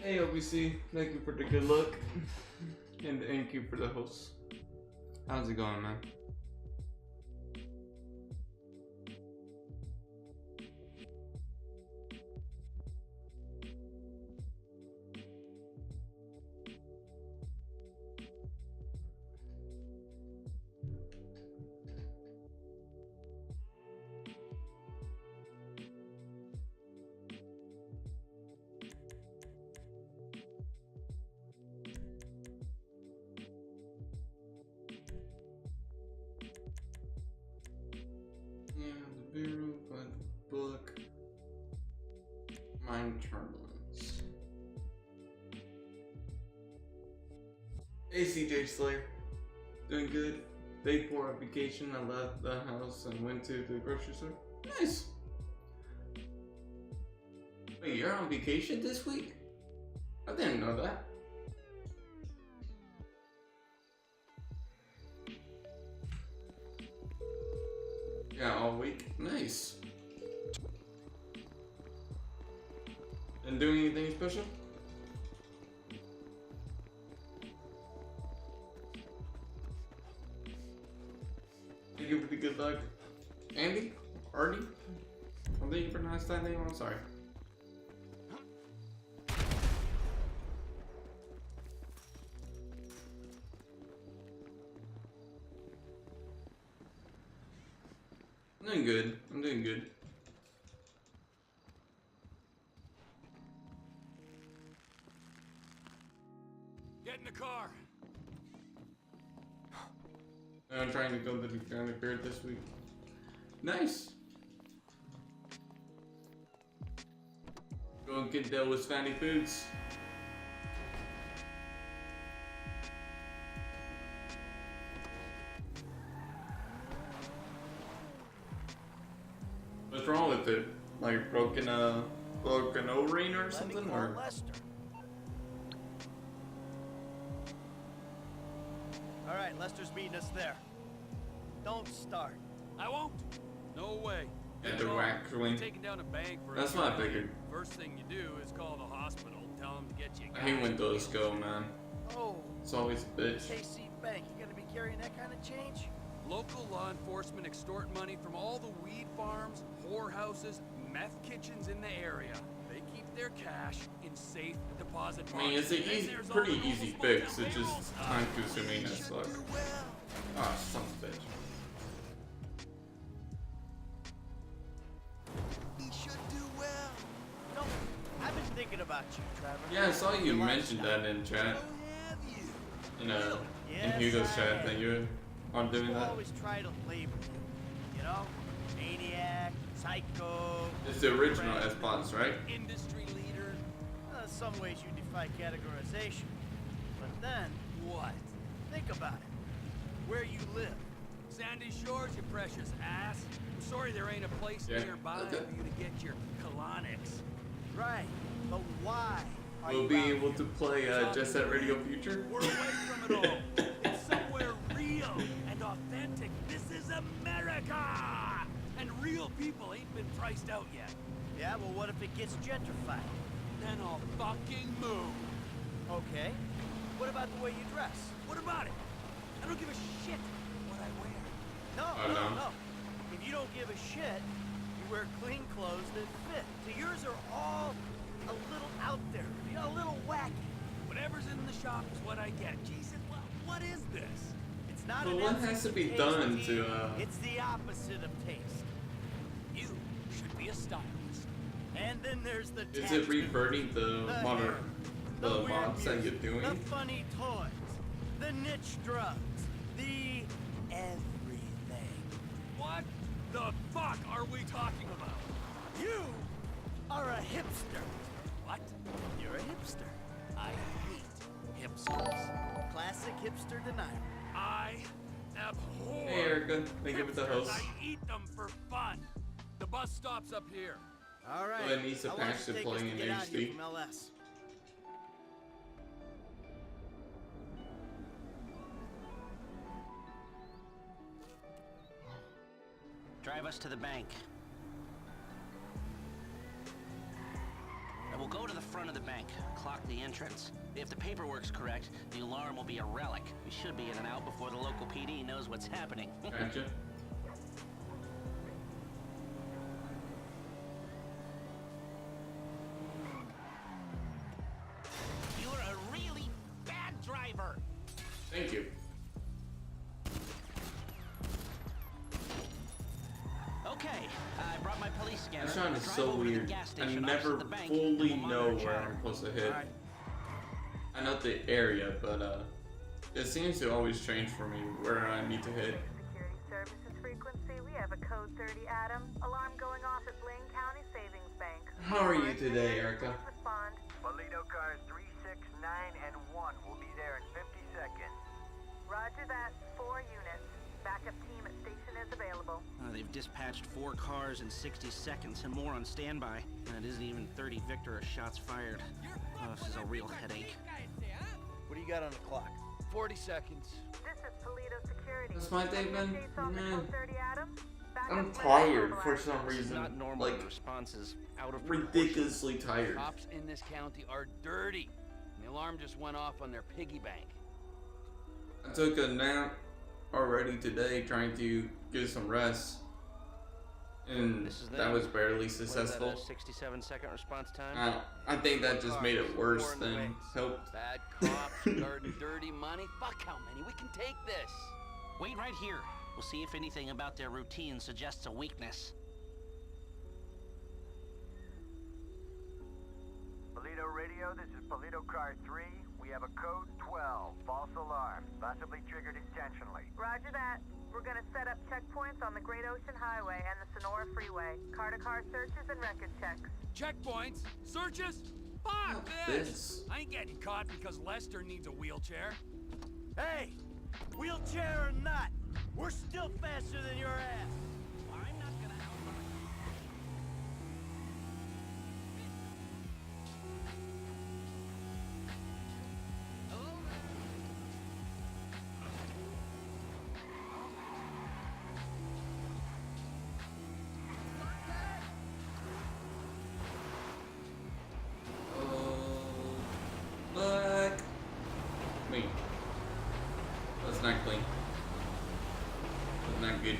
Hey OBC, thank you for the good luck. And thank you for the host. How's it going, man? Yeah, the bureau, but the book. Mind turbulence. Hey CJ Slayer. Doing good. Day 4 of vacation. I left the house and went to the grocery store. Nice. Wait, you're on vacation this week? I didn't know that. Yeah, all week. Nice. And doing anything special? Thank you for the good luck. Andy? Artie? I think you pronounced that name, I'm sorry. I'm doing good. I'm doing good. Get in the car. I'm trying to go to the County Fair this week. Nice. Go and get those fatty foods. What's wrong with it? Like broken O-ring or something, or? All right, Lester's meeting us there. Don't start. I won't. No way. Get the whack swing. Taking down a bank for That's a what I million. figured. First thing you do is call the hospital. Tell them to get you. I hate when those go, man. Oh, It's always a bitch. KC Bank, you gonna be carrying that kind of change? Local law enforcement extort money from all the weed farms, whorehouses, meth kitchens in the area. They keep their cash in safe deposit boxes. I mean, it's an Then easy, there's all pretty the easy local fix. small It's payroll just stuff. time consuming as fuck. Ah, son of a bitch. He should do well. No, I've been thinking about you, Trevor. Yeah, I saw you Your mentioned lifestyle. that in chat. Oh, have you? In Yes, Hugo's I chat have. that you are doing People that. always try to label you, you know? Maniac, psycho. It's the original crazy. S-Bots, right? Industry leader. Some ways you defy categorization. But then, What? think about it. Where you live. Sandy Shores, you precious ass. I'm sorry there ain't a place Yeah, nearby okay. for you to get your colonics. Right. But why are We'll you be out able here? to play Jet Set Radio Future. We're away from it all. It's somewhere real and authentic. This is America! And real people ain't been priced out yet. Yeah, well, what if it gets gentrified? Then I'll fucking move. Okay. What about the way you dress? What about it? I don't give a shit what I wear. No, no. no. If you don't give a shit, you wear clean clothes that fit. So yours are all a little out there, you know, a little wacky. Whatever's in the shop is what I get. Jesus, what is this? It's not But an what has to be taste, done T. to, It's the opposite of taste. You should be a stylist. And then there's the Is tattoo, it reverting the hair, the weird mods that you're music, doing? the funny toys, the niche drugs, the everything. What the fuck are we talking about? You are a hipster. What? You're a hipster. I hate hipsters. Classic hipster denial. I abhor Hey Erica, thank you for the hipsters. host. I eat them for fun. The bus stops up here. All right. Well, it needs a How long patch does to it take play us in get out here HD. from LS? Drive us to the bank. And we'll We'll go to the front of the bank, clock the entrance. If the paperwork's correct, the alarm will be a relic. We should be in and out before the local PD knows what's happening. Gotcha. You're a really bad driver. Thank you. Okay, I brought my police scanner. That sound is Drive so over to the weird. gas I station never opposite the bank, fully and we'll know monitor where chatter. I'm supposed to hit. Alright. I know the area, but it seems to always change for me where I need to hit. Security Services frequency. We have a code 30 Adam. Alarm going off at Blaine County Savings Bank. How are you today, Erica? Please respond. Toledo cars 3, 6, 9, and 1 will be there in 50 seconds. Roger that. 4 units. Backup team at station is available. They've dispatched 4 cars in 60 seconds and more on standby. And it isn't even 30 Victor or shots fired. Oh, this is a real headache. What do you got on the clock? 40 seconds. This is Toledo Security. That's my day, Any Ben. updates on the Man. code 30 Adam? Backup I'm plan tired mobilized. for some This is reason. not normal. Like, The response is out of proportion. ridiculously tired. Cops in this county are dirty. And the alarm just went off on their piggy bank. I took a nap already today trying to get some rest. And This is that them. was barely What is that, successful. a 67-second response time? I think that just made it worse than helped. Bad cops, guarding dirty money. Fuck how many? We can take this. Wait right here. We'll see if anything about their routine suggests a weakness. Toledo Radio, this is Toledo car 3. We have a code 12, false alarm, possibly triggered intentionally. Roger that. We're gonna set up checkpoints on the Great Ocean Highway and the Sonora Freeway. Car-to-car searches and record checks. Checkpoints? Searches? Fuck Fuck this. this. I ain't getting caught because Lester needs a wheelchair. Hey, wheelchair or not, we're still faster than your ass. I'm not gonna outrun. Black. Me. That's not clean. That's not good.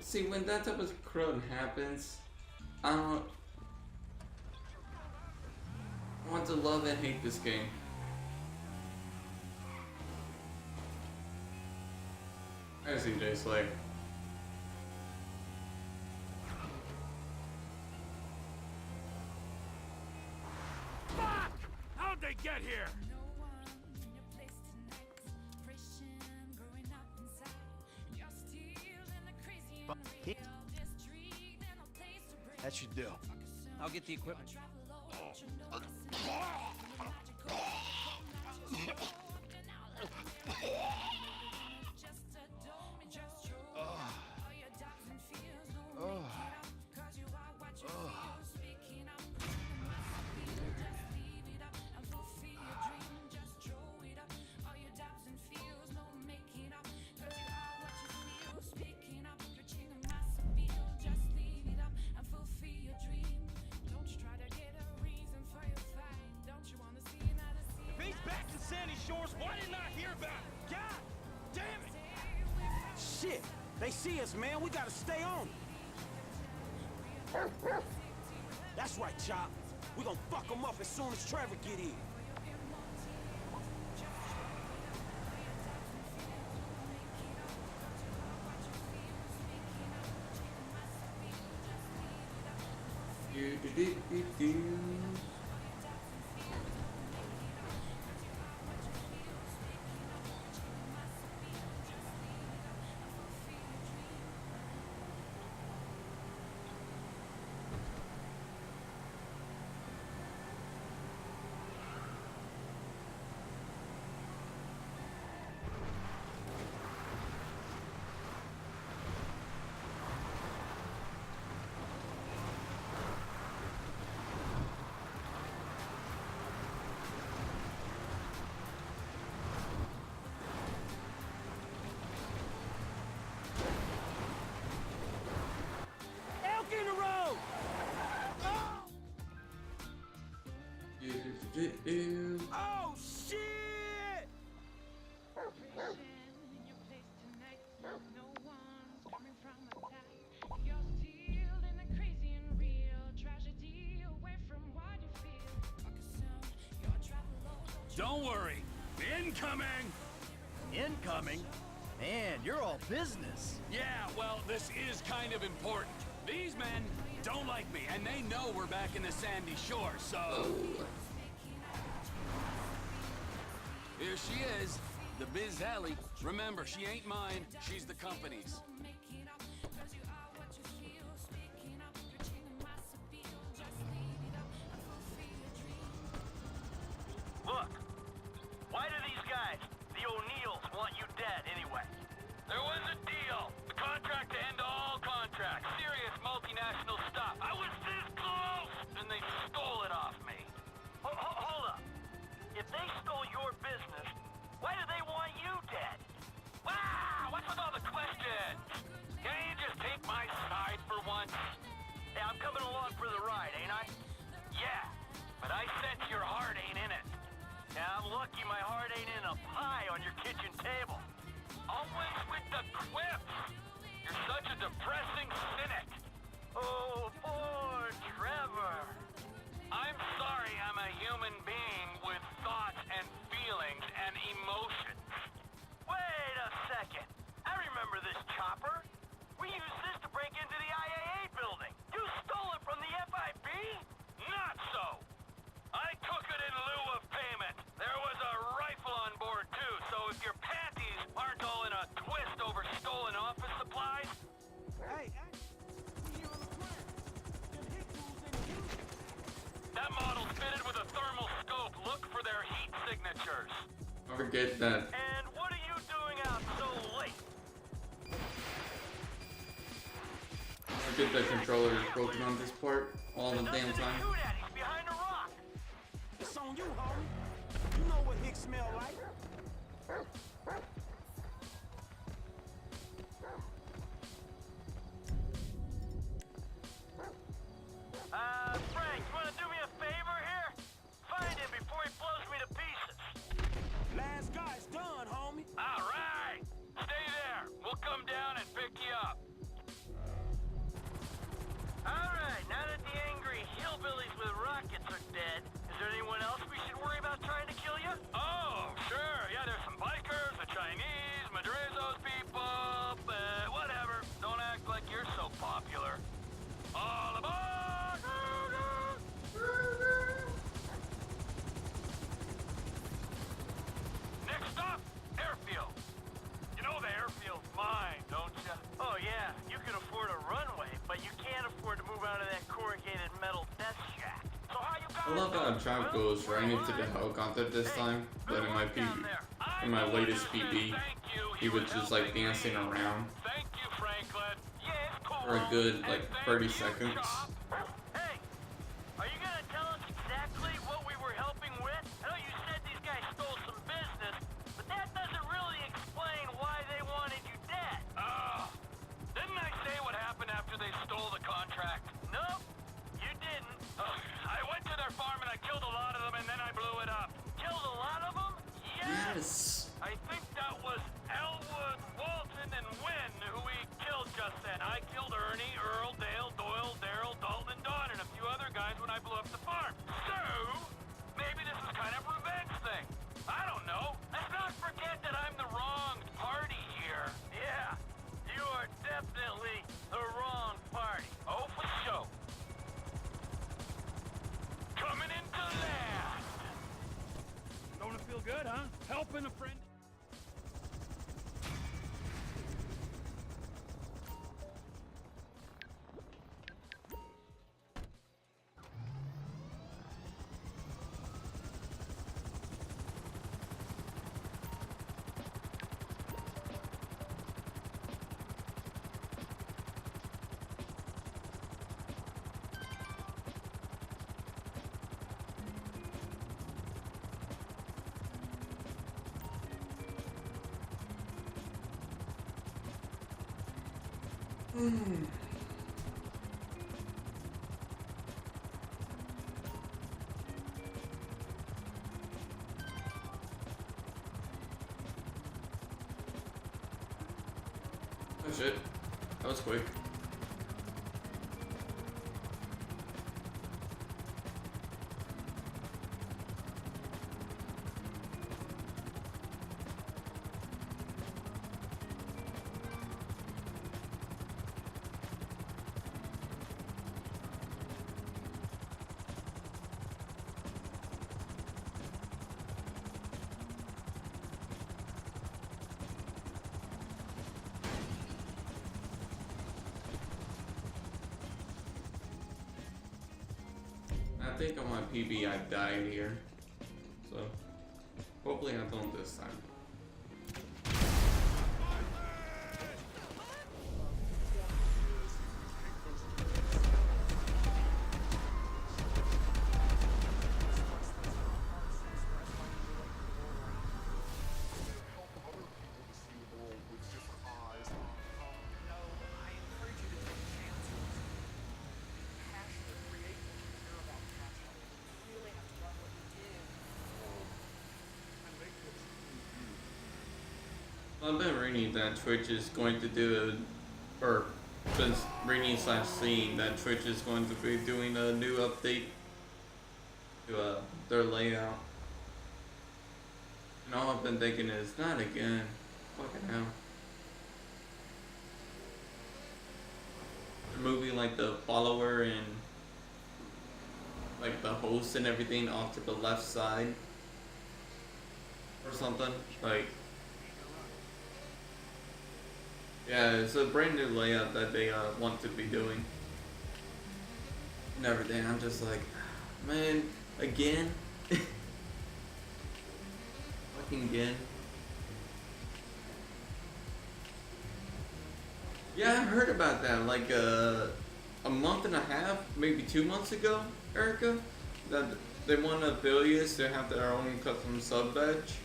See, when that type of crud happens, I want to love and hate this game. I see Jay Slayer. Fuck! How'd they get here? That should do. I'll get the equipment. Shores? Why didn't I hear about it? God damn it! Shit! They see us, man. We gotta stay on it. That's right, Chop. We gonna fuck them up as soon as Trevor get here. Elk in the road! Oh, shit! Don't worry. Incoming! Incoming? Man, you're all business. Yeah, well, this is kind of important. These men don't like me, and they know we're back in the Sandy Shore, so... Here she is, the Biz Alley. Remember, she ain't mine, she's the company's. Look, why do these guys, the O'Neills, want you dead anyway? There was a deal. The contract to end all contracts. Serious multinational stuff. I was this close! And they stole it off me. Hold up. If they stole your business, why do they want you dead? Wow! What's with all the questions? Can't you just take my side for once? Hey, I'm coming along for the ride, ain't I? Yeah, but I sense your heart ain't in it. And I'm lucky my heart ain't in a pie on your kitchen table. Always with the quips. You're such a depressing cynic. Oh, poor Trevor. I'm sorry I'm a human being with thoughts and feelings and emotions. Wait a second. I remember this chopper. We used this to break into the IAA building. You stole it from the FIB? Not so. I took it in lieu of payment. There was a rifle on board, too, so if your panties aren't all in a twist over stolen office supplies... Hey, we here on the ground. Them hit tools ain't used. That model's fitted with a thermal scope. Look for their heat signatures. Forget that. And what are you doing out so late? Forget that controller is broken on this part all the damn Nothing to time. shoot at. He's behind a rock. It's on you, homie. You know what Hicks smell like. Frank, you wanna do me a favor here? Find him before he blows me to pieces. Last guy's done, homie. All right. Stay there. We'll come down and pick you up. All right, now that the angry hillbillies with rockets are dead, is there anyone else we should worry about trying to kill you? Oh, sure. Yeah, there's some bikers, the Chinese, Madrizzo's people, whatever. Don't act like you're so popular. All aboard! Next stop, airfield. You know the airfield's mine, don't you? Oh, yeah. You can afford a runway, but you can't afford to move out of that corrugated metal death shack. So how you I love how Chop goes right into the helicopter this time, but in my latest PB, he was just like dancing around Thank you, Franklin. Yeah, it's cool. for a good like 30 seconds. Hey, are you gonna tell us exactly what we were helping with? I know you said these guys stole some business, but that doesn't really explain why they wanted you dead. Didn't I say what happened after they stole the contract? Nope, you didn't. I went to their farm and I killed a lot of them and then I blew it up. Killed a lot of them? Yeah! Yes. I think that was Elwood, Walton, and Wynn who we killed just then. I killed Ernie, Earl, Dale, Doyle, Daryl, Dalton, and Don, and a few other guys when I blew up the farm. So, maybe this is kind of a revenge thing. I don't know. Let's not forget that I'm the wrong party here. Yeah, you are definitely the wrong party. Oh, for sure. Coming into last. Don't it feel good, huh? Helping a friend. Oh shit. That was quick. I think on my PB I died here. So hopefully I don't this time. I've been reading that Twitch is going to do or been reading / seeing that Twitch is going to be doing a new update to their layout. And all I've been thinking is, not again. Fucking hell. They're moving like the follower and like the host and everything off to the left side or something. Like, yeah, it's a brand new layout that they want to be doing and everything. I'm just like, man, again? Fucking again? Yeah, I heard about that like a month and a half, maybe 2 months ago, Erica, that they want affiliates to have their own custom sub badge.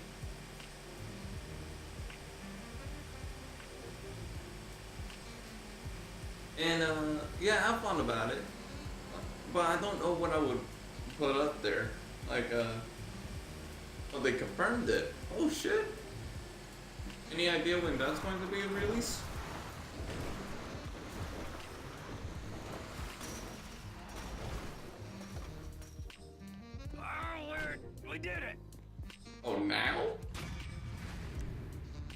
And yeah, I've thought about it, but I don't know what I would put up there. Like, oh, they confirmed it. Oh shit! Any idea when that's going to be released? We did it! Oh, now?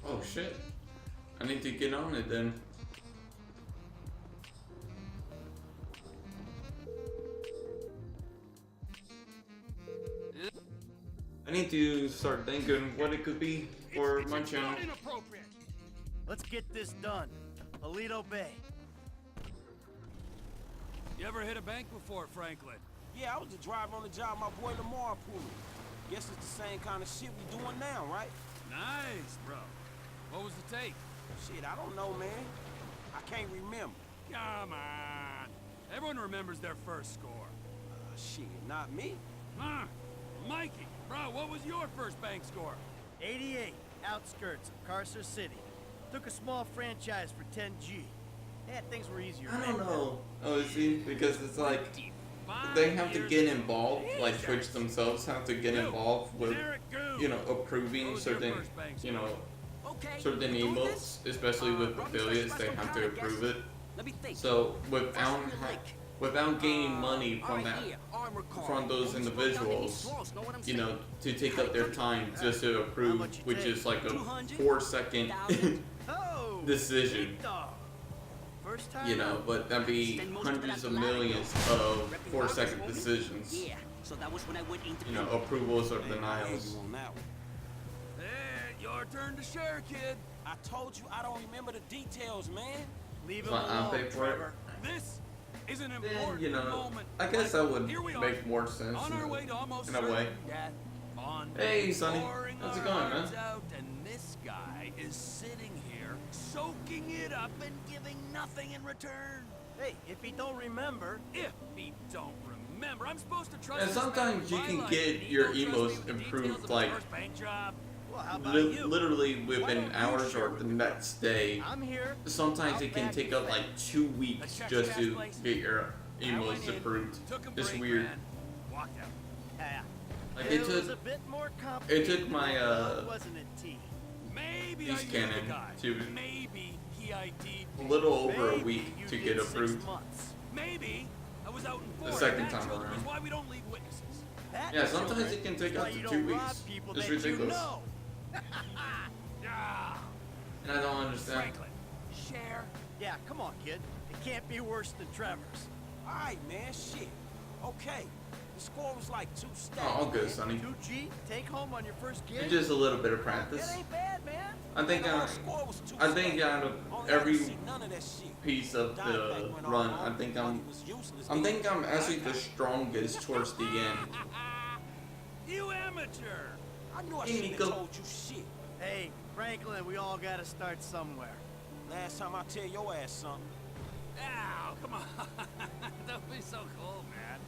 Oh shit! I need to get on it then. I need to start thinking what it could be for my channel. Inappropriate. Let's get this done. Alito Bay. You ever hit a bank before, Franklin? Yeah, I was just driving on the job my boy Lamar pulled me. Guess it's the same kind of shit we doing now, right? Nice, bro. What was the take? Shit, I don't know, man. I can't remember. Come on. Everyone remembers their first score. Shit, not me. Huh? Mikey, bro, what was your first bank score? 88, outskirts of Carcer City. Took a small franchise for 10G. Yeah, things were easier. I back don't then. know. Oh, see, because it's like they have to get involved. Like Twitch themselves have to get involved with you know, approving Those are certain, first banks. you know, Okay. certain you doing emotes, this? especially with Run affiliates, they special have account, to I guess. approve it. Let me think. So without First ha- link. without gaining money All from right, that, here, armor car. from those Don't slow down any individuals, slows, know what I'm you know, saying? to take up their time just to approve, much you which take? is like a 200? 4-second 1,000? Oh! decision. Big dog. First time You know, out. but that'd be Spend most of it hundreds at of the lab. millions of Repping 4-second Marcus, decisions. Yeah, so that was when I went You independent. know, approvals or Hey, I hear denials. you on that one. Hey, your turn to share, kid. I told you I don't remember the details, man. Leave So him I'll alone, pay for it. Trevor. This is an Then, important you know, moment. I guess that would Here we are, make more sense on our way to almost in a way. certain death, on Hey, Sonny. pouring How's it our going, man? hearts out, and this guy is sitting here soaking it up and giving nothing in return. Hey, if he don't remember, If he don't remember, I'm supposed to trust. And this man sometimes with you my can life, get and he your don't trust me emos with the improved, details of his like, first bank job. well, how about you? Literally Why within don't you hours share or with the me? next day. I'm here. Sometimes I'll it can back take you up back. like 2 weeks Check just gas to place. get your I went emos in, approved. Took a It's break, weird. man, walked out. Yeah. Like it it was a took bit more complicated. it took my than that, wasn't it, T? Maybe He's I used canon, the guy. too. Maybe he ID'd a me. little over a Maybe week you to did get 6 approved. months. Maybe I was out in The Florida. second That time children around. is why we don't leave witnesses. That, Yeah, sometimes children, it can take is up why to you 2 don't rob weeks. people It's that ridiculous. You know. Ah, And I don't understand. Franklin, share. Yeah, come on, kid. It can't be worse than Trevor's. All right, man, shit. Okay, the score was like 2 stacks. Oh, all good, man. Sonny. 2G, take home on your first gig. It's just a little bit of It practice. ain't bad, man. I think The whole score was 2 I think stacks. out of Only I every didn't see none of that shit. piece of Dimebag the went run, all I think wrong. I'm He was useless, I dude. think I'm actually the strongest towards the end. You amateur. I knew I Hey, shouldn't Nico. have told you shit. Hey, Franklin, we all gotta start somewhere. Last time I tell your ass something. Ow, come on. Don't be so cold, man.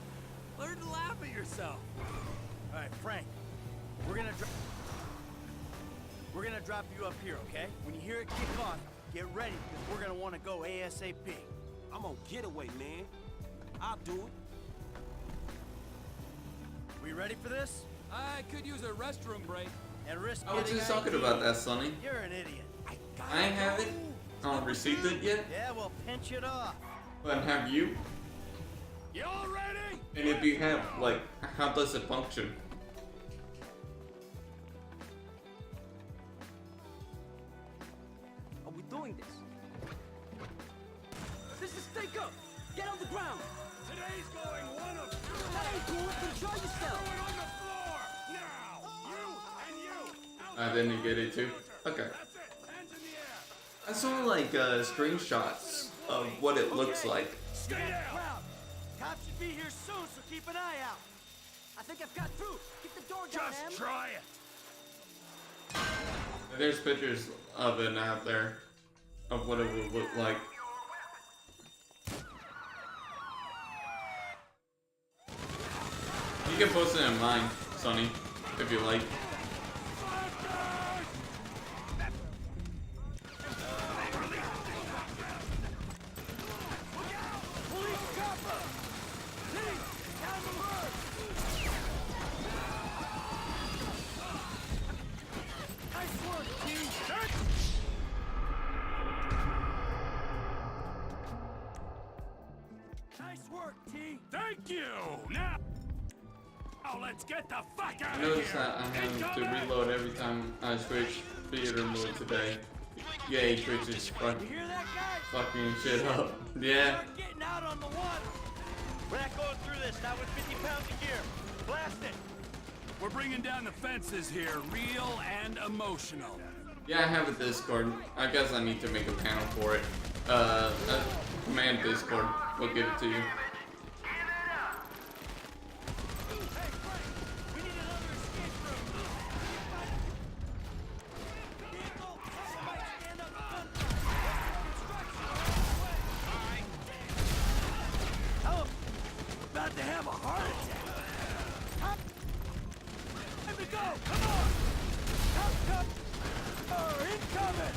Learn to laugh at yourself. All right, Frank, we're gonna drop you up here, okay? When you hear it kick off, get ready because we're gonna want to go ASAP. I'm on getaway, man. I'll do it. We ready for this? I could use a restroom break. And risk I was getting just talking ID? about that, Sonny. You're an idiot. I haven't received it yet, Yeah, well, pinch it off. but have you? Y'all ready? And if you have, like, how does it function? Are we doing this? This is Stake Up! Get on the ground! Today's going one of two. That ain't cool, control yourself! on the floor now. You and you. Then you get it too? Okay. That's it. Hands in the air. I saw, like, screenshots of what it looks like. Stay Get down. crowd. Cops should be here soon, so keep an eye out. I think I've got through. Keep the door down, Em. Just try it. There's pictures of it out there of what it would look like. You can post it in mine, Sonny, if you like. Police chopper! Please, down the road! Nice work, team! Nice work, T. Thank you. Now let's get the fuck out I of noticed here. that I have to Incoming. reload every time I switch theater mode today. Yay, Twitch is You fucking hear that, guys? fucking shit up. Yeah. Start getting out on the water. We're not going through this, not with 50 pounds of gear. Blast it. We're bringing down the fences here, real and emotional. Yeah, I have a Discord. I guess I need to make a panel for it. Command Discord. We'll give it to you. We need another escape route. Vehicle, somebody stand up front. Oh, about to have a heart attack. Time to go. Come on. Come. Incoming.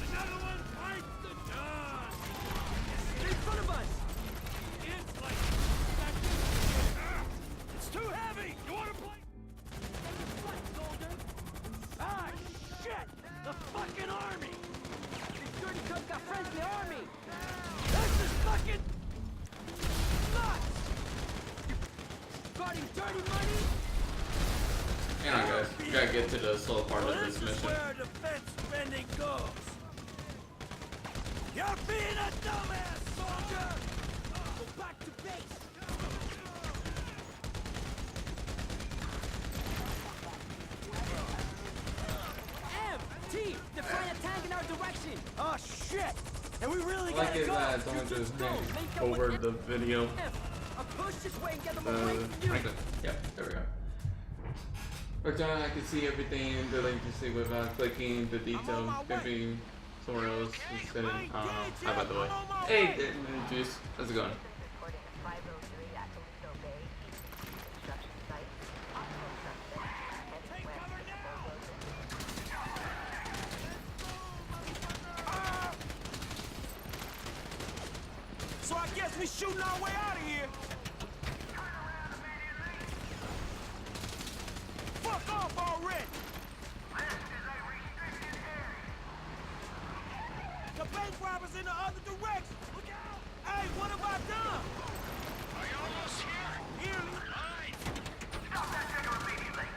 Another one bites the dust. In front of us! It's like dirty money? Hang on, guys. We gotta get to the slow part of Well, this this is mission. where defense spending goes. You're being a dumbass, soldier! Go back to base. M! T! They're flying a tank in our direction! Oh, shit! And we really I like gotta it go! that someone just hang over the video. F! I'll push this way and get them away from you! Franklin. Yep, there we go. But I can see everything delinquency without clicking the detail, skipping somewhere else instead of, hi by the way. Hey, Juice, how's it going? Reporting at 503 at Toledo Bay, east of the construction site. Possible suspect heading west to the bulldozer. So I guess we shooting our way out of here. Fuck off already. The bank robbers in the other direction. Look out! Hey, what have I done? Are you almost here? Nearly. Alright. Stop that trigger immediately.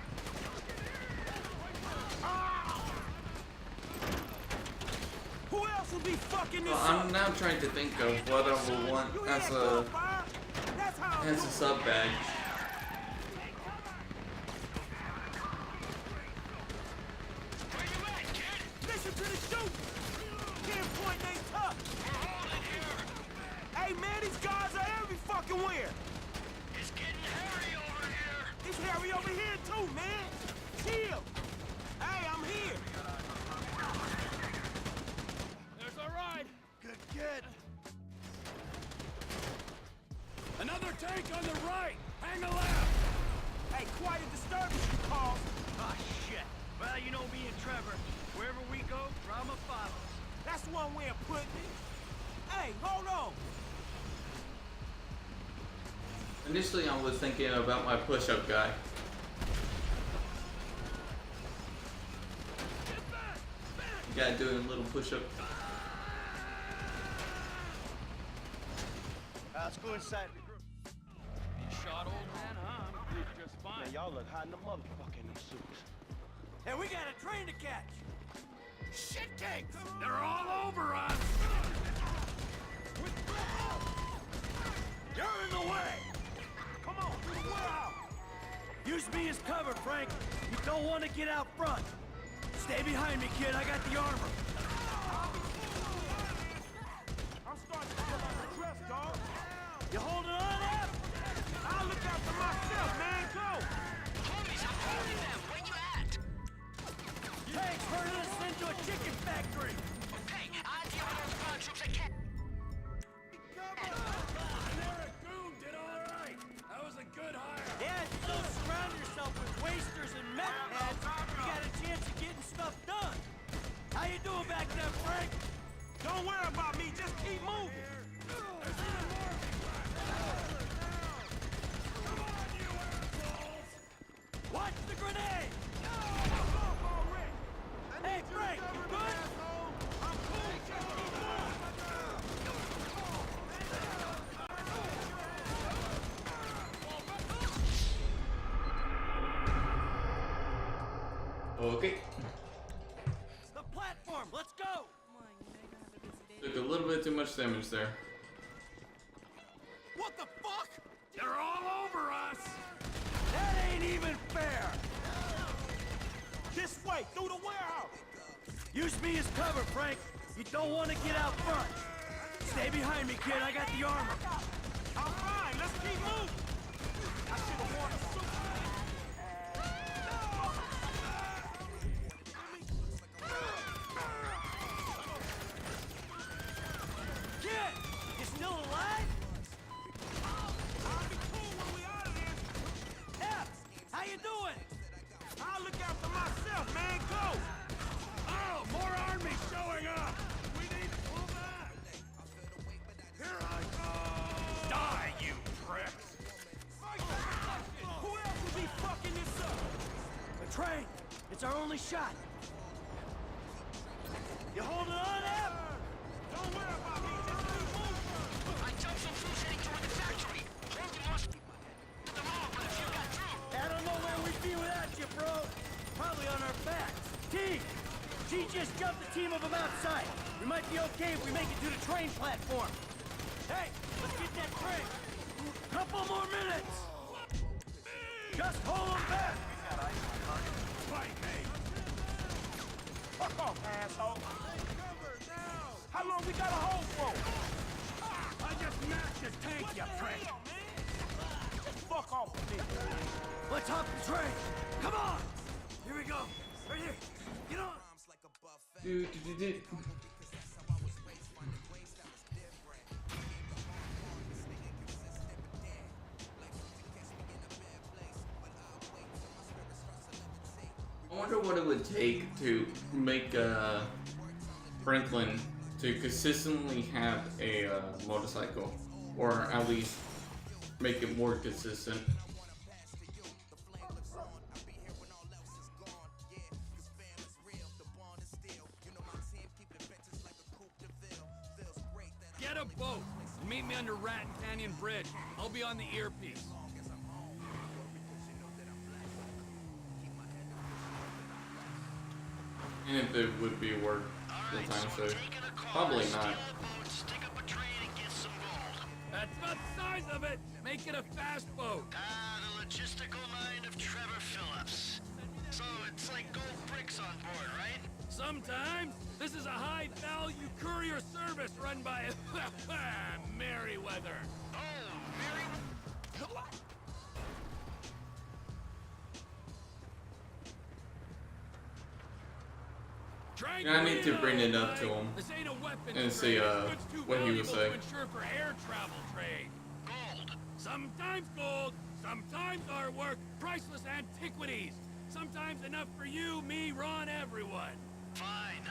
Who else would be fucking this Well, up? I'm now trying to think of what I would want You as hear a gunfire? That's how I'm sub badge. Where you at, kid? Listen to the shoot. Can't point ain't tough. We're holding here. Hey man, these guys are every fucking where. It's getting hairy over here. It's Harry over here too, man. Chill. Hey, I'm here. There's our ride. Good kid. Another tank on the right. Hang a left. Hey, quiet disturbance you caused. Oh, shit. Well, you know me and Trevor. Wherever we go, drama follows. That's one way of putting it. Hey, hold on. Initially, I was thinking about my push-up guy. The guy doing a little push-up. Let's go inside the group. Shot old man, huh? I'm doing just fine. Man, y'all look hot in the motherfucking suits. Hey, we got a train to catch. Shit cakes! They're all over us! You're in the way. Come on, to the warehouse. Use me as cover, Frank. You don't want to get out front. Stay behind me, kid. I got the armor. I'm starting to feel like a dress, dog. You holding on, F? I'll look out for myself, man. Go. Homies, I'm holding them. Where you at? Tanks herding us into a chicken factory. Hey, I deal with those ground troops that can't. Derek Goon did all right. That was a good hire. Yeah, if you don't surround yourself with wasters and meth heads, you got a chance of getting stuff done. How you doing back there, Frank? Don't worry about me. Just keep moving. Watch the grenade! Hey, Frank, you good? Okay. The platform, let's go! Took a little bit too much damage there. What the fuck? They're all over us. That ain't even fair! This way, through the warehouse. Use me as cover, Frank. You don't want to get out front. Stay behind me, kid. I got the armor. I'm fine. Let's keep moving. I should have worn a suit. Kid, you still alive? I'll be cool when we out of here. F, how you doing? I'll look out for myself, man. Go. Oh, more army showing up. We need to pull back. Here I go. Die, you pricks. Who else would be fucking this up? The train. It's our only shot. You holding on, F? Don't worry about me. Just keep moving. I jumped some troops heading toward the factory. Hold them must them off, but if you got back. Team! She just jumped a team of them outside. We might be okay if we make it to the train platform. Hey, let's get that train. Couple more minutes. Just hold them back. Fight me. Fuck off, asshole. How long we gotta hold for? I just mashed your tank, you prick. Fuck off of me. Let's hop the train. Come on. Here we go. Right here. Get on. Do, do, do, do. I wonder what it would take to make Franklin to consistently have a motorcycle, or at least make it more consistent. Get a boat. Meet me under Rat Canyon Bridge. I'll be on the earpiece. And if it would be worth the time, so probably not. That's the size of it. Make it a fast boat. The logistical mind of Trevor Phillips. So it's like gold bricks on board, right? Sometimes this is a high-value courier service run by Merryweather. Oh, Mary. I need to bring it up to him This ain't a weapons and see trade. It's too what he would valuable say. to insure for air travel trade. Gold. Sometimes gold, sometimes artwork, priceless antiquities. Sometimes enough for you, me, Ron, everyone. Fine.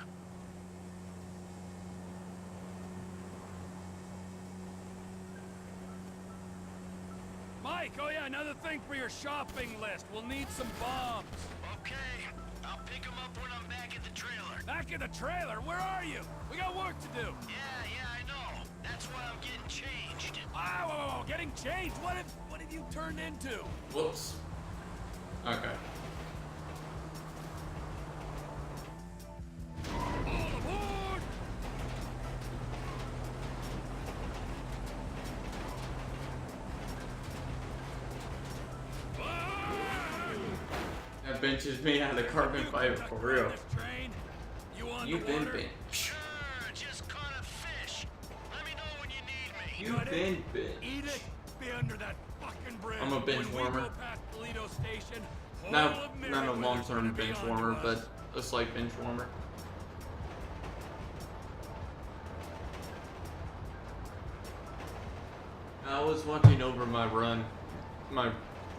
Mike, oh yeah, another thing for your shopping list. We'll need some bombs. Okay. I'll pick them up when I'm back at the trailer. Back in the trailer, where are you? We got work to do. Yeah, I know. That's why I'm getting changed. Whoa, getting changed? What have you turned into? Whoops. Okay. All aboard! That bench is made out of carbon fiber for real. You've been bent. Sure, just caught a fish. Let me know when you need me. You've been bent. Eat it. Be under that fucking bridge. I'm a bench When we warmer. go past Toledo Station, all Not of a Merryweather's long-term gonna be bench onto warmer, us. but a slight bench warmer. I was watching over my run, my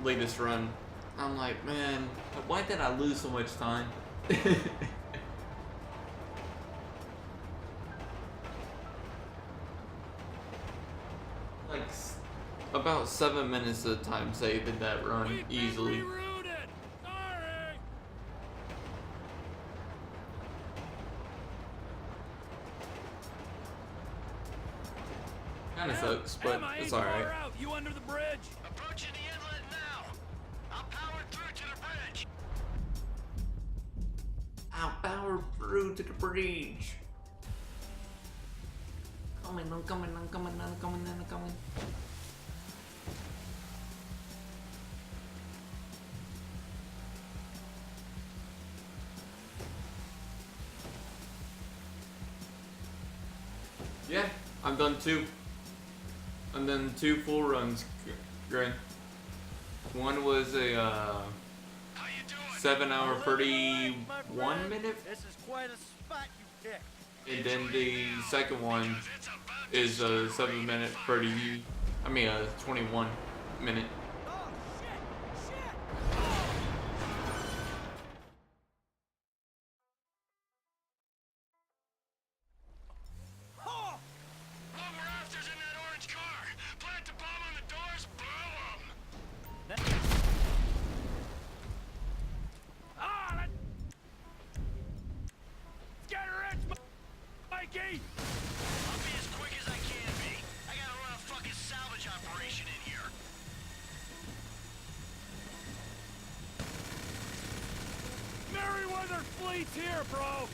latest run. I'm like, man, why did I lose so much time? Like about 7 minutes of the time saved in that run We've been easily. rerouted. Sorry. Kinda sucks, but Emma, it's ain't far alright. out. You under the bridge? Approaching the inlet now. I'll power through to the bridge. I'll power through to the bridge. I'm coming. Yeah, I've done two. I've done 2 full runs, Grin. One was a How you doing? 7-hour, My 31 friend, minute, This is quite a spot you picked. and then the second one is a 7-minute, 21 minute. Oh, shit! Shit! Oh! Look, we're afters in that orange car. Plant the bomb on the doors, blow them. Get rich, Mikey! I'll be as quick as I can be. I gotta run a fucking salvage operation in here. Our fleet's here, bro!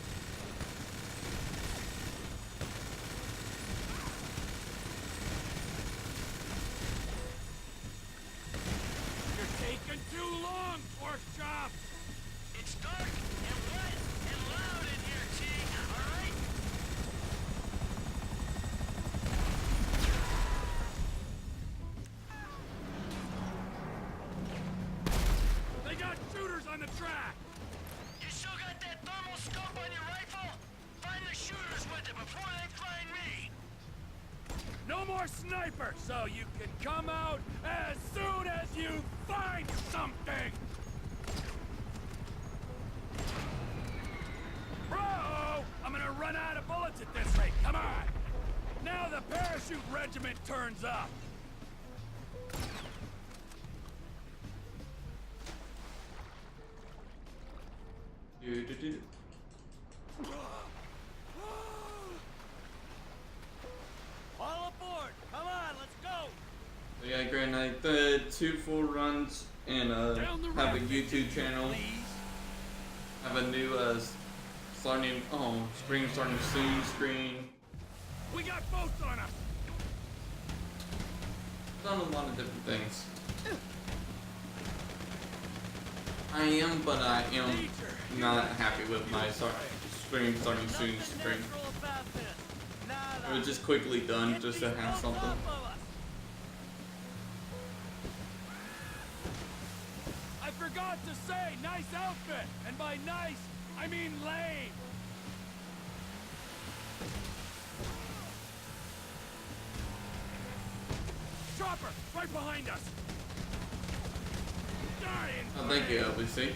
You're taking too long, pork chop! It's dark and wet and loud in here, T. All right? They got shooters on the track! You still got that thermal scope on your rifle? Find the shooters with it before they find me. No more sniper, so you can come out as soon as you find something! Bro! I'm gonna run out of bullets at this rate, come on! Now the parachute regiment turns up! Do-do-do. All aboard! Come on, let's go! So yeah, Grand Knight, the 2 full runs and Down the have a road, YouTube channel. please. Have a new starting spring starting soon screen. We got boats on us! Done a lot of different things. I am not happy with my screen starting soon screen. It was just quickly done just to have something. I forgot to say, nice outfit! And by nice, I mean lame! Chopper, right behind us! Dying! Oh, thank you, Lucy.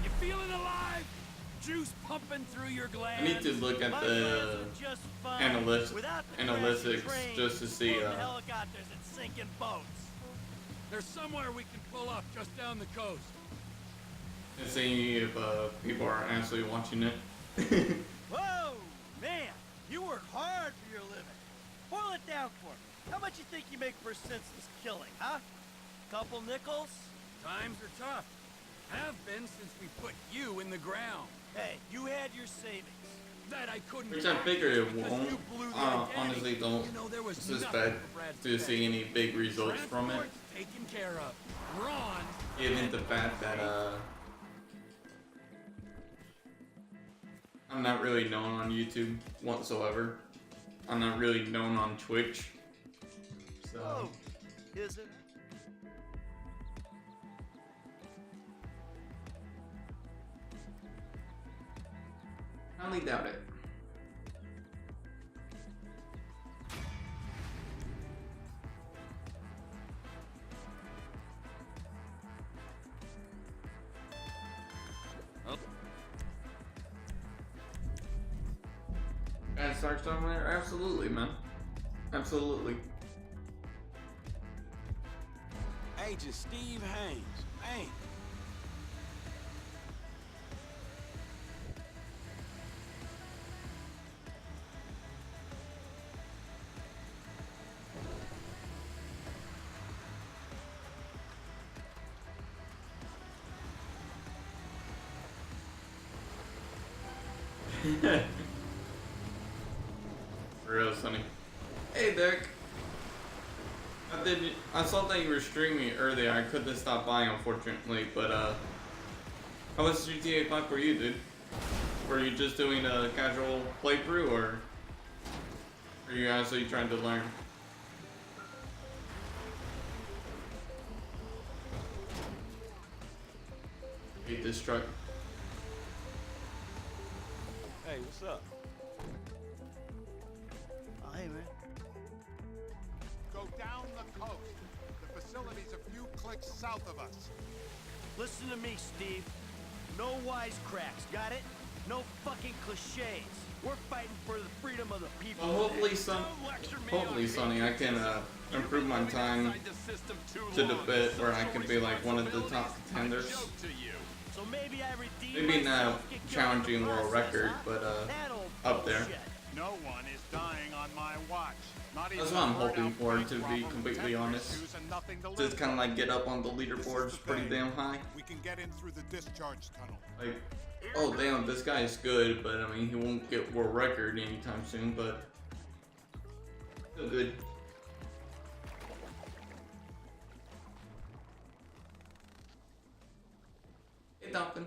You feeling alive? Juice pumping through your I glands? need to look at the analytics just to see helicopters and sinking boats. There's somewhere we can pull up just down the coast. and see if people are actually watching it. Whoa, man, you work hard for your living. Boil it down for me. How much you think you make for a senseless killing, huh? Couple nickels? Times are tough. Have been since we put you in the ground. Hey, you had your savings. That I couldn't Which I get figure it because won't. you blew the identity. Honestly, don't You know, there was suspect nothing for Brad's to see defense. any big results from it. Transport's taken care of. Ron. Given the fact that I'm not really known on YouTube whatsoever. I'm not really known on Twitch. So Oh, is it? I highly doubt it. Guys, Stark Stormlander? Absolutely, man. Absolutely. Agent Steve Haynes. Man. For real, Sonny. Hey, Derek. I saw that you were streaming earlier. I couldn't stop by, unfortunately. But how was GTA 5 for you, dude? Were you just doing a casual playthrough, or are you actually trying to learn? Hate this truck. Hey, what's up? Oh, hey, man. Go down the coast. The facility's a few clicks south of us. Listen to me, Steve. No wisecracks, got it? No fucking cliches. We're fighting for the freedom of the people. Well, hopefully, Sonny, I can improve my time to the bit where I can be like one of the top contenders. So maybe I redeem Maybe not myself, get killed challenging in the world process, record, huh? but That old up there. bullshit. No one is dying on my watch. Not That's even what I'm a word hoping out for, bank to be robber with completely 10 honest. issues and nothing to Just live kind of for. like get up on the This is leaderboards the pretty thing. damn high. We can get in through the discharge tunnel. Like, oh damn, this guy is good, but I mean, he won't get world record anytime soon, but still good. Hey, Dolphin.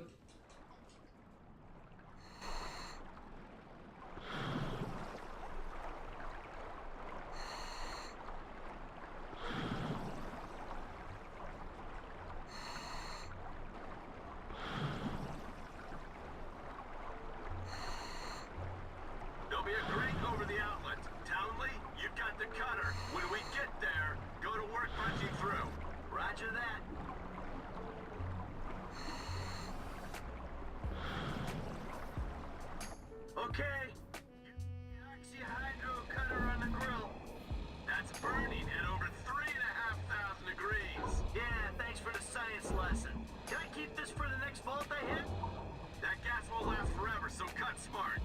There'll be a crate over the outlet. Townley, you've got the cutter. When we get there, go to work punching through. Roger that. Okay. Oxyhydro cutter on the grill. That's burning at over 3,500 degrees. Yeah, thanks for the science lesson. Can I keep this for the next vault I hit? That gas won't last forever, so cut smart.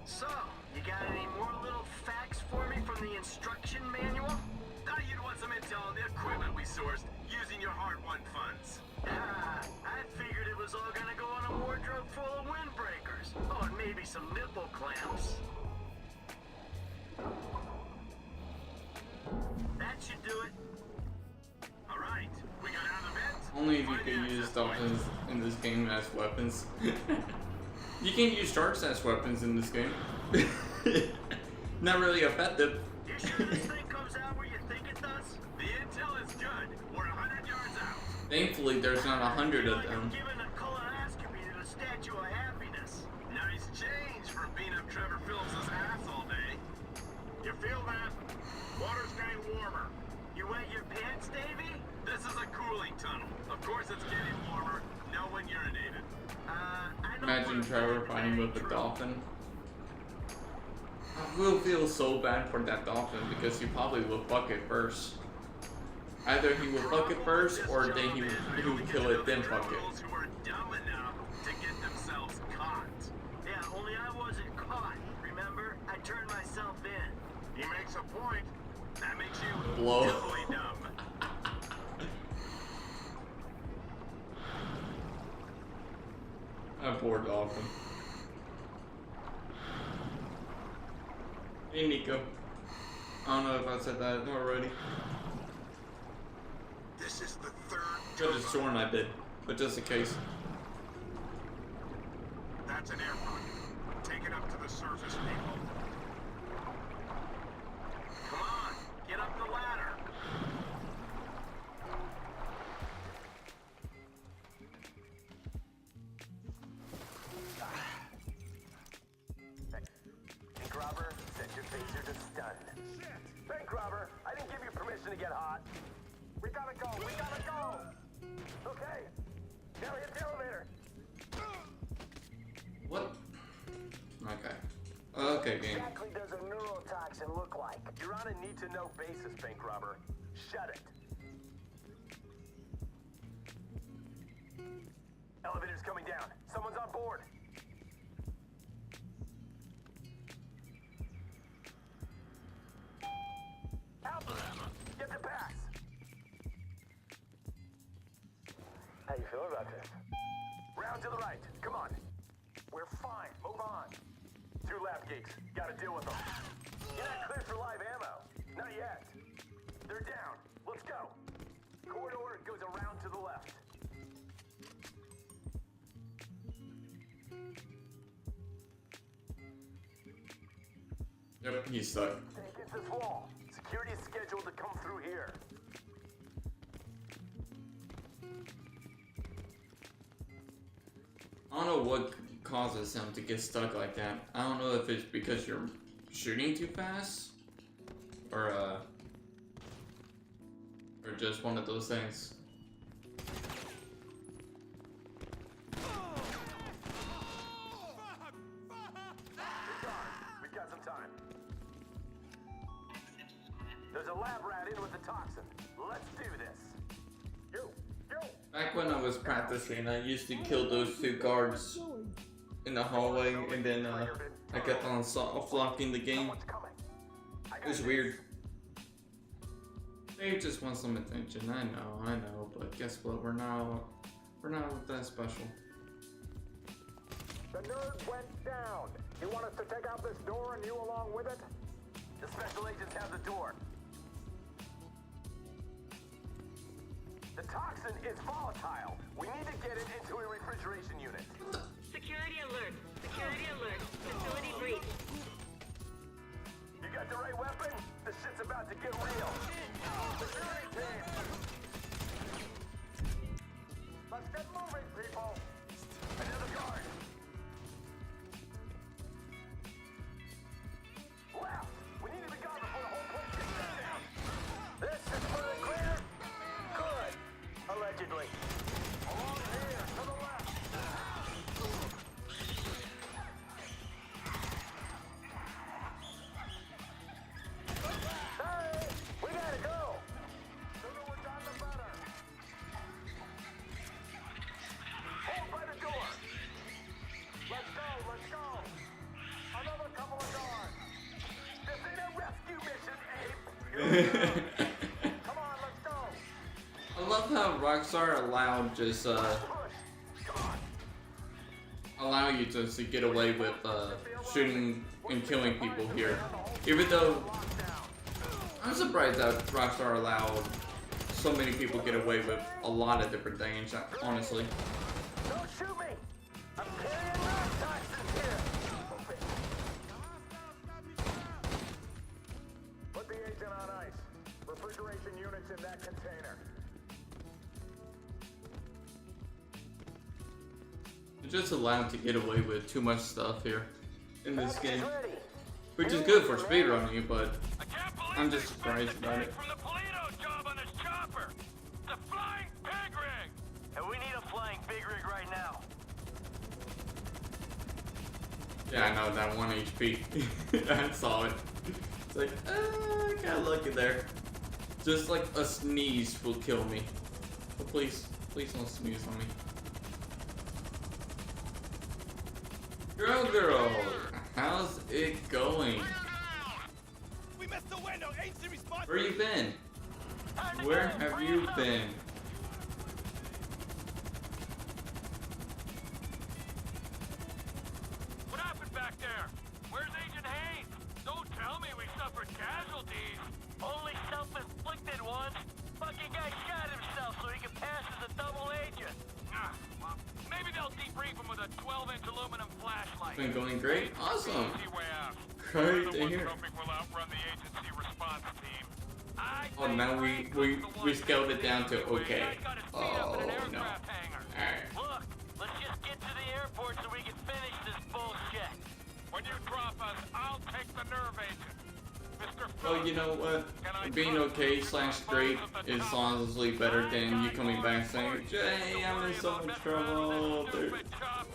So, you got any more little facts for me from the instruction manual? Thought you'd want some intel on the equipment we sourced using your hard-won funds. I figured it was all gonna go on a wardrobe full of windbreakers. Oh, and maybe some nipple clamps. That should do it. All right, we got out of the vent. Only if you can use dolphins in this game as weapons. You can use sharks as weapons in this game. Not really effective. You sure this thing comes out where you think it does? The intel is good. We're 100 yards out. Thankfully, there's not 100 of Like them. I'm giving a colonoscopy to the Statue of Happiness. Nice change from beating up Trevor Phillips' ass all day. You feel that? Water's getting warmer. You wet your pants, Davey? This is a cooling tunnel. Of course it's getting warmer. No one urinated. I don't Imagine wanna Trevor put fighting with a true. dolphin. I will feel so bad for that dolphin because he probably will fuck it first. Either he will fuck it first, or then he will kill it, then fuck it. Criminals who are dumb enough to get themselves caught. Yeah, only I wasn't caught. Remember? I turned myself in. He makes a point. That makes you Blow. doubly dumb. That poor dolphin. Hey, Nico. I don't know if I said that already. This is the third Could have sworn I did, but just in case. That's an air run. Take it up to the surface, people. Come on, get up the ladder. Bank robber, set your phaser to stun. Bank robber, I didn't give you permission to get hot. We gotta go, we gotta go! Okay, now hit the elevator. What? Okay. Okay, game. Exactly does a neurotoxin look like? You're on a need-to-know basis, bank robber. Shut it. Elevator's coming down. Someone's on board. Albert, get the pass. How you feel about this? Round to the right. Come on. We're fine. Move on. 2 lab geeks. Gotta deal with them. You're not clear for live ammo. Not yet. They're down. Let's go. Corridor goes around to the left. Yep, he's stuck. Stay against this wall. Security is scheduled to come through here. I don't know what causes him to get stuck like that. I don't know if it's because you're shooting too fast, or just one of those things. We've got some time. There's a lab rat in with the toxin. Let's do this. Yo, yo. Back when I was practicing, I used to kill those two guards in the hallway, and then I kept on soft locking the game. It was weird. They just want some attention. I know, but guess what? We're not that special. The nerd went down. You want us to take out this door and you along with it? The special agents have the door. The toxin is volatile. We need to get it into a refrigeration unit. Security alert. Security alert. Facility breach. You got the right weapon? This shit's about to get real. Security team! Let's get moving, people! Another guard! Left! We need to be gone before the whole place gets shut down! This is for the clear? Good! Allegedly. Along here, to the left! Hey! We gotta go! Sooner we're done, the better! Hold by the door! Let's go, let's go! Another couple of guards! This ain't a rescue mission, Abe! Come on, let's go! I love how Rockstar allowed just Push! Come on! allow you to get away with shooting and killing people here. Even though I'm surprised that Rockstar allowed so many people get away with a lot of different things, honestly. Don't shoot me! I'm carrying rat toxins here! Put the agent on ice. Refrigeration units in that container. You're just allowed to get away with too much stuff here in this Package game, is ready. which is good for speedrunning, but I can't believe I'm they just surprised expect about a it. tank from the Polito job on this chopper. It's a flying pig rig. And we need a flying pig rig right now. Yeah, I know, that 1 HP. I saw it. It's like, got lucky there. Just like a sneeze will kill me. But please don't sneeze on me. Girl, how's it going? We missed the window. Agency response. Where you been? Where have you been? What happened back there? Where's Agent Haynes? Don't tell me we suffered casualties. Only self-inflicted ones. Fucking guy shot himself so he could pass as a double agent. Well, maybe they'll debrief him with a 12-inch aluminum flashlight. Been going great? Awesome. Easy way out. Great We're the to ones hear. hoping we'll outrun the agency response team. Oh, now we scaled it down to okay. Oh no. Alright. Look, let's just get to the airport so we can finish this bullshit. When you drop us, I'll take the nerve agent. Mr. Well, you know what? Being okay / great is honestly better than you coming back saying, Jay, I'm in so much trouble. There's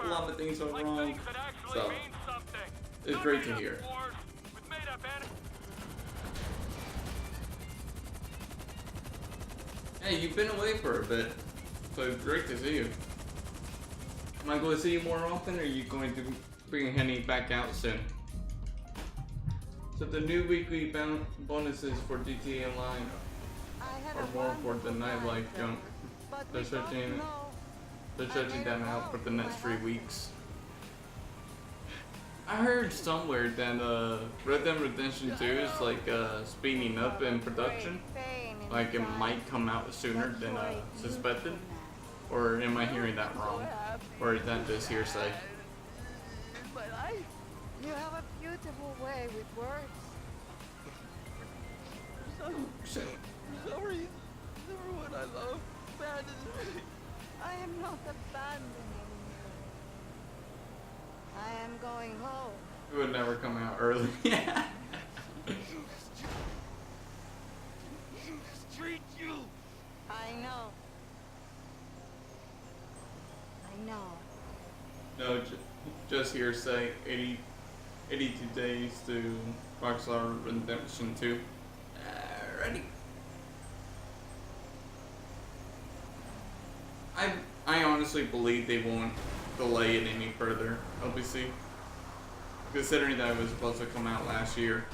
a lot of things are wrong. So, it's great to hear. Hey, you've been away for a bit, so it's great to see you. Am I going to see you more often, or are you going to bring Henny back out soon? So the new weekly bonuses for GTA Online are more for the nightlife junk. They're searching them out for the next 3 weeks. I heard somewhere that Red Dead Redemption 2 is like speeding up in production. Like it might come out sooner than suspected. Or am I hearing that wrong? Or is that just hearsay? You have a beautiful way with words. Shit. Sorry, everyone I love abandoned me. I am not abandoning you. I am going home. It would never come out early. Street you. I know. I know. No, just hearsay. 82 days to Rockstar Redemption 2. Ready. honestly believe they won't delay it any further, obviously. Considering that it was supposed to come out last year.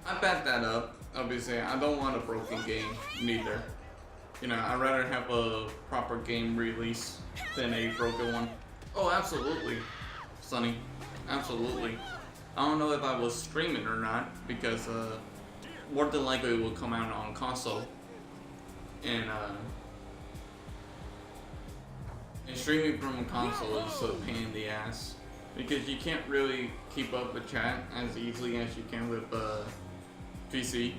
I back that up. Obviously, I don't want a broken game neither. You know, I'd rather have a proper game release than a broken one. Oh, absolutely, Sonny. Absolutely. I don't know if I will stream it or not because more than likely it will come out on console. And streaming from a console is a pain in the ass because you can't really keep up with chat as easily as you can with PC.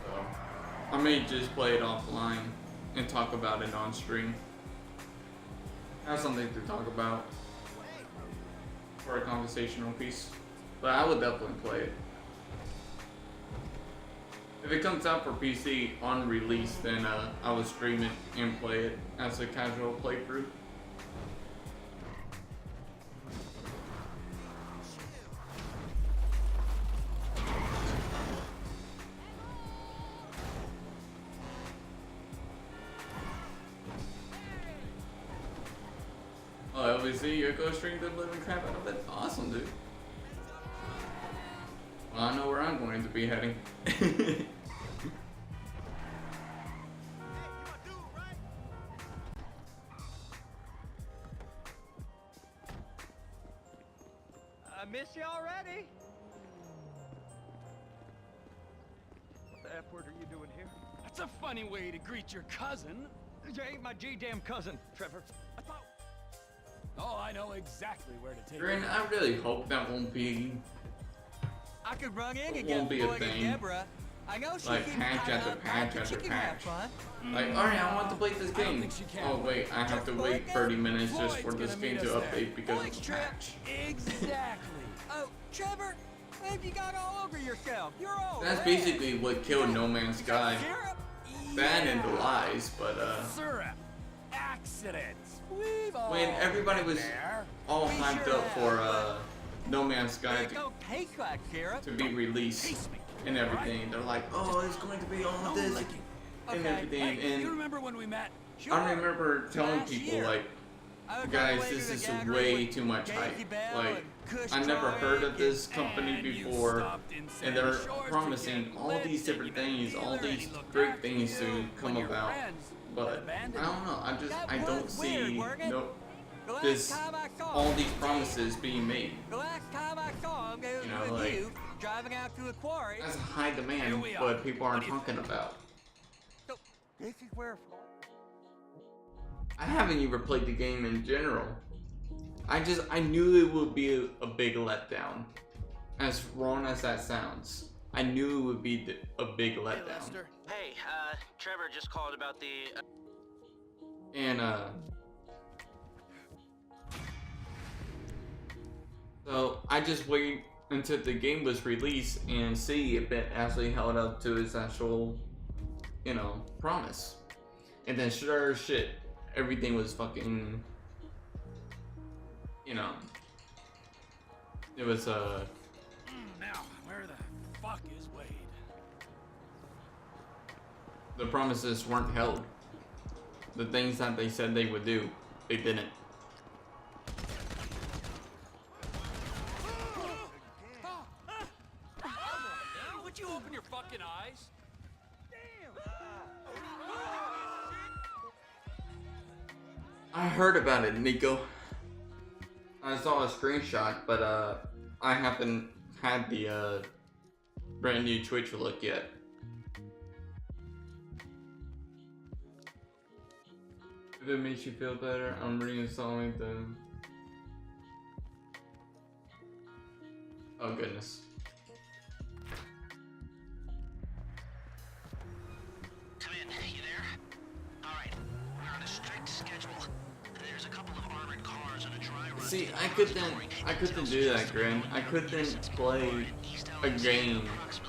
So I may just play it offline and talk about it on stream. Have something to talk about for a conversational piece. But I would definitely play it. If it comes out for PC on release, then I would stream it and play it as a casual playthrough. Oh, LVC, you're gonna stream the living crap out of it? Awesome, dude. Well, I know where I'm going to be heading. I miss you already. What the F word are you doing here? That's a funny way to greet your cousin. You ain't my G-damn cousin, Trevor. I thought... Oh, I know exactly where to take Ren, it. I really hope that won't be I could run in It again won't be a Floyd and thing. Deborah. I know she like can patch after patch after She can have patch. fun. Like, alright, I want to play this I don't game. think she can. Oh wait, I have to Just wait Floyd 30 minutes just Floyd's for this gonna meet game to us there. update because Floyd's it's a trip. patch. Exactly. Oh, Trevor, what have you got all over yourself? You're all That's red. basically what killed No Man's Sky. Syrup? Bad in the lies, but Syrup. Accidents. We've all when everybody was been there. all We hyped sure up for No Man's Sky It don't taste like syrup. to be released Taste me. and everything, they're like, oh, it's going to be all this licking. and Okay. everything. Hey, you And remember when we met? I remember telling Last people year. like, I was guys, on the way this to is the gathering way with too much Daisy hype. Bell Like, and Kush I never heard of Troy this company And you before, stopped in and they're Sandy Shores to promising get all lipstick. these different You met things, all Wheeler and these he looked great after things you to when come your about. friends But abandoned I don't know. That I don't was weird, see weren't it? no The last this time I saw all him, these promises being made. The last time I saw him, it was You know, with like- you, driving out to a quarry. That's a high Here demand, we are. but people aren't What do you talking about. So, this is where... I haven't even played the game in general. I knew it would be a big letdown. As wrong as that sounds, I knew it would be a big letdown. Hey, Trevor just called about the... And so I just wait until the game was released and see if it actually held up to its actual, you know, promise. And then sure as shit, everything was fucking, you know, it was Now, where the fuck is Wade? the promises weren't held. The things that they said they would do, they didn't. Would you open your fucking eyes? I heard about it, Nico. I saw a screenshot, but I haven't had the brand new Twitch look yet. If it makes you feel better, I'm reinstalling the... Oh goodness. Come in, you there? Alright, we're on a strict schedule. There's a couple of See, I couldn't do that, Grim. I couldn't play a game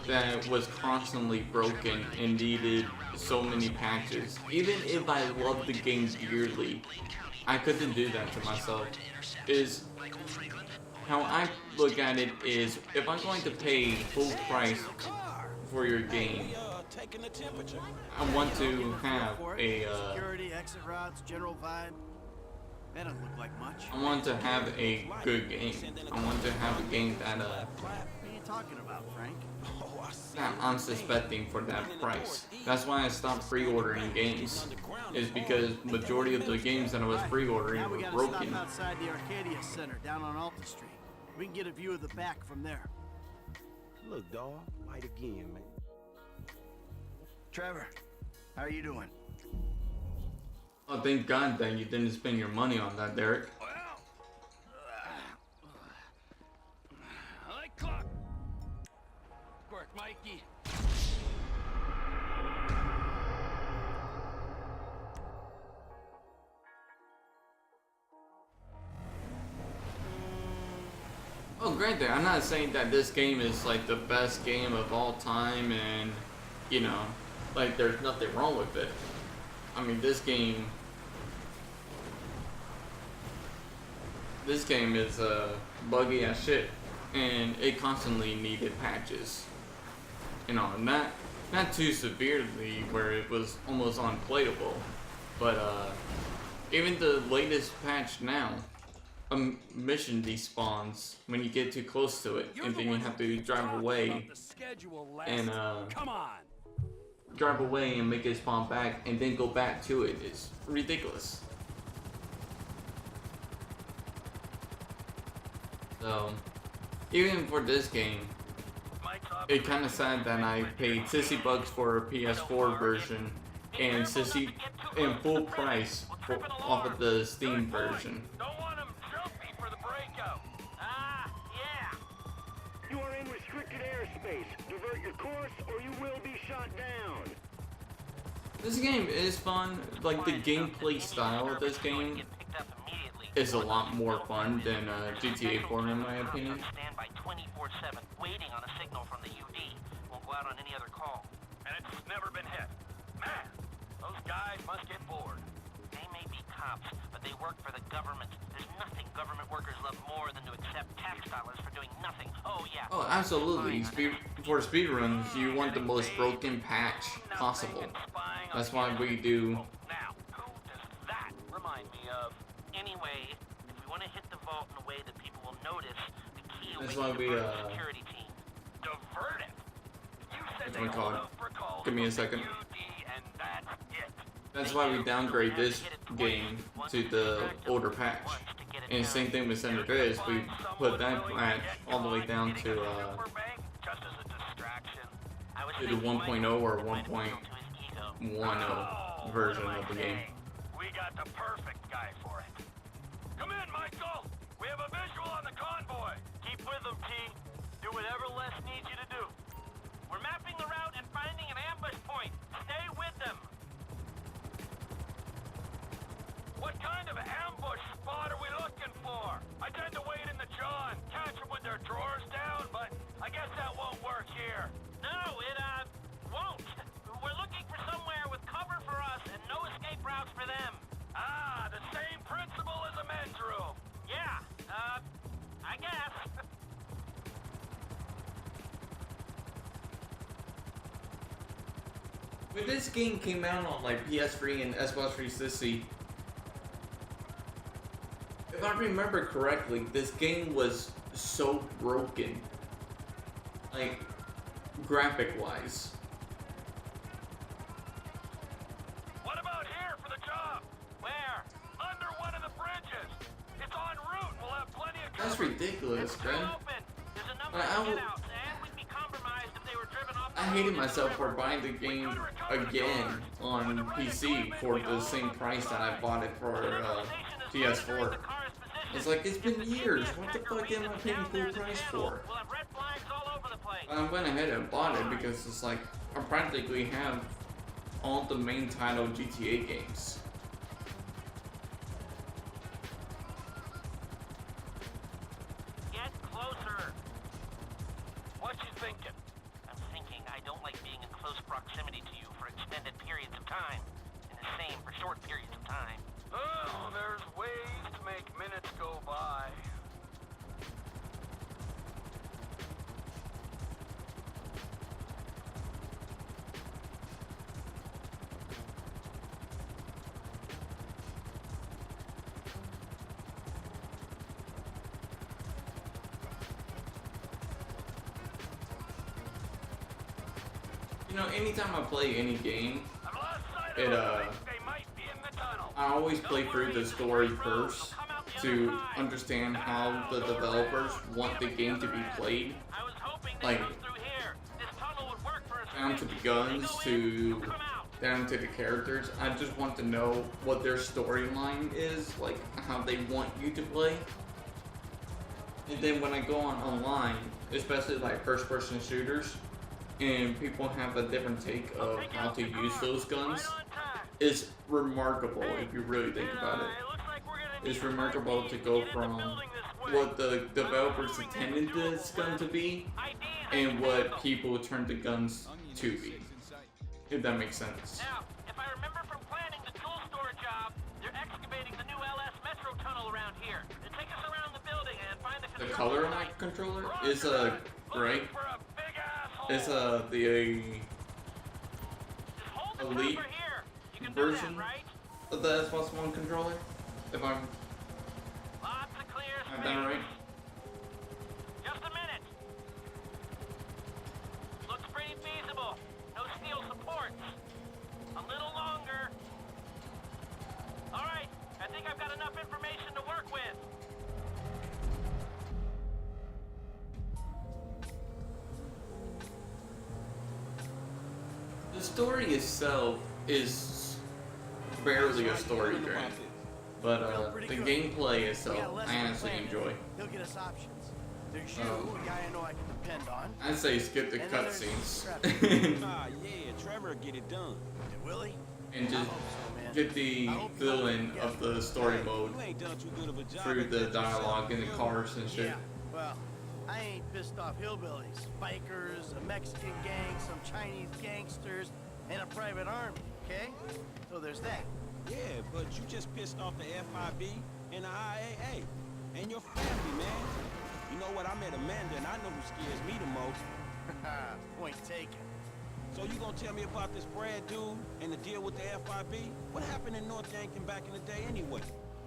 that was constantly broken and needed so many patches. Even if I loved the game dearly, I couldn't do that to myself. Is how I look at it is, if I'm going to pay full price for your game, I want to have a security, exit routes, general vibe. That doesn't look like much. I want to have a good game. I want to have a game that What are you talking about, Frank? that I'm suspecting for that price. That's why I stopped pre-ordering games. Is because majority of the games that I was pre-ordering Now we were gotta broken. stop outside the Arcadia Center down on Alta Street. We can get a view of the back from there. Look, dawg, light again, man. Trevor, how are you doing? Oh, thank God that you didn't spend your money on that, Derek. I like clock. Work, Mikey. Oh, granted, I'm not saying that this game is like the best game of all time and, you know, like there's nothing wrong with it. I mean, this game is buggy as shit, and it constantly needed patches. You know, not too severely where it was almost unplayable, but even the latest patch now, a mission despawns when you get too close to it, and then you have to drive away and drive away and make it spawn back and then go back to it. It's ridiculous. So, even for this game, it's kind of sad that I paid $60 for a PS4 version and $60 and full price off of the Steam version. You are in restricted airspace. Divert your course or you will be shot down. This game is fun. Like, the gameplay style of this game is a lot more fun than GTA 4 in my opinion. Stand by 24/7, waiting on a signal from the UD. Won't go out on any other call. And it's never been hit. Man, those guys must get bored. They may be cops, but they work for the government. There's nothing government workers love more than to accept tax dollars for doing nothing. Oh yeah. Oh, absolutely. For speedruns, you want the most broken patch possible. That's why we do. Now, who does that remind me of? Anyway, if we want to hit the vault in a way that people will notice, the key That's will why be we to divert the security team. Divert it. You said What's they my card? hold up for calls Give me a from the second. UD and that's it. That's why we downgrade this game to the older patch. And same thing with San Andreas, we put that patch all the way down to Just as a distraction. the 1.0 or 1.10 version of the game. We got the perfect guy for it. Come in, Michael. We have a visual on the convoy. Keep with them, T. Do whatever Les needs you to do. We're mapping the route and finding an ambush point. Stay with them. What kind of ambush spot are we looking for? I tend to wait in the John, catch them with their drawers down, but I guess that won't work here. No, it, won't. We're looking for somewhere with cover for us and no escape routes for them. Ah, the same principle as a men's room. Yeah, I guess. When this game came out on like PS3 and Xbox 360, if I remember correctly, this game was so broken, like graphic-wise. What about here for the job? Where? Under one of the bridges. It's en route. We'll have plenty of cover. That's ridiculous, man. Open. There's a number I of will- get-outs, and we'd be compromised if they were driven off the I road. hated myself for buying the game again on PC for the same price that I bought it for PS4. It's like, it's been years. What the fuck am I paying full price for? We'll have red flags all over the place. I went ahead and bought it because it's like, I practically have all the main title GTA games. short periods of time. Oh, there's ways to make minutes go by. You know, anytime I play any game, I've lost sight of it them. They might be in the tunnel. I always play through the story first to understand how the developers want the game to be played. I was hoping they'd Like, come through here. This tunnel would work for us. down to the guns, to down to the characters. I just want to know what their storyline is, like how they want you to play. And then when I go on online, especially like first-person shooters, and people have a different take of how to use those guns, it's remarkable if you really think about it. It's remarkable to go from what the developers intended this gun to be and what people turned the guns to be, if that makes sense. Now, if I remember from planning the tool store job, they're excavating the new LS Metro tunnel around here. They take us around the building and find the The color of my controller is gray. It's the elite version of the Xbox One controller. If I'm I've done it right. Just a minute. Looks pretty feasible. No steel supports. A little longer. All right. I think I've got enough information to work with. The story itself is barely a story game, but the gameplay itself I actually enjoy. He'll get us options. There's you, a guy I know I can depend on. I'd say skip the And then there's cutscenes. Ah, yeah, Trevor get it done. And Willie? And just get the feeling of the story mode You ain't done too good of a job. through the dialogue in the cars and shit. Yeah, well, I ain't pissed off hillbillies, bikers, a Mexican gang, some Chinese gangsters, and a private army, okay? So there's that. Yeah, but you just pissed off the FIB and the IAA and your family, man. You know what? I met Amanda, and I know who scares me the most. Point taken. So you gonna tell me about this Brad dude and the deal with the FIB? What happened in North Yankton back in the day anyway?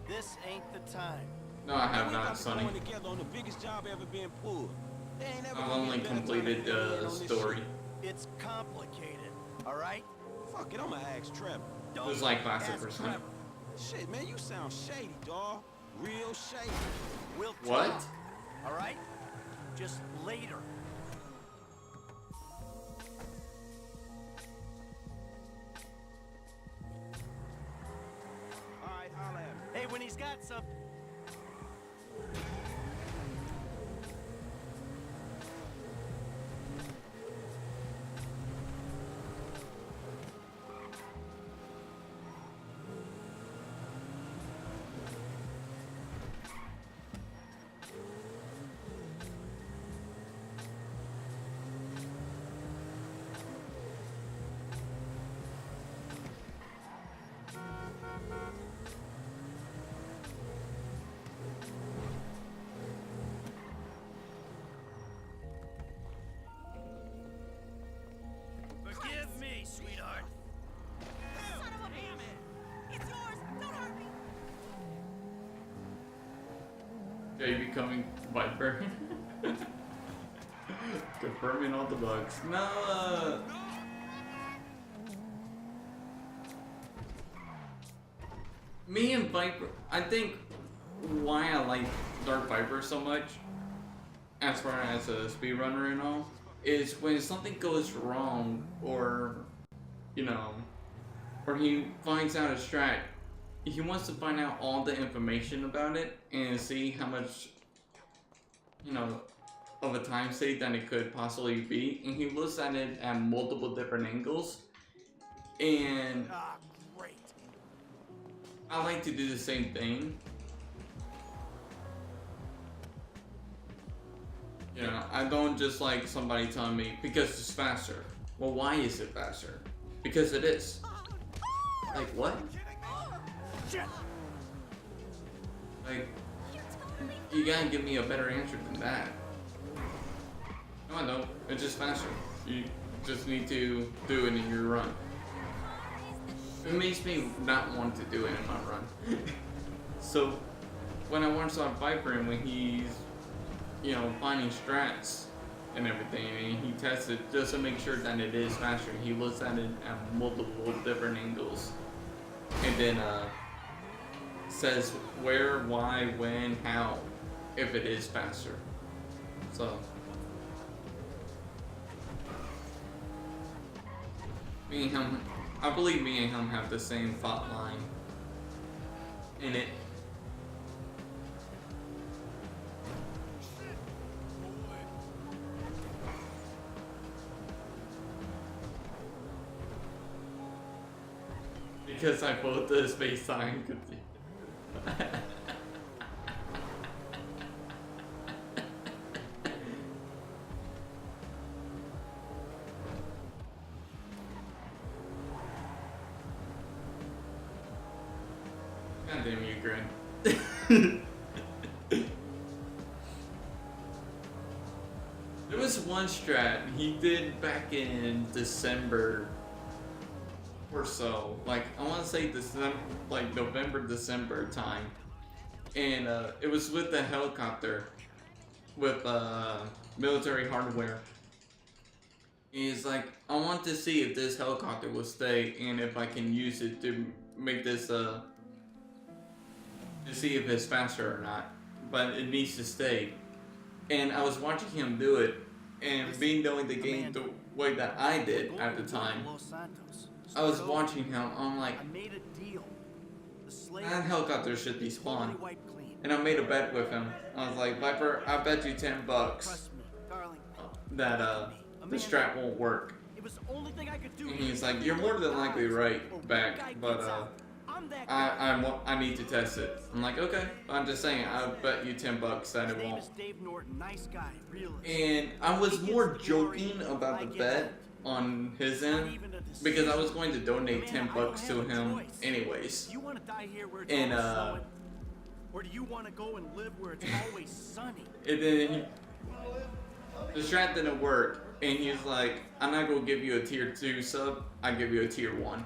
This ain't the time. No, I have We not, about to Sonny. go in together on the biggest job ever being pulled. There ain't ever I've gonna only be a better time completed to get in the on this story. shit. It's complicated, all right? Fuck it, I'ma ask Trevor. It was like classic ask percent. Trevor. Shit, man, you sound shady, dawg. Real shady. We'll What? talk, all right? Just later. All right, holla at me. Hey, when he's got something. Forgive me, sweetheart. Son of a bitch! It's yours! Don't hurt me! Jay becoming Viper. Confirming all the bugs. No, me and Viper, I think why I like Dark Viper so much, as far as a speedrunner and all, is when something goes wrong, or, you know, or he finds out a strat, he wants to find out all the information about it and see how much, you know, of a time save that it could possibly be, and he looks at it at multiple different angles, and Ah, great. I like to do the same thing. You know, I don't just like somebody telling me because it's faster. Well, why is it faster? Because it is. Like what? Shit! Like, you gotta give me a better answer than that. No, I don't. It's just faster. You just need to do it in your run. It makes me not want to do it in my run. So, when I watch on Viper and when he's, you know, finding strats and everything, and he tests it just to make sure that it is faster, he looks at it at multiple different angles. And then, says where, why, when, how, if it is faster. So, me and him, I believe me and him have the same thought line in it. Because I put the space sign. God damn you, Grin. There was one strat he did back in December or so, like I want to say December, like November, December time, and it was with the helicopter with military hardware. And he's like, I want to see if this helicopter will stay and if I can use it to make this to see if it's faster or not, but it needs to stay. And I was watching him do it, and being knowing the game the way that I did at the time, I was watching him. I'm like, that helicopter should be spawned. And I made a bet with him. I was like, Viper, I bet you $10 that the strat won't work. And he's like, you're more than likely right, back, but I need to test it. I'm like, okay. I'm just saying, I'll bet you $10 that it won't. And I was more joking about the bet on his end because I was going to donate $10 to him anyways. And or do you want to go and live where it's always sunny? And then the strat didn't work, and he's like, I'm not gonna give you a tier 2 sub, I give you a tier 1.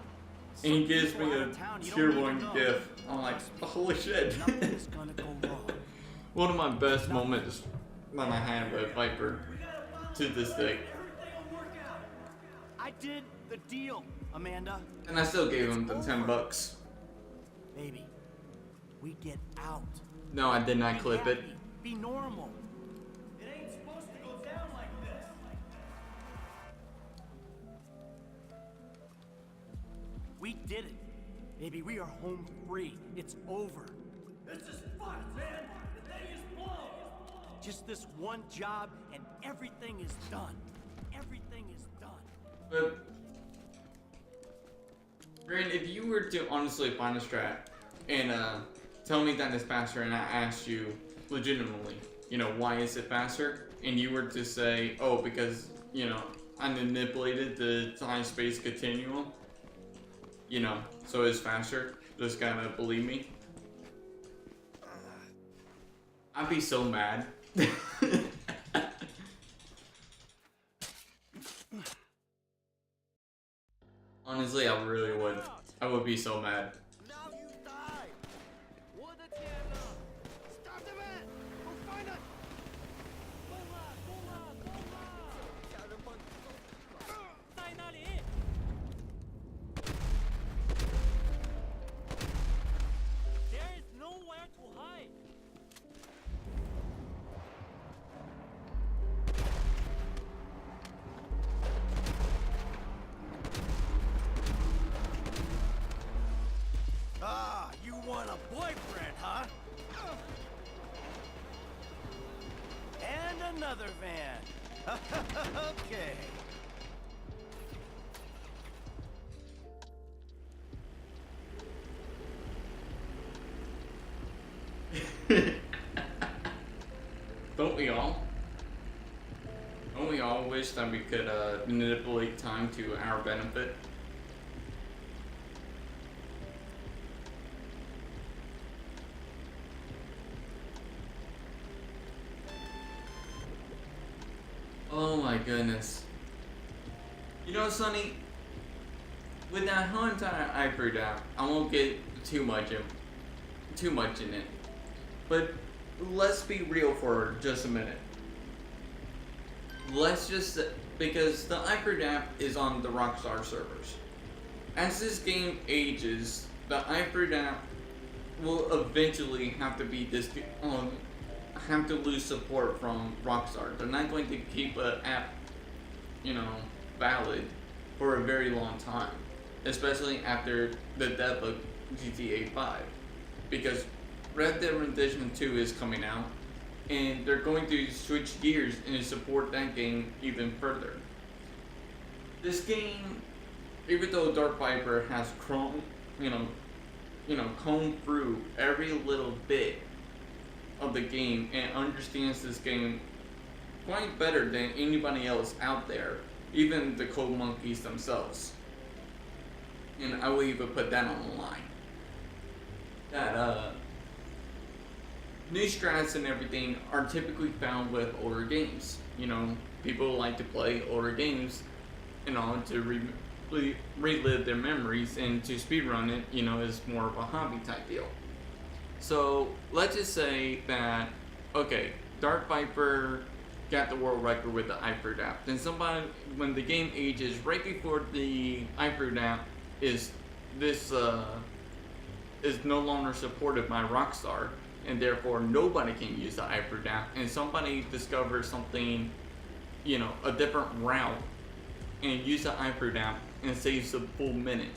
And he gives me a tier 1 gift. I'm like, holy shit. One of my best moments that I had with Viper to this day. I did the deal, Amanda. And I still gave him the $10. Baby, we get out. No, I did not clip it. Be normal. It ain't supposed to go down like this. We did it. Baby, we are home free. It's over. This is fun, man. The thing is blown. Just this one job and everything is done. Everything is done. But, Brand, if you were to honestly find a strat and tell me that it's faster, and I asked you legitimately, you know, why is it faster? And you were to say, oh, because, you know, I manipulated the time-space continuum, you know, so it's faster, just gotta believe me. I'd be so mad. Honestly, I really would. I would be so mad. Ah, you want a boyfriend, huh? And another van. Okay. Don't we all? Don't we all wish that we could manipulate time to our benefit? Oh my goodness. You know, Sonny, with that whole entire iPro app, I won't get too much in it. But let's be real for just a minute. Let's just, because the iPro app is on the Rockstar servers. As this game ages, the iPro app will eventually have to be have to lose support from Rockstar. They're not going to keep an app, you know, valid for a very long time, especially after the death of GTA 5, because Red Dead Redemption 2 is coming out, and they're going to switch gears and support that game even further. This game, even though Dark Viper has combed through every little bit of the game and understands this game quite better than anybody else out there, even the Code Monkeys themselves. And I will even put that on the line. That new strats and everything are typically found with older games. You know, people like to play older games, you know, to relive their memories, and to speedrun it, you know, is more of a hobby type deal. So let's just say that, okay, Dark Viper got the world record with the iPro app. Then somebody, when the game ages right before the iPro app is no longer supported by Rockstar, and therefore nobody can use the iPro app, and somebody discovers something, you know, a different route, and use the iPro app and saves a full minute.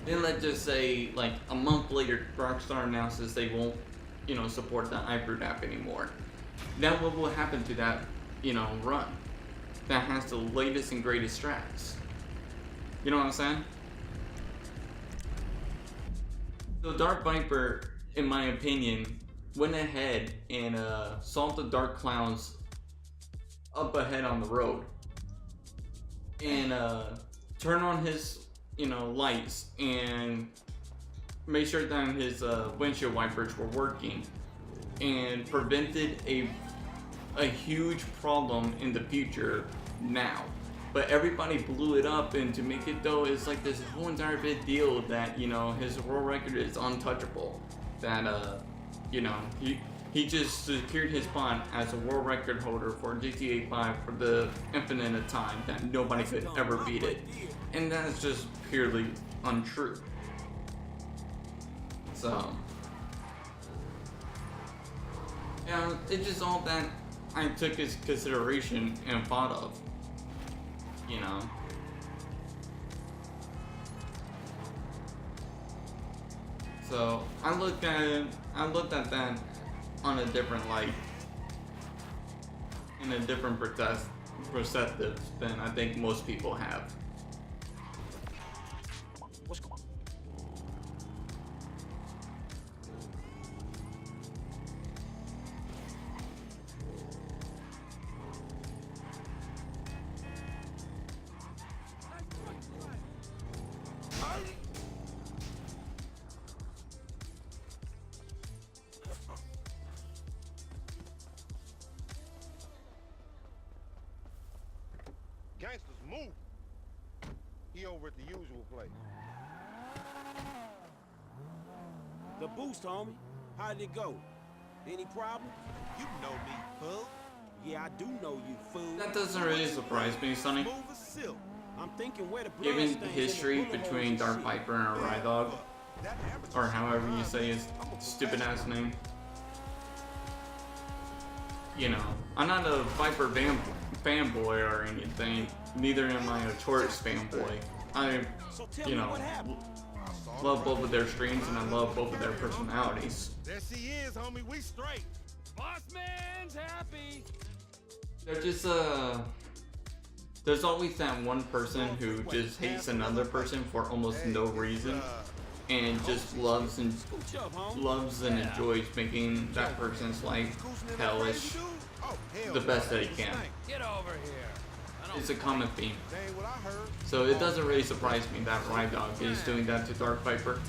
Then let's just say, like, a month later, Rockstar announces they won't, you know, support the iPro app anymore. Then what will happen to that, you know, run that has the latest and greatest strats? You know what I'm saying? So Dark Viper, in my opinion, went ahead and saw the Dark Clouds up ahead on the road, and turned on his, you know, lights and made sure that his windshield wipers were working, and prevented a huge problem in the future now. But everybody blew it up, and to make it though, it's like this whole entire big deal that, you know, his world record is untouchable. That you know, he just secured his spot as a world record holder for GTA 5 for the infinite of time, that nobody could ever beat it. And that's just purely untrue. So yeah, it's just all that I took into consideration and thought of, you know. So I looked at that on a different light, in a different perspective than I think most people have. What's going on? Gangsters move. He over at the usual place. The boost, homie. How did it go? Any problem? You know me, fool. Yeah, I do know you, fool. That doesn't really surprise me, Sonny. Smooth as silk. I'm thinking where the blood Given the stains history in the bullet between holes Dark and shit. Viper and a Rye Dog, or however you say his stupid ass name. You know, I'm not a Viper fanboy or anything. Neither am I a Taurus fanboy. I, So tell you me know, what happened. love both of their streams, and I love both of their personalities. There she is, homie. We straight. Boss man's happy. They're just there's always that one person who just hates another person for almost no reason, and just loves and enjoys making that person's life hellish the best that he can. Get over here. It's a common theme. That ain't what I heard. So it doesn't really surprise me that Rye Dog is doing that to Dark Viper.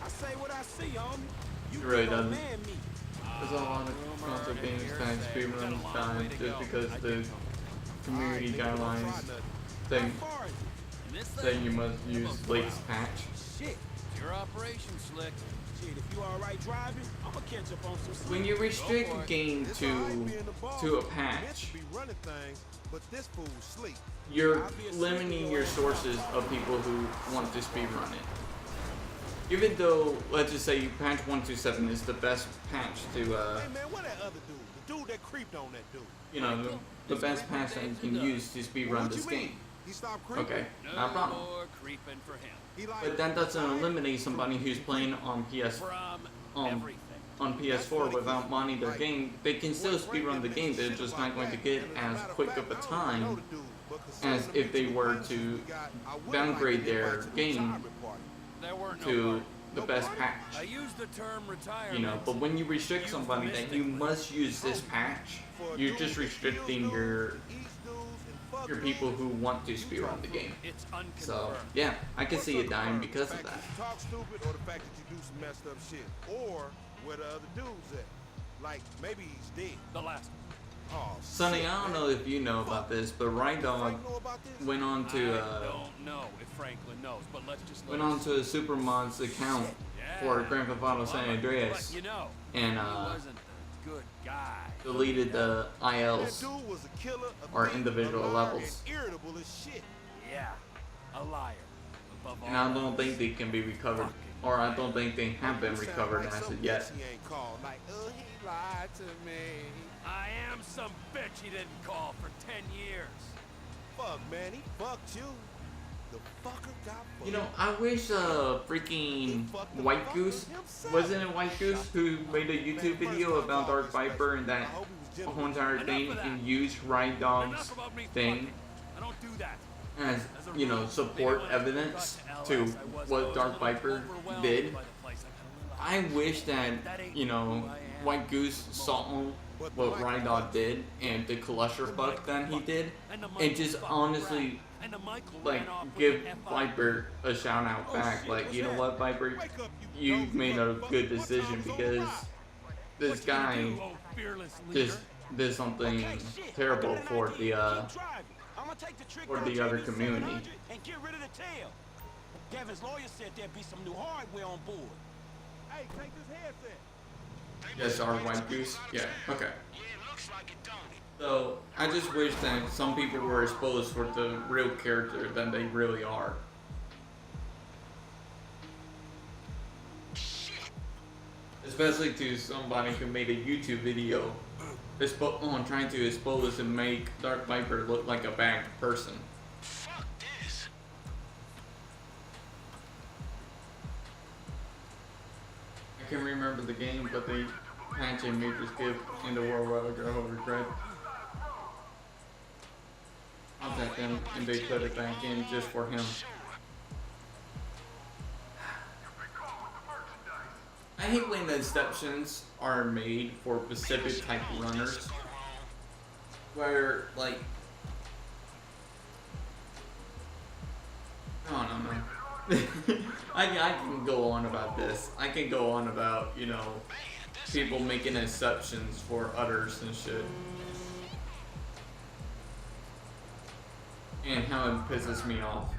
I say what I see, homie. You It really big old doesn't. man me. There's a lot of console games that speedrun time just because the community guidelines think that you must use latest patch. Shit. Your operation, Slick. Shit, if you alright driving, I'ma catch up on some sleep. When you restrict a game to a patch, but this fool sleep. you're limiting your sources of people who want to speedrun it. Even though, let's just say patch 127 is the best patch to, Hey man, what that other dude? The dude that creeped on that dude. you know, the best patch that you can use to speedrun this game. He stopped creeping. Okay, No not a problem. more creeping for him. He like, But that doesn't eliminate somebody who's playing on From everything. on PS4 without modding their game. They can still speedrun the game, they're just not going to get as quick of a time as if they were to downgrade their game There weren't to no the best patch. I used the term retirement. You know, but when you restrict somebody that you must use this patch, you're just restricting your people who want to speedrun the game. It's So unconfirmed. yeah, I can see it dying because of that. Talk stupid, or the fact that you do some messed up shit, or where the other dude's at. Like maybe he's dead. The last. Oh, Sonny, I don't know if you know about this, but Ride Dog Frank know about this? went on I to don't know if Franklin knows, but let's just went on to a Supermods account for Grand Theft Auto San Andreas But you know, and he wasn't the good guy. deleted the That ILs. dude was a killer, a or thief, individual a liar, levels. and irritable as shit. Yeah, a liar. Above all And I don't else. think they can be recovered, or I don't think they have been recovered Like as some of yet. bitch he ain't called. Like, he lied to me. I am some bitch he didn't call for 10 years. Fuck, man, he fucked you. The fucker got fucked. You know, I wish freaking White Goose, wasn't it White Goose, who made a YouTube video about Dark Viper and that whole entire thing and used Ride Dog's Enough about me thing fucking. I don't do that. as, you know, support evidence to what Dark Viper did. I wish that, you know, White Goose saw what Ride Dog did and the clusterfuck that he did, and just honestly, like, give Viper a shout out back. Like, you know what, Viper, you made a good decision because this guy just did something terrible for the other community. And get rid of the tail. Gavin's lawyer said there'd be some new hardware on board. Hey, take this headset. Yes, our White Goose? Yeah, okay. So, I just wish that some people were exposed for the real character than they really are. Especially to somebody who made a YouTube video on trying to expose and make Dark Viper look like a bad person. I can't remember the game, but they patched a major skip in the World War Girl Regret. Contact them and they put it back in just for him. I hate when exceptions are made for specific type of runners. Where, like, I don't know, man. I can go on about this. I can go on about, you know, people making exceptions for others and shit. And how it pisses me off.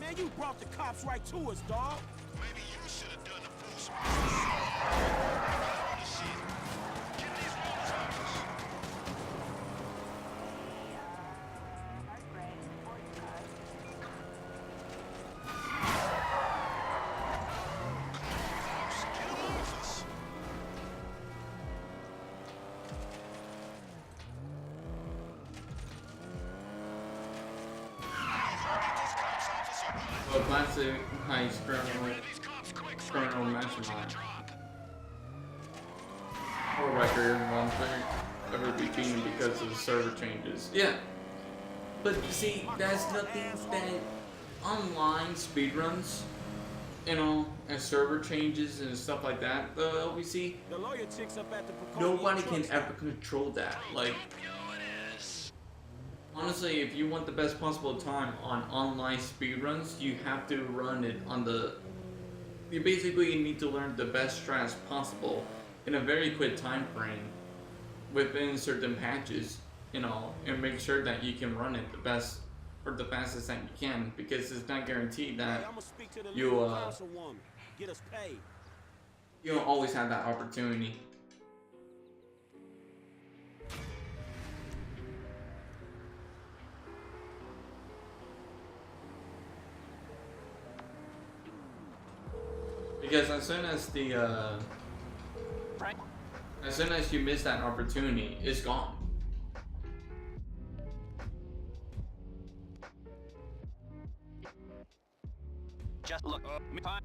Man, you brought the cops right to us, dog. Maybe you should have done the full Well, classic heist criminal mastermind. For record, one thing ever be beaten because of the server changes. Yeah. But see, that's nothing that online speedruns as server changes and stuff like that, the LBC, The lawyer chicks up at the Paconia nobody truck can stop. ever control that. Like, honestly, if you want the best possible time on online speedruns, you have to run it on the... You basically need to learn the best strats possible in a very quick time frame within certain patches, and make sure that you can run it the best or the fastest that you can, because it's not guaranteed Hey, that I'ma speak to the you, legal councilwoman. Get us paid. you don't always have that opportunity. Because as soon as Right? as soon as you miss that opportunity, it's gone. Just look. Fine.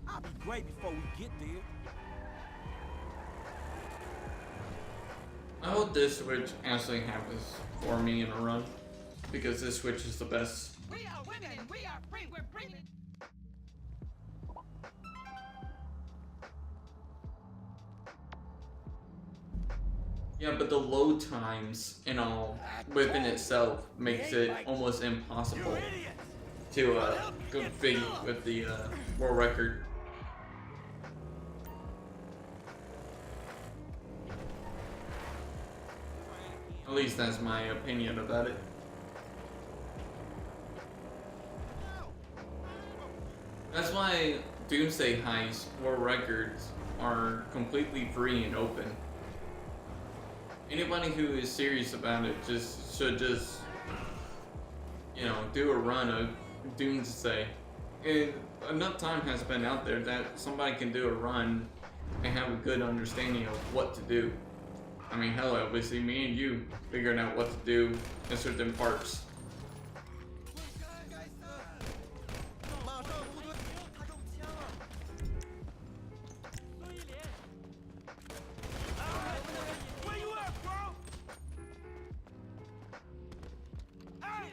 I'll be great before we get there. I hope this switch actually happens for me in a run, because this switch is the best. We are women. We are free. We're bringing. Yeah, but the load times within itself makes it almost impossible to compete with the world record. At least that's my opinion about it. That's why Doomsday Heist world records are completely free and open. Anybody who is serious about it should just do a run of Doomsday. And enough time has been out there that somebody can do a run and have a good understanding of what to do. I mean, hell, obviously me and you figuring out what to do in certain parts. Where you at, bro? Hey,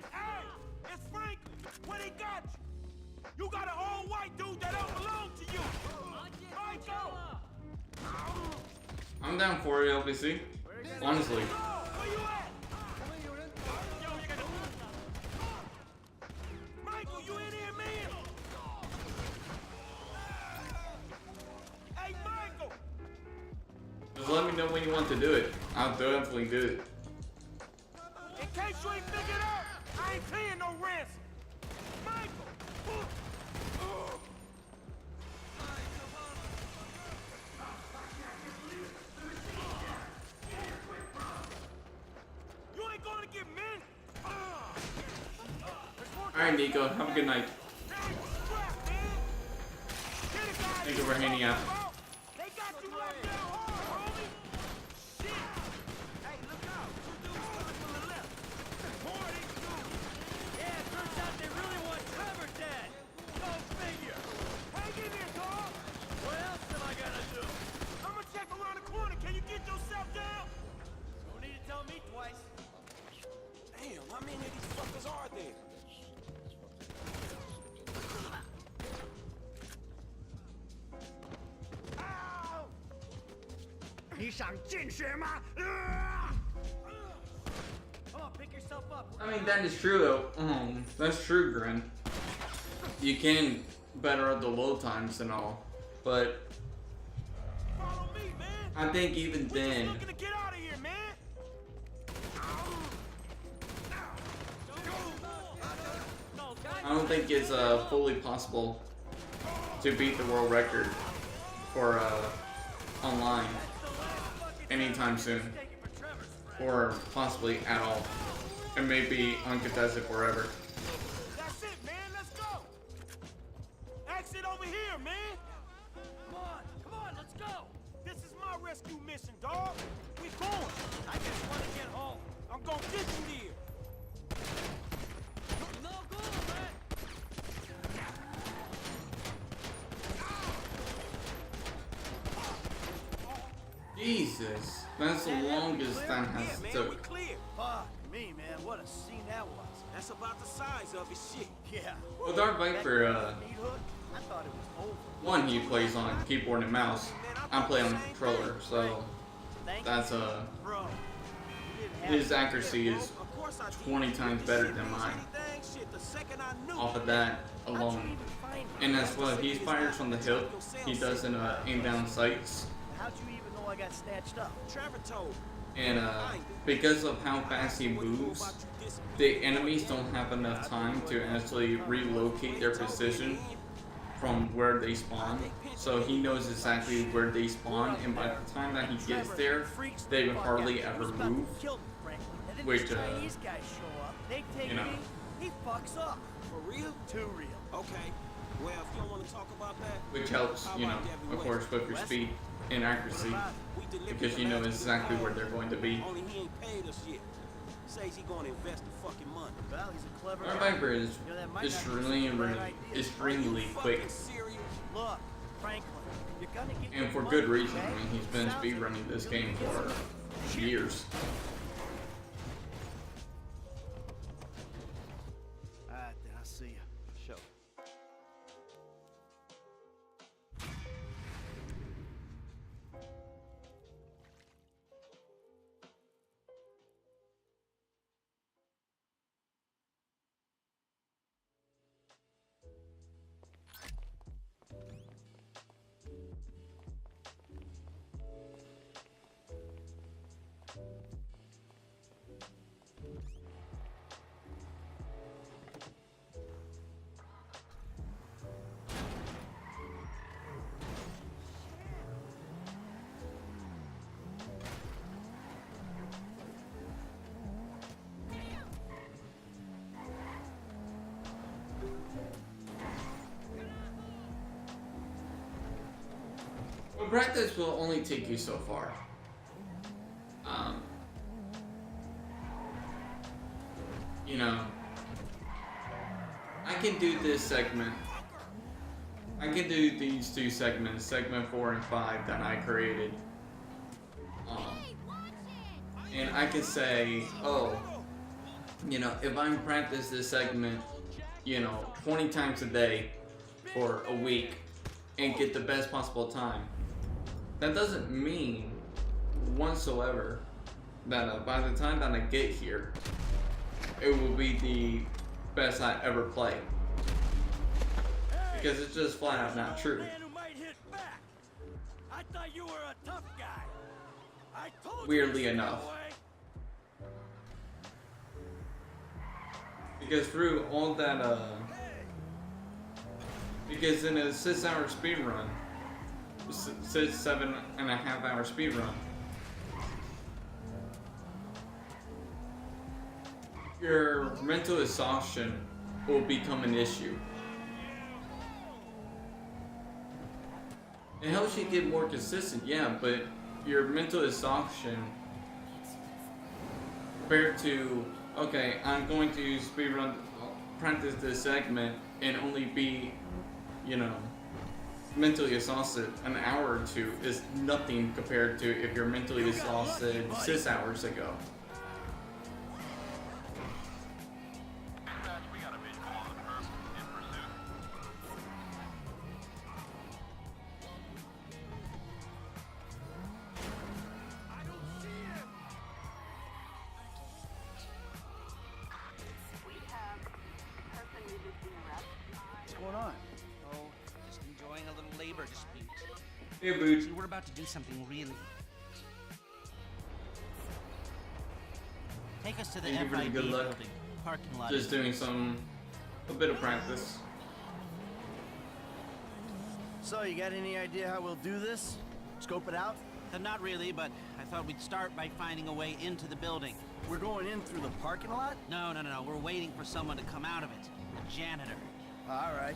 it's Frank. Where they got you? You got an old white dude that don't belong to you. Michael! I'm down for it, LBC. Honestly. Where you at? Michael, you in here, man? Hey, Michael! Just let me know when you want to do it. I'll definitely do it. In case you ain't figured out, I ain't paying no ransom. Michael! You ain't gonna get men. Alright, Nico. Have a good night. Thank you for hanging out. They got you locked down hard, homie. Shit. Hey, look out. Two dudes coming from the left. More of these dudes. Yeah, it turns out they really want Trevor dead. Go figure. Hang in there, dog. What else am I gonna do? I'm gonna check around the corner. Can you get yourself down? Don't need to tell me twice. Damn, how many of these fuckers are there? Ow! 你想进学吗？ Come on, pick yourself up. I mean, that is true, though. That's true, Grin. You can better up the load times and all, but Follow me, man. I think even We're just then, looking to get out of here, man. I don't think it's fully possible to beat the world record for online anytime soon, or possibly at all. It may be uncontested forever. That's it, man. Let's go. Exit over here, man. Come on, let's go. rescue mission, dog. We going. I just want to get home. I'm gonna get you there. No good, man. Jesus, that's the longest that Yeah, has man, we took. clear. Fuck me, man. What a scene that was. That's about the size of it, shit. Yeah. With our Viper, Meat hook? I thought it was over. one, he plays on a keyboard and mouse. I play on a controller, so Thank that's Bro, you didn't have his to accuracy is Of course I did. 20 times better than mine. Shit, the second I knew. Off of that How'd you alone. even find me? And as well, he fires from the hip. He doesn't aim down sights. How'd you even know I got snatched up? Trevor told. And because of how fast he moves, the enemies don't have enough time to actually relocate their position from where they spawn. So he knows exactly where they spawn, and by the time that he gets there, they would hardly ever move. Which, These guys show up, they take you know. me, he fucks up. For real? Too real. Okay. Well, if you don't want to talk about that, Which helps, you know, of course, with your speed and accuracy, we delivered because you know exactly where they're going to be. Only he ain't paid us yet. Says he gonna invest the fucking money. Well, he's a clever Our guy. Viper is You know, that might not be extremely, the right idea. extremely quick, Look, Franklin, you're gonna get and your for money, good reason. okay? I mean, he's been Sounds like speedrunning this you're game really for years. Alright, then I'll see you. Show. But practice will only take you so far. You know, I can do this segment. I can do these two segments, segment 4 and 5 that I created. And I can say, oh, you know, if I practice this segment, you know, 20 times a day for a week and get the best possible time, that doesn't mean whatsoever that by the time that I get here, it will be the best I ever play. Because it's just flat out not true. Man who might hit back. I thought you were a tough guy. I told Weirdly you to enough. stay away. Because through all that, because in a 6-hour speed run, 7.5 hour speed run, your mental exhaustion will become an issue. It helps you get more consistent, yeah, but your mental exhaustion compared to, okay, I'm going to speedrun, practice this segment and only be, you know, mentally exhausted an hour or two is nothing compared to if you're mentally exhausted 6 hours ago. We got a visual on the perp in pursuit. We have person resisting arrest. What's going on? Oh, just enjoying a little labor dispute. Hey, Boots. See, we're about to do something really. Take us to the Thank you for the FIB good luck. building. Parking lot. Just doing a bit of practice. So, you got any idea how we'll do this? Scope it out? Not really, but I thought we'd start by finding a way into the building. We're going in through the parking lot? No. We're waiting for someone to come out of it. A janitor. All right.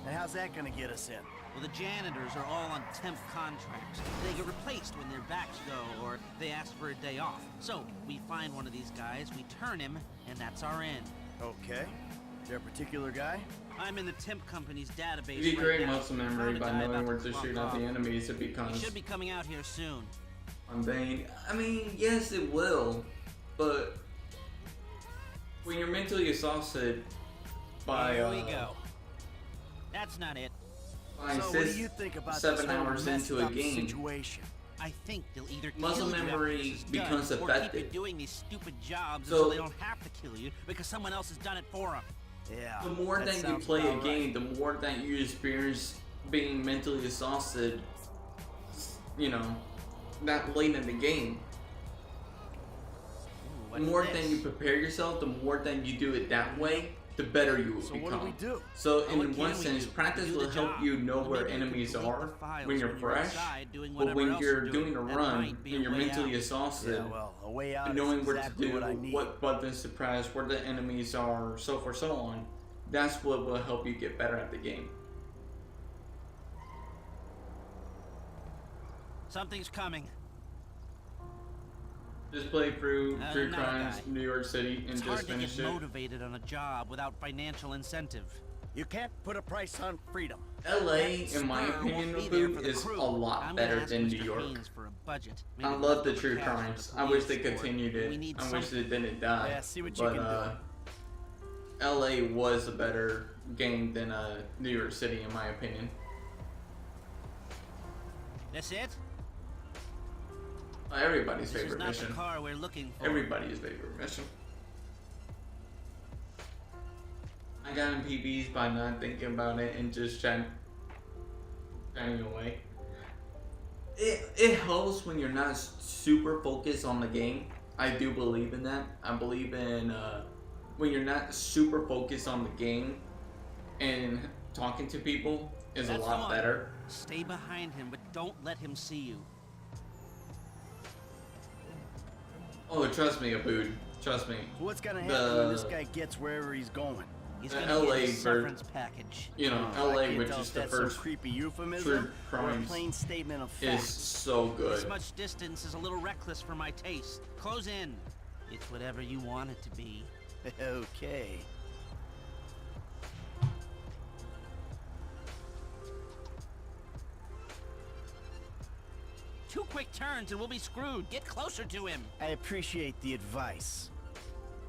And how's that gonna get us in? Well, the janitors are all on temp contracts. They get replaced when their backs go or they ask for a day off. So, we find one of these guys, we turn him, and that's our end. Okay. Is there a particular guy? I'm in the temp company's database. If you right create now. muscle memory by knowing where to shoot at the enemies, it He becomes should be coming out here soon. mundane. I mean, yes, it will, but when you're mentally exhausted by Here we go. That's not it. by So what do you think about 7 this whole hours messed into a up game, situation? I think they'll either muscle kill you memory after this is becomes done, or keep effective. you doing these stupid jobs So- until they don't have to kill you because someone else has done it for them. Yeah. the more that you sounds play a about game, right. the more that you experience being mentally exhausted, you know, that late in the game. The more that you prepare yourself, the more that you do it that way, the better you will So become. what do we do? So Well, in what one can we sense, do? practice Do will the help job. you know Or where maybe you enemies complete are the files when you're when you're fresh. inside doing But whatever when else you're you're doing a doing, that run might be and a you're way mentally out. exhausted, Yeah, well, a way out and is knowing where exactly to what I do, need. what buttons to press, where the enemies are, so forth, so on, that's what will help you get better at the game. Something's coming. Just play through True Another Crimes, guy. New York City, and It's just hard to finish get it. motivated on a job without financial incentive. You can't put a price on freedom. LA, in my Spur opinion, won't be there for the is crew. a lot I'm better gonna ask than Mr. New York. Haynes for a budget. I Maybe love the leftover True cash from Crimes. the I wish they police report. continued We it. need I some- wish they didn't die. Yeah, see what you but, can do. LA was a better game than New York City, in my opinion. That's it? Everybody's This is favorite not mission. the car we're looking for. Everybody's favorite mission. I got in PBs by not thinking about it and just chatting away. It helps when you're not super focused on the game. I do believe in that. I believe in when you're not super focused on the game and talking to people is That's a the lot one. better. Stay behind him, but don't let him see you. Oh, trust me, Abood. Trust me. So what's gonna happen when this guy gets wherever he's going? He's The gonna LA get his ver- severance package. You know, I LA, can't which tell is if the that's some first creepy euphemism True or a Crimes, plain statement of is fact. so This good. much distance is a little reckless for my taste. Close in. It's whatever you want it to be. Okay. Two quick turns and we'll be screwed. Get closer to him. I appreciate the advice.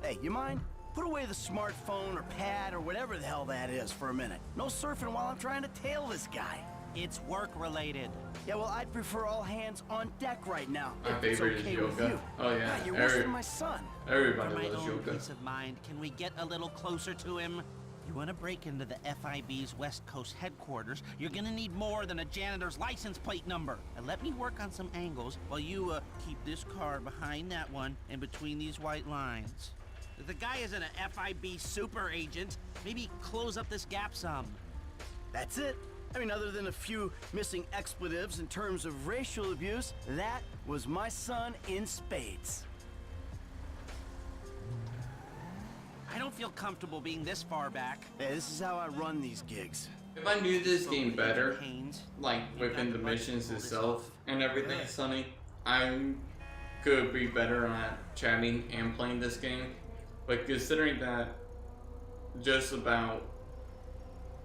Hey, you mind? Put away the smartphone or pad or whatever the hell that is for a minute. No surfing while I'm trying to tail this guy. It's work related. Yeah, well, I'd prefer all hands on deck right now. My if it's favorite is okay with yoga. you. Oh, yeah. God, you're worse than my son. For Everybody my loves own yoga. peace of mind, can we get a little closer to him? You want to break into the FIB's West Coast headquarters, you're gonna need more than a janitor's license plate number. And let me work on some angles while you keep this car behind that one and between these white lines. If the guy isn't an FIB super agent, maybe close up this gap some. That's it. I mean, other than a few missing expletives in terms of racial abuse, that was my son in spades. I don't feel comfortable being this far back. Yeah, this is how I run these gigs. If I knew this So, game Agent better, Haynes, like you within got the the budget missions to pull this itself off. and everything, Sonny, I could be better at chatting and playing this game. But considering that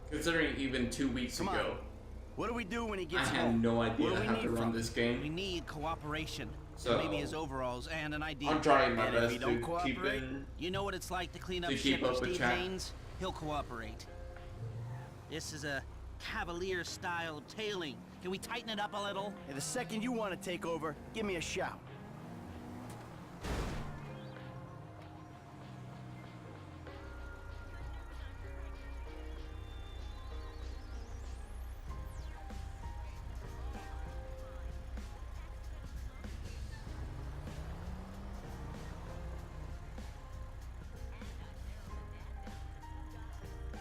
considering even 2 weeks Come on. ago, What do we do when he I gets had home? no What idea do we how to need run from this We game. need cooperation. So, Maybe his overalls and an ID. I'm trying my And if best he don't to keep cooperate? it. You know what it's like to clean up To shit keep with up with Steve chat. Haynes? He'll cooperate. This is a cavalier style of tailing. Can we tighten it up a little? Hey, the second you want to take over, give me a shout.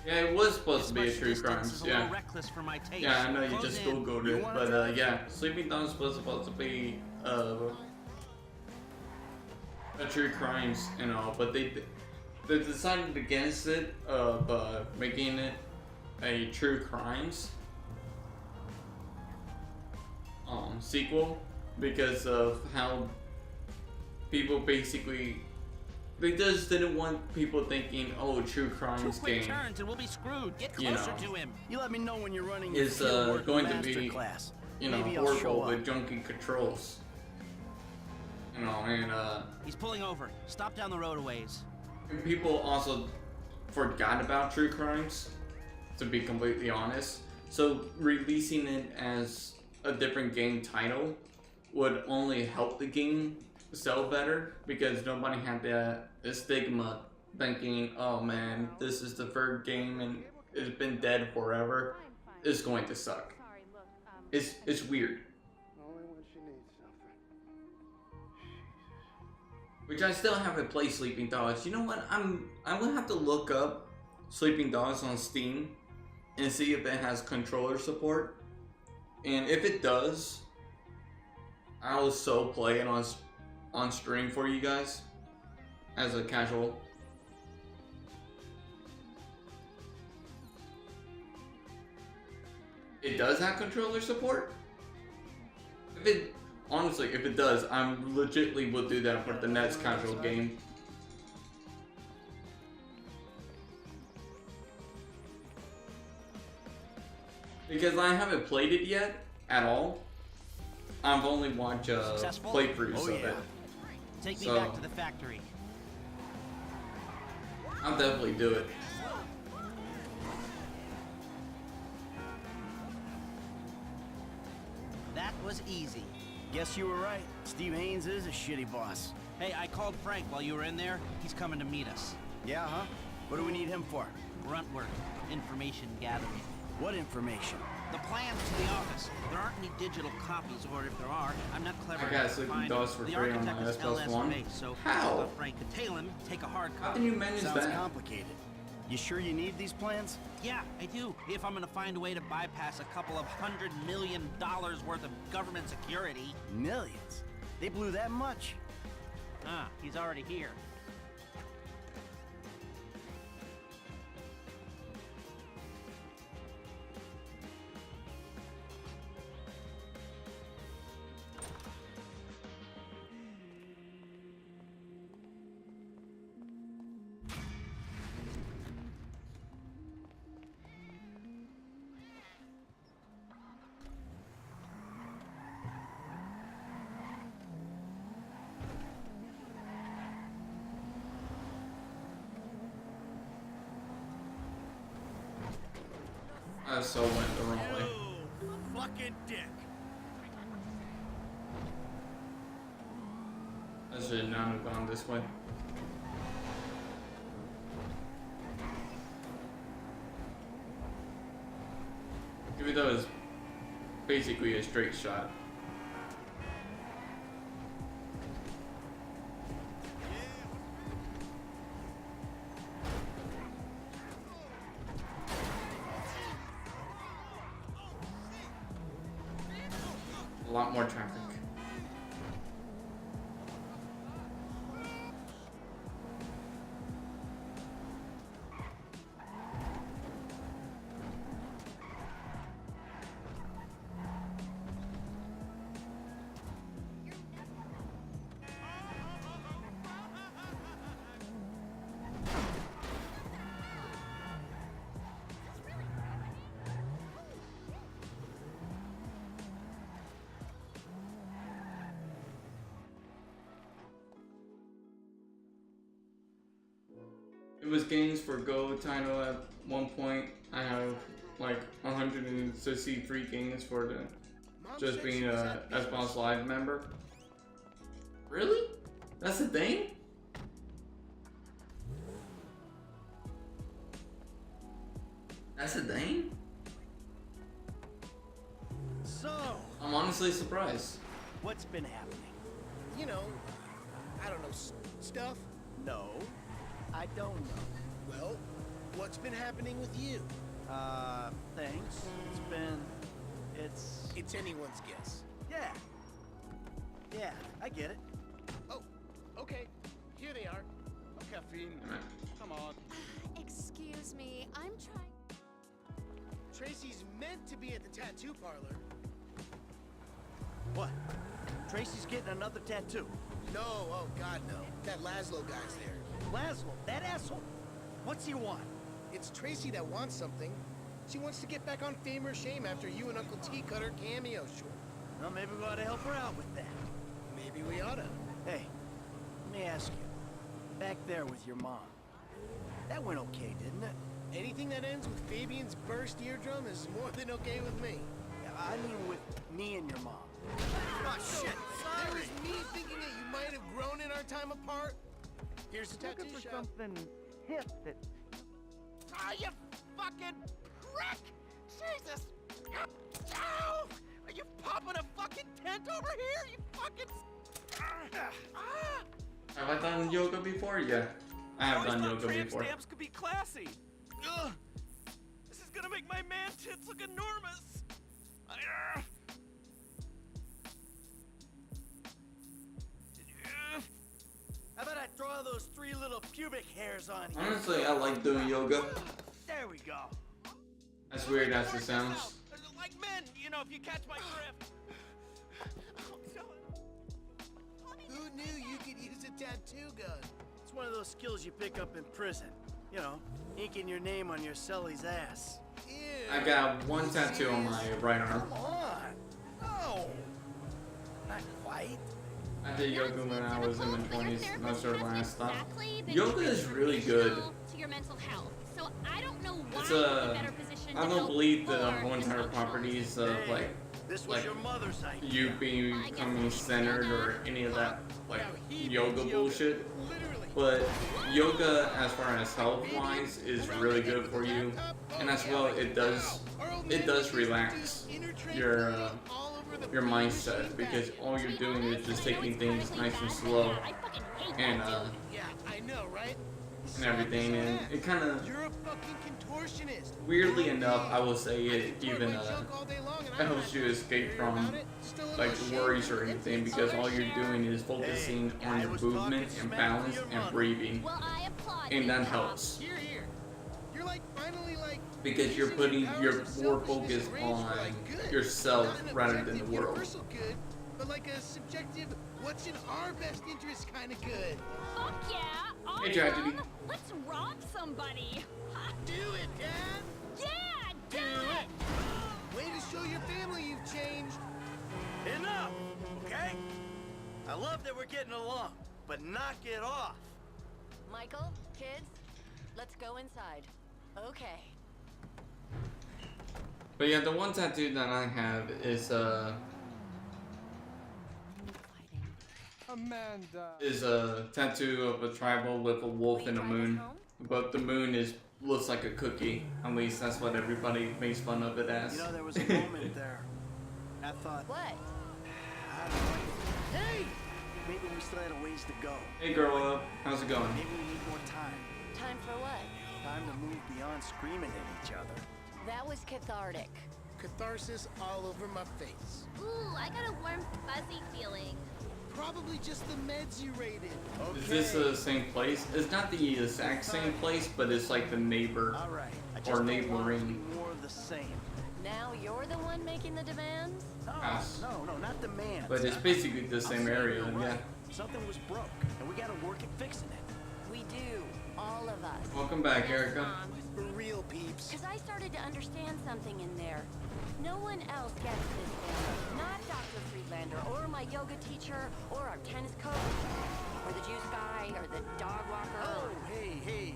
Yeah, it was supposed This to be a much True distance Crimes, is a yeah. little reckless for my taste. Yeah, I know you Close just in. Googled You it, wanna but drive? yeah, Sleeping Dogs was supposed to be a True Crimes and all, but they decided against it of making it a True Crimes sequel because of how people basically they just didn't want people thinking, oh, true crimes Two quick game turns and we'll be screwed. Get You closer know, to him. You let me know when you're running your is fieldwork going to master be class. you know Maybe I'll show horrible up. with junky controls. You know, and He's pulling over. Stop down the road a ways. and people also forgot about true crimes, to be completely honest. So releasing it as a different game title would only help the game sell better because nobody had the stigma thinking, oh man, this is the third game and it's been dead forever. It's going to suck. Sorry, look, It's weird. Only when she needs something. Which I still haven't played Sleeping Dogs. You know what? I'm gonna have to look up Sleeping Dogs on Steam and see if it has controller support. And if it does, I will so play it on stream for you guys as a casual. It does have controller support? If it honestly, if it does, I'm legitly will do that for the next casual game. Because I haven't played it yet at all. I've only watched Successful? playthroughs Oh, of yeah. it. Take me So- back to the factory. I'll definitely do it. That was easy. Guess you were right. Steve Haynes is a shitty boss. Hey, I called Frank while you were in there. He's coming to meet us. Yeah, huh? What do we need him for? Grunt work. Information gathering. What information? The plans to the office. There aren't any digital copies, or if there are, I'm not clever I got enough to Sleeping find Dogs them. for The free on my architect is S+1. LSMA, so How? I thought Frank could tail him, take a hard How copy. can you manage Sounds that? complicated. You sure you need these plans? Yeah, I do. If I'm gonna find a way to bypass a couple of $100 million worth of government security. Millions. They blew that much. Ah, he's already here. I so went the wrong way. Fucking dick. I should not have gone this way. Even though it's basically a straight shot. A lot more traffic. It was games for Go title at one point. I have like 163 games for the just being a Xbox Live member. Really? That's a thing? That's a thing? So, I'm honestly surprised. what's been happening? You know, I don't know, stuff? No, I don't know. Well, what's been happening with you? Thanks. It's anyone's guess. Yeah. Yeah, I get it. Oh, okay. Here they are. No caffeine. Come on. Excuse me, I'm trying. Tracy's meant to be at the tattoo parlor. What? Tracy's getting another tattoo. No, oh god no. That Laszlo guy's there. Laszlo, that asshole. What's he want? It's Tracy that wants something. She wants to get back on Fame or Shame after you and Uncle T cut her cameo short. Well, maybe we ought to help her out with that. Maybe we oughta. Hey, let me ask you. Back there with your mom. That went okay, didn't it? Anything that ends with Fabian's burst eardrum is more than okay with me. Yeah, I mean with me and your mom. Oh shit! There was me thinking that you might have grown in our time apart. Here's the tattoo Looking for shop. something hip that... Ah, you fucking prick! Jesus! Ow! Are you popping a fucking tent over here? You fucking... Have I done yoga before? Yeah, I have done yoga before. Stamps could be classy. Ugh. This is gonna make my man tits look enormous. How about I draw those 3 little pubic hairs on you? Honestly, I like doing yoga. There we go. As weird as it sounds. Like men, you know, if you catch my drift. Who knew you could use a tattoo gun? It's one of those skills you pick up in prison. You know, inking your name on your cellie's ass. Ew. I got one tattoo on my right arm. Come on. No. Not quite. I did yoga when I was in my 20s. That's our last stop. Exactly, then Yoga you're is really good. to your mental health. So I don't know why It's you're in a better position I to don't help believe the or whole entire emotional. properties of like This was your mother's idea. you becoming centered or any of that like yoga bullshit. But yoga, as far as health wise, is really good for you, and as well it does relax your mindset, because all you're doing is just taking things nice and slow and Yeah, I know, right? and everything, and it kind of You're a fucking contortionist. weirdly enough, I will say it even helps you escape from like worries or anything, because all you're doing is focusing on your movement and balance and breathing, Well, I applaud and you, that Tom. helps Here, here. You're like finally like because you're putting your more focus on yourself rather than the world. Universal good, but like a subjective, what's in our best interest kind of good. Fuck yeah! Awesome. Hey, Tragedy. Let's rob somebody. Do it, Dad. Yeah, do it. Way to show your family you've changed. Enough, okay? I love that we're getting along, but knock it off. Michael, kids, let's go inside. Okay. But yeah, the one tattoo that I have is a tattoo of a tribal with a wolf and a moon, but the moon looks like a cookie. At least that's what everybody makes fun of it as. You know, there was a moment there. I thought, What? hey, maybe we still had a ways to go. Hey girl up, how's it going? Maybe we need more time. Time for what? Time to move beyond screaming at each other. That was cathartic. Catharsis all over my face. Ooh, I got a warm, fuzzy feeling. Probably just the meds you raided. Is this the same place? It's not the exact same place, but it's like the neighbor All right. I just or don't want it to neighboring. be more of the same. Now you're the one making the demands? No, House. no, not demands. But it's basically the I'm same saying area, you're yeah. right. Something was broke, and we gotta work at fixing it. We do. All of us. Welcome back, Erica. For real, peeps. Because I started to understand something in there. No one else gets this family. Not Dr. Friedlander, or my yoga teacher, or our tennis coach, or the juice guy, or the dog walker, Oh, hey.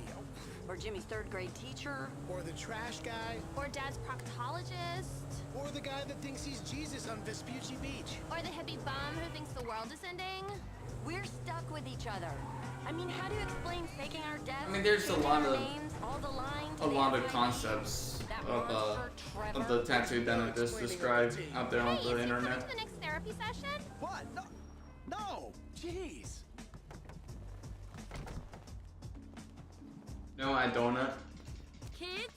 or Jimmy's 3rd grade teacher. Or the trash guy. Or Dad's proctologist. Or the guy that thinks he's Jesus on Vespucci Beach. Or the hippie bum who thinks the world is ending. We're stuck with each other. I mean, how do you explain faking our deaths? I mean, there's a changing lot our of names, all the lines, a the lot of SID, concepts that of monster Trevor. the tattoo that I just described out there on Hey, the is he coming internet. to the next therapy session? What? No! Jeez! No, I donut. Kids?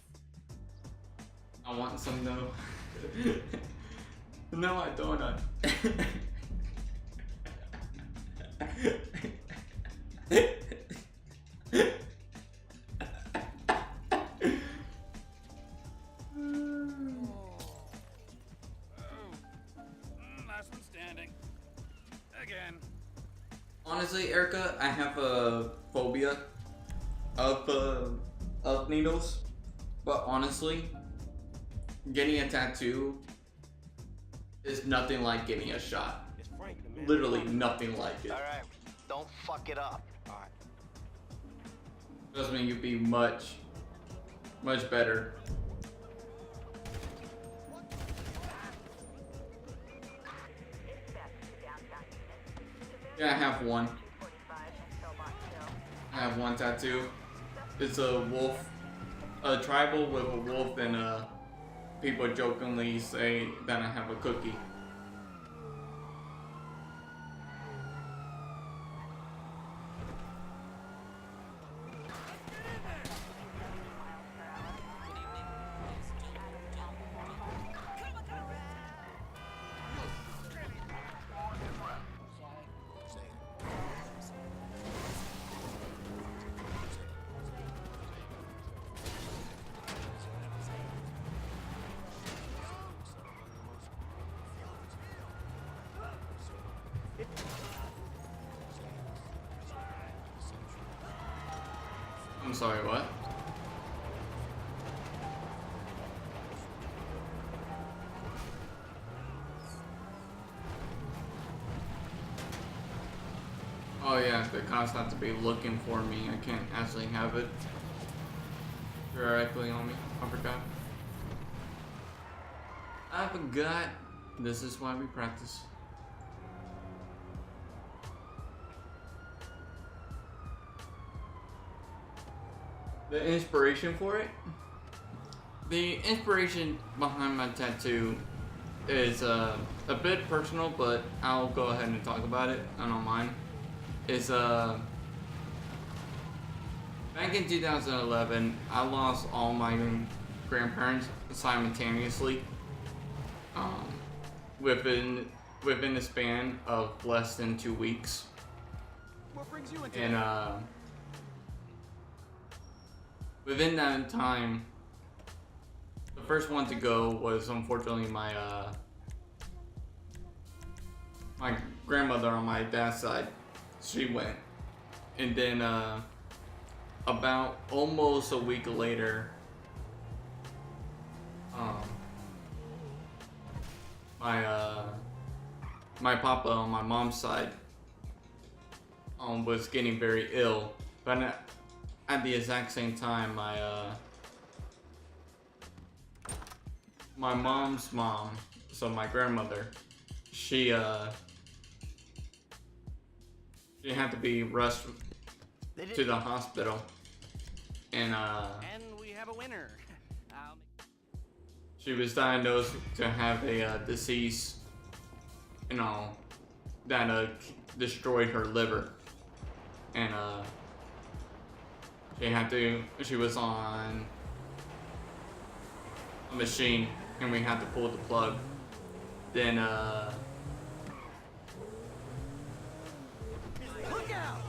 I want some no. No, I donut. Last one standing. Honestly, Erica, I have a phobia of needles, but honestly, getting a tattoo is nothing like getting a shot. Literally nothing like it. Alright, don't fuck it up. Alright. Trust me, you'd be much better. Yeah, I have one. I have one tattoo. It's a wolf, a tribal with a wolf, and people jokingly say that I have a cookie. I'm sorry, what? Oh yeah, the cops have to be looking for me. I can't actually have it directly on me. I forgot. I forgot. This is why we practice. The inspiration for it? The inspiration behind my tattoo is a bit personal, but I'll go ahead and talk about it. I don't mind. It's back in 2011, I lost all my grandparents simultaneously. Within the span of less than 2 weeks. What brings you into And within that time, the first one to go was unfortunately my my grandmother on my dad's side. She went, and then about almost a week later, my papa on my mom's side was getting very ill, but at the exact same time, my mom's mom, so my grandmother, she had to be rushed to the hospital, and we have a winner. She was diagnosed to have a disease, that destroyed her liver, and she was on a machine, and we had to pull the plug. Then Look out!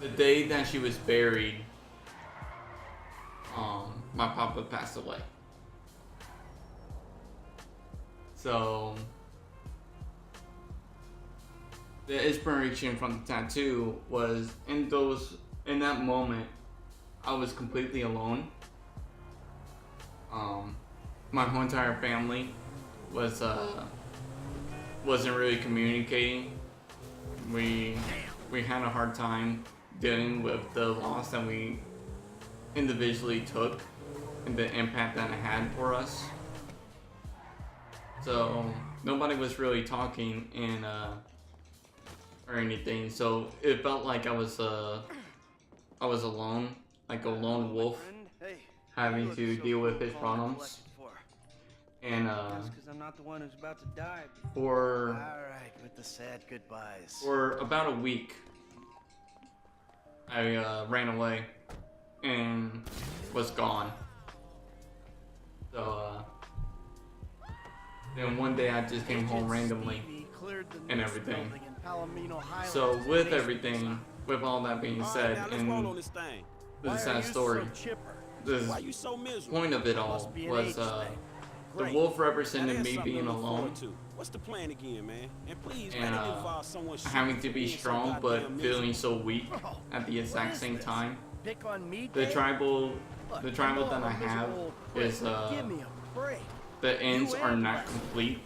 the day that she was buried, my papa passed away. So the inspiration from the tattoo was in that moment, I was completely alone. My whole entire family wasn't really communicating. We had a hard time dealing with the loss that we individually took and the impact that it had for us. So nobody was really talking and or anything. So it felt like I was alone, like a lone wolf, having to deal with his problems. And because I'm not the one who's about to die. for Alright, with the sad goodbyes. for about a week, I ran away and was gone. So then one day I just came home randomly and everything. So with everything, with all that being said, and the sad story, the point of it all was great. wolf Now, represented there's me something being to look alone forward to. What's the plan again, man? And please, and let it involve someone having to shooting be for being so strong but goddamn feeling miserable. so weak at the exact same time. Pick on me, The Dave? tribal Look, the I tribal know that I'm I a have miserable old prick, is but give me a break. the ends You are and not Lester. complete.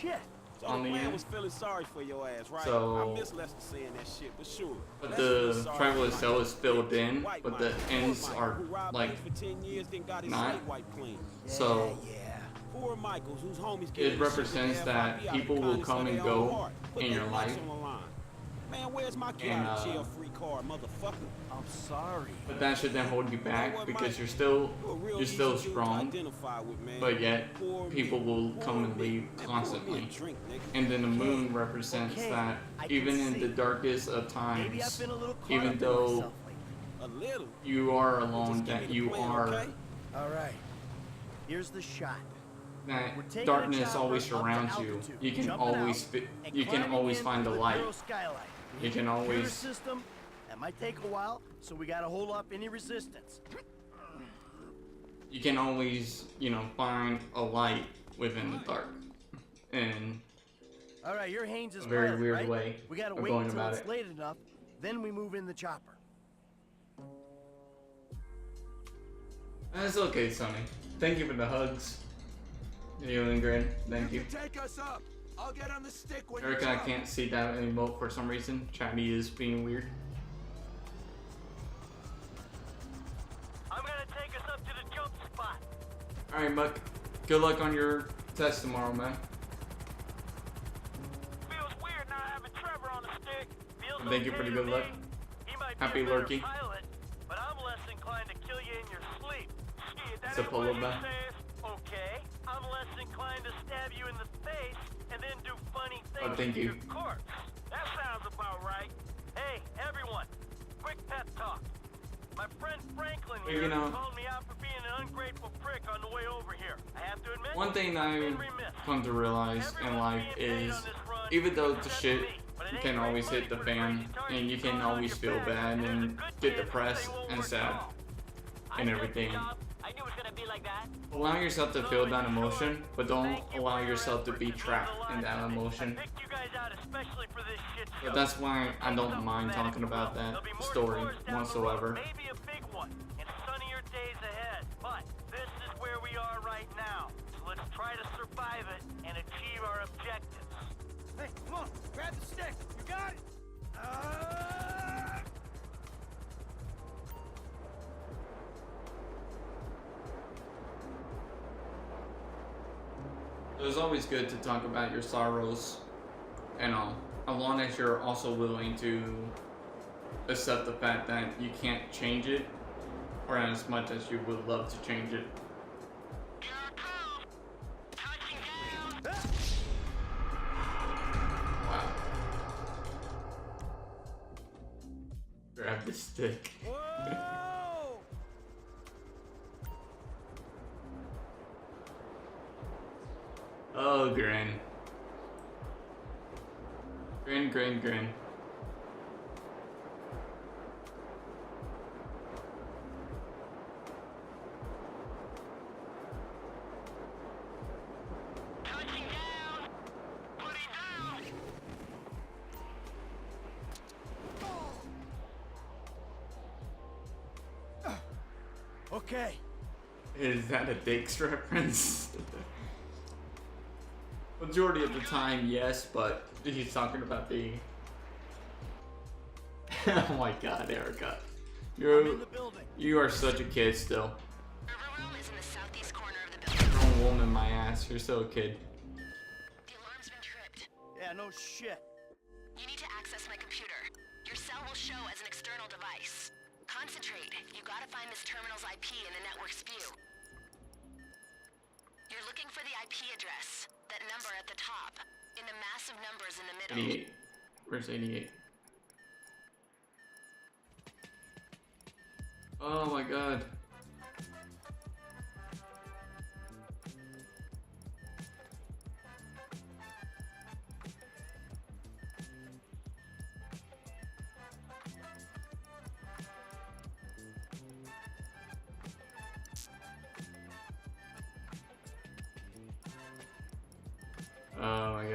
Shit. So on the the plan end. was feeling sorry for your ass, right? So- I miss Lester saying that shit, but sure. But Lester the feels sorry tribal for itself Michael. is filled in, White but the Michael, poor ends Michael, are who robbed like banks for 10 years, then got his not. slate wiped clean. So Poor Michaels, whose homies it getting the shit represents with the that FIB out of people will kindness come of and their go own heart. Put in their your necks life. on the line. Man, where's my get And, out of jail free card, motherfucker? I'm sorry. But that shouldn't hold you back what, because Mike? you're still Real easy dude to strong, identify with, man. but yet Poor people me. will Poor come and me. leave Man, pour me a constantly. drink, nigga. And then the moon represents Okay, that I can even in see. the darkest of Maybe I've times, been a little caught even up in though myself lately. A little. you are Just alone, give me that the you plan, are okay? All right. Here's the shot. that We're taking darkness a chopper always up to surrounds you. altitude, You can jumping always out, and you can climbing always in find the through light. narrow skylight. We You hit can the computer always- system. That might take a while, so we gotta hold up any resistance. You can always, find a light within the dark. And All right, you're Haynes' a very pilot, weird right? way We gotta of wait going until about it's it. late enough, then we move in the chopper. That's okay, Sonny. Thank you for the hugs. You and Grin, thank you. Take us up. I'll get on the stick when Erica, you I jump. can't see that emote for some reason. Chatty is being weird. I'm gonna take us up to the jump spot. Alright, Muck. Good luck on your test tomorrow, man. Feels weird not having Trevor on the stick. Feels Thank you okay for the to good me. luck. He might Happy be a better lurking. pilot, but I'm less inclined to kill you in your sleep. Shit, that It's a ain't polo what he bear. says. Okay, I'm less inclined to stab you in the face and then do funny things thank to you. your corpse. That sounds about right. Hey, everyone, quick pep talk. My friend Franklin Well, here you know- called me out for being an ungrateful prick on the way over here. I have to admit, One thing I've been I've remiss. come to realize in life is, even though the shit can always hit the fan, and you can always feel bad and get depressed and sad and everything, I knew it was gonna be like that. allow yourself to feel that emotion, but don't allow yourself to be trapped in that emotion. Picked you guys out especially for this shit show. But that's why I don't mind talking about that There'll be more story tours down the road, whatsoever. Maybe a big one in sunnier days ahead. But this is where we are right now. So let's try to survive it and achieve our objectives. Hey, come on, grab the stick. You got it. It was always good to talk about your sorrows and all, as long as you're also willing to accept the fact that you can't change it, or as much as you would love to change it. Wow. Grab the stick. Whoa! Oh, Grin. Grin. Okay. Is that a Dakes reference? Majority of the time, yes, but he's talking about the... Oh my god, Erica. You are such a kid still. Grown woman, my ass. You're still a kid. Yeah, no shit. You need to access my computer. Your cell will show as an external device. Concentrate. You gotta find this terminal's IP in the network's view. You're looking for the IP address. That number at the top. In the massive numbers in the middle. 88. Where's 88? Oh my god.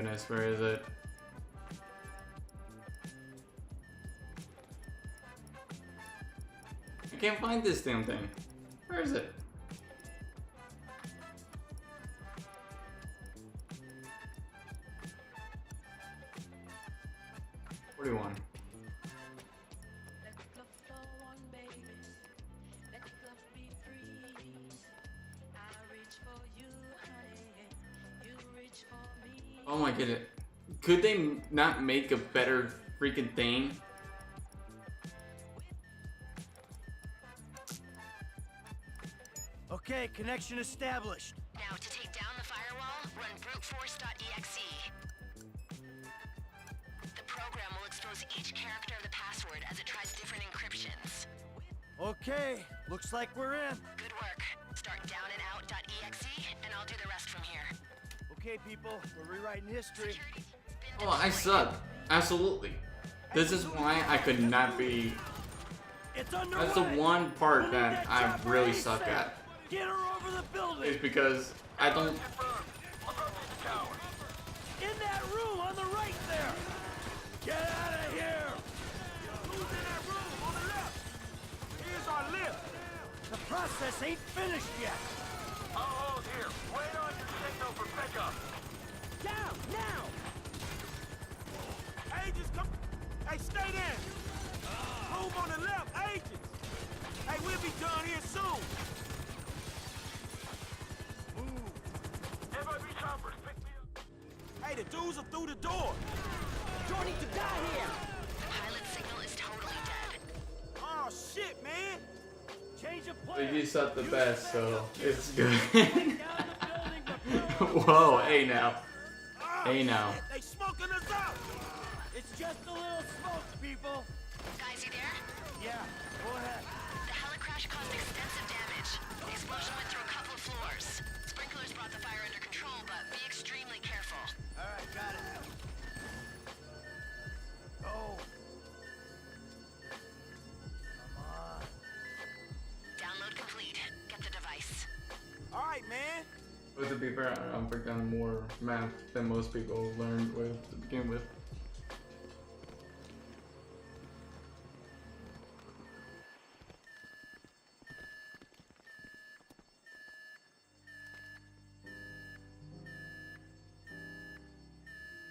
goodness, where is it? I can't find this damn thing. Where is it? $41. Oh my goodness. Could they not make a better freaking thing? Okay, connection established. Now, to take down the firewall, run bruteforce.exe. The program will expose each character of the password as it tries different encryptions. Okay, looks like we're in. Good work. Start downandout.exe, and I'll do the rest from here. Okay, people, we're rewriting history. Oh, I suck. Absolutely. This is why I could not be... That's the one part that I really suck at. Get her over the building! It's because I don't... In that room on the right there! Get out of here! Who's in that room on the left? Here's our lift. The process ain't finished yet. I'll hold here. Wait on your signal for pickup. Down, now! Agents, come. Hey, stay there. Room on the left, agents. Hey, we'll be done here soon. Move. FIB choppers, pick me up. Hey, the dudes are through the door. Don't need to die here! The pilot signal is totally dead. Oh, shit, man. Change of But plan! you suck the best, so it's good. Whoa, hey now. Hey now. They smoking us out. It's just a little smoke, people! Guys, you there? Yeah, go ahead. The helicrash caused extensive damage. The explosion went through a couple of floors. Sprinklers brought the fire under control, but be extremely careful. Alright, got it. Oh. Come on. Download complete. Get the device. All right, man. But to be fair, I've done more math than most people learned with to begin with.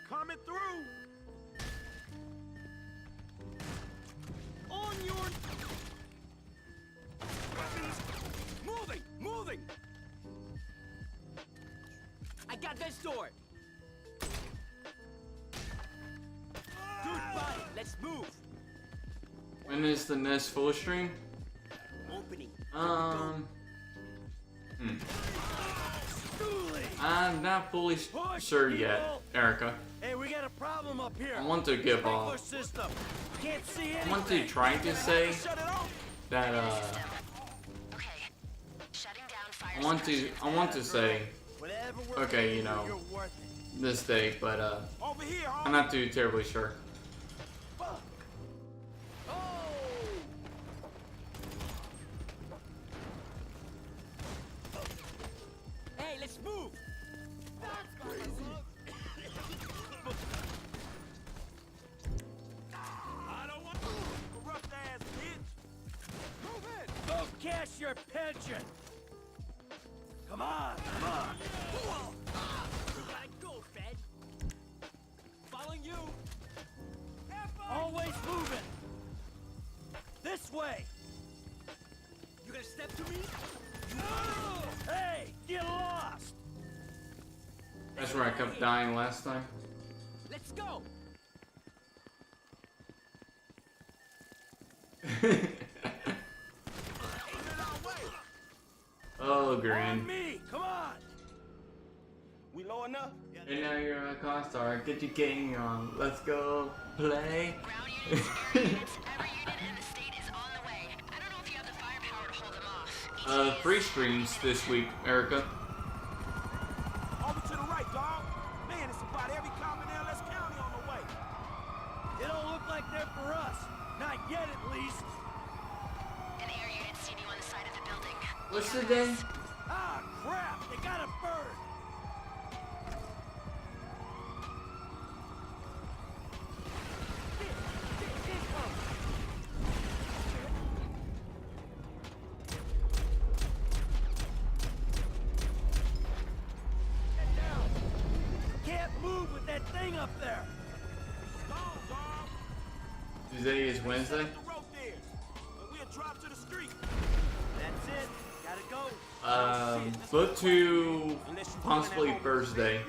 Coming through. On your weapons. Moving! Moving! I got this door! Dude, body, let's move! When is the next full stream? Opening. I'm not fully sure yet, Erica. Hey, we got a problem up here. I want to give Sprinkler system. Can't see anything. I want to try to say that I want to say okay, you know, this day, but I'm not too terribly sure. Hey, let's move. I don't want corrupt ass bitch. Move it. Go cash your pension. Come on, come on. We gotta go, Fed. Following you. Always moving. This way. You gonna step to me? Hey, get lost. That's where I kept dying last time. Let's go. Oh, Green. Me, come on. We low enough? And now you're a co-star. Get your gang on. Let's go play. Free streams this week, Erica. Over to the right, dog. Man, it's about every cop in LS County on the way. It don't look like they're for us. Not yet, at least. An air unit seen you on the side of the building. What's the day? Ah, crap! They got a bird. up there? Today is Wednesday. The rope there, and we'll drop to the street. That's it. Gotta go. Book to possibly Thursday,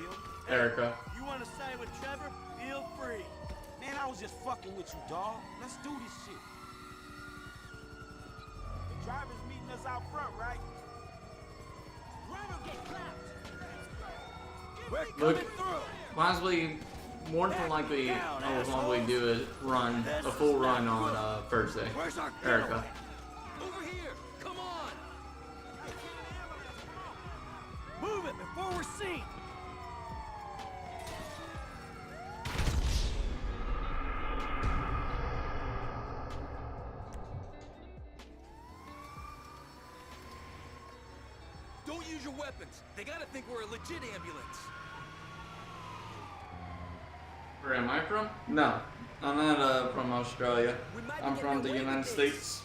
Erica. You want to side with Trevor? Feel free. Man, I was just fucking with you, dog. Let's do this shit. The driver's meeting us out front, right? Driver, get clapped. We're coming Look, through. possibly, more than likely, I will probably do a full run on Thursday, Erica. Over here! Come on! Move it before we're seen. Don't use your weapons. They gotta think we're a legit ambulance. Where am I from? No, I'm not from Australia. I'm from the United States.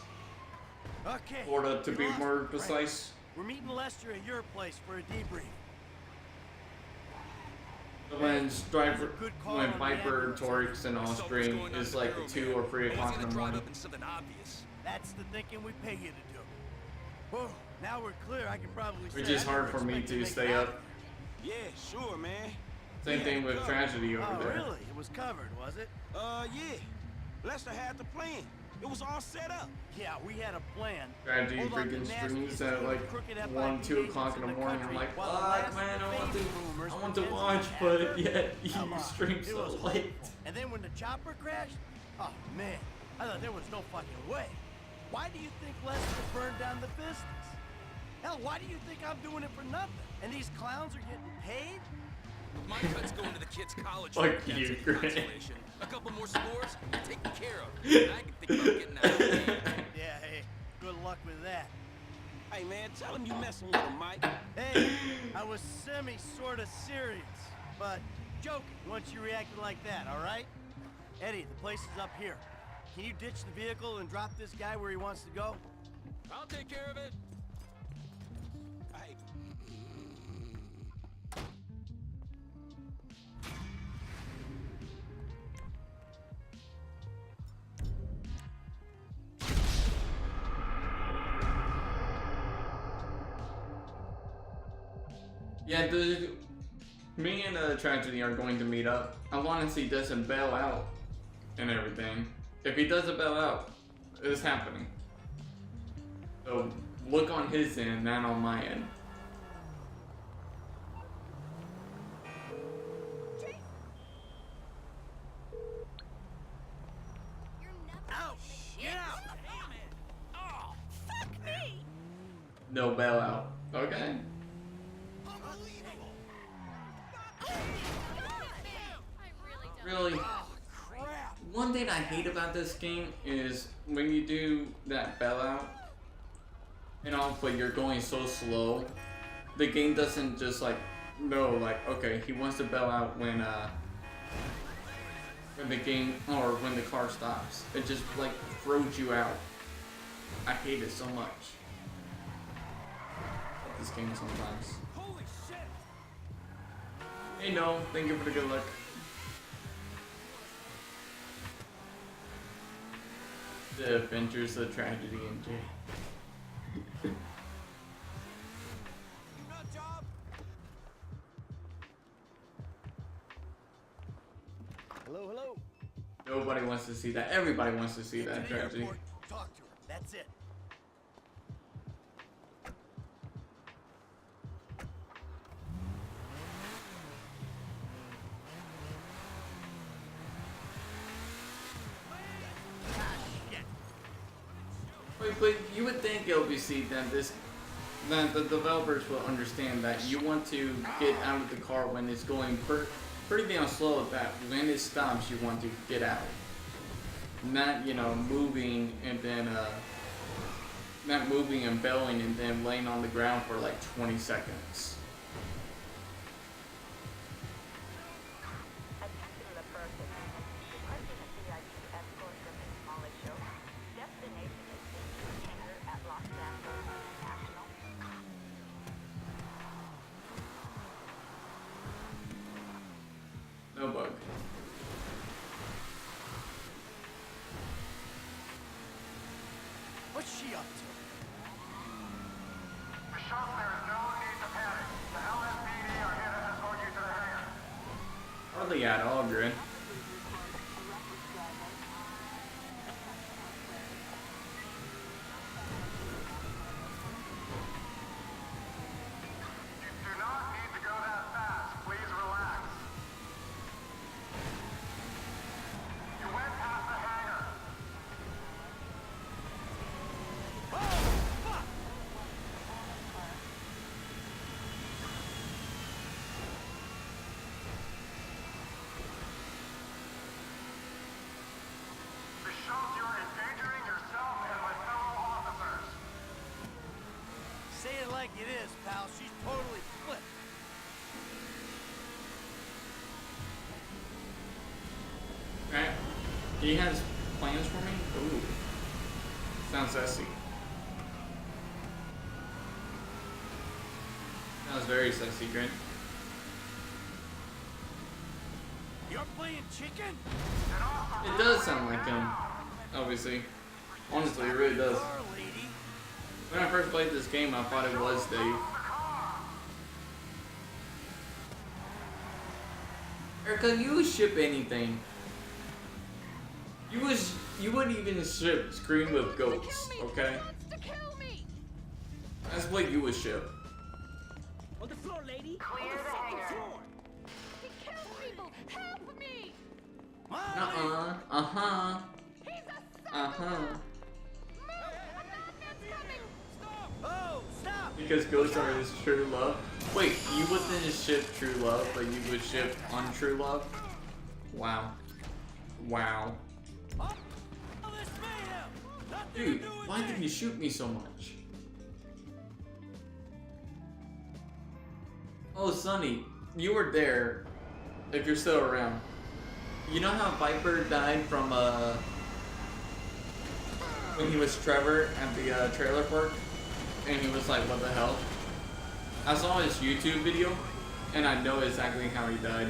Okay. Florida, to we be lost more it. precise. We're meeting Lester at your place for a debrief. When Viper, Torx, and Allstream is like 2 or 3 o'clock in the morning. Something obvious. That's the thinking we pay you to do. Whoa, now we're clear. I can probably Which say is I hard never for me expected to make stay it out. up. Yeah, sure, man. Same thing with Tragedy over Oh, there. really? It was covered, was it? Yeah. Lester had the plan. It was all set up. Yeah, we had a plan. Tragedy Hold on to freaking nastiest streams at team of like crooked 1, 2 FIB o'clock in the agents morning. I'm country, like, while the fuck, last man, I want baby boomers to pretends watch, to but have yet Come you on, stream it so was late. awful. And then when the chopper crashed, oh man, I thought there was no fucking way. Why do you think Lester burned down the business? Hell, why do you think I'm doing it for nothing? And these clowns are getting paid? My cut's going to the kids' college. Fuck That's you, any Grant. consolation. A couple more scores, you're taken care of. And I can think about getting out of here. Yeah, hey, good luck with that. Hey, man, tell him you messing with him, Mike. Hey, I was sorta serious, but joking once you reacted like that, all right? Eddie, the place is up here. Can you ditch the vehicle and drop this guy where he wants to go? I'll take care of it. Hey. Yeah, me and Tragedy are going to meet up. As long as he doesn't bail out and everything. If he doesn't bail out, it's happening. So look on his end, not on my end. Out! Get out! Oh, fuck me! No bailout. Okay. Really? One thing I hate about this game is when you do that bailout, you know, but you're going so slow, the game doesn't just like know, like, okay, he wants to bail out when the game or when the car stops. It just like throws you out. I hate it so much. This game sometimes. Holy shit! Hey, no, thank you for the good luck. The Adventures of Tragedy and Jay. Hello, hello. Nobody wants to see that. Everybody wants to see Get that to the Tragedy. airport, talk to her. That's it. But you would think LBC that the developers will understand that you want to get out of the car when it's going pretty damn slow. That when it stops, you want to get out, not moving and then not moving and bailing and then laying on the ground for like 20 seconds. No bug. What's she up to? Bishop, there is no need to panic. The LSPD are here to escort you to the hangar. Hardly at all, Grin. You do not need to go that fast. Please relax. You went past the hangar. Bishop, you're endangering yourself and my fellow officers. Say it like it is, pal. She's totally flipped. Okay. He has plans for me? Ooh. Sounds sassy. Sounds very sexy, Grin. You're playing chicken? It does sound like him, obviously. Honestly, it really does. Car lady. When I first played this game, I thought it was Dave. Erica, you would ship anything. You wouldn't even ship Scream with goats, okay? That's what you would ship. On the floor, lady. Clear the hangar. He kills people! Help me! Uh-uh. Uh-huh. Uh-huh. Oh, stop! Because ghosts are his true love. Wait, you wouldn't just ship true love, but you would ship untrue love? Wow. Wow. Dude, why did you shoot me so much? Oh, Sonny, you were there, if you're still around. You know how Viper died from, when he was Trevor at the, trailer park? And he was like, what the hell? I saw his YouTube video, and I know exactly how he died.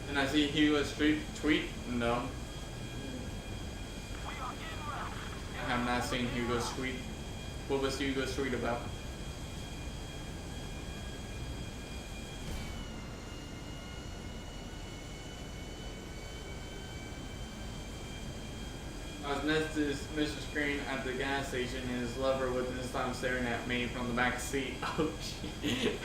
And I see Hugo's tweet? No. I have not seen Hugo's tweet. What was Hugo's tweet about? I was next to Mr. Screen at the gas station and his lover wouldn't stop staring at me from the back seat. Oh shit.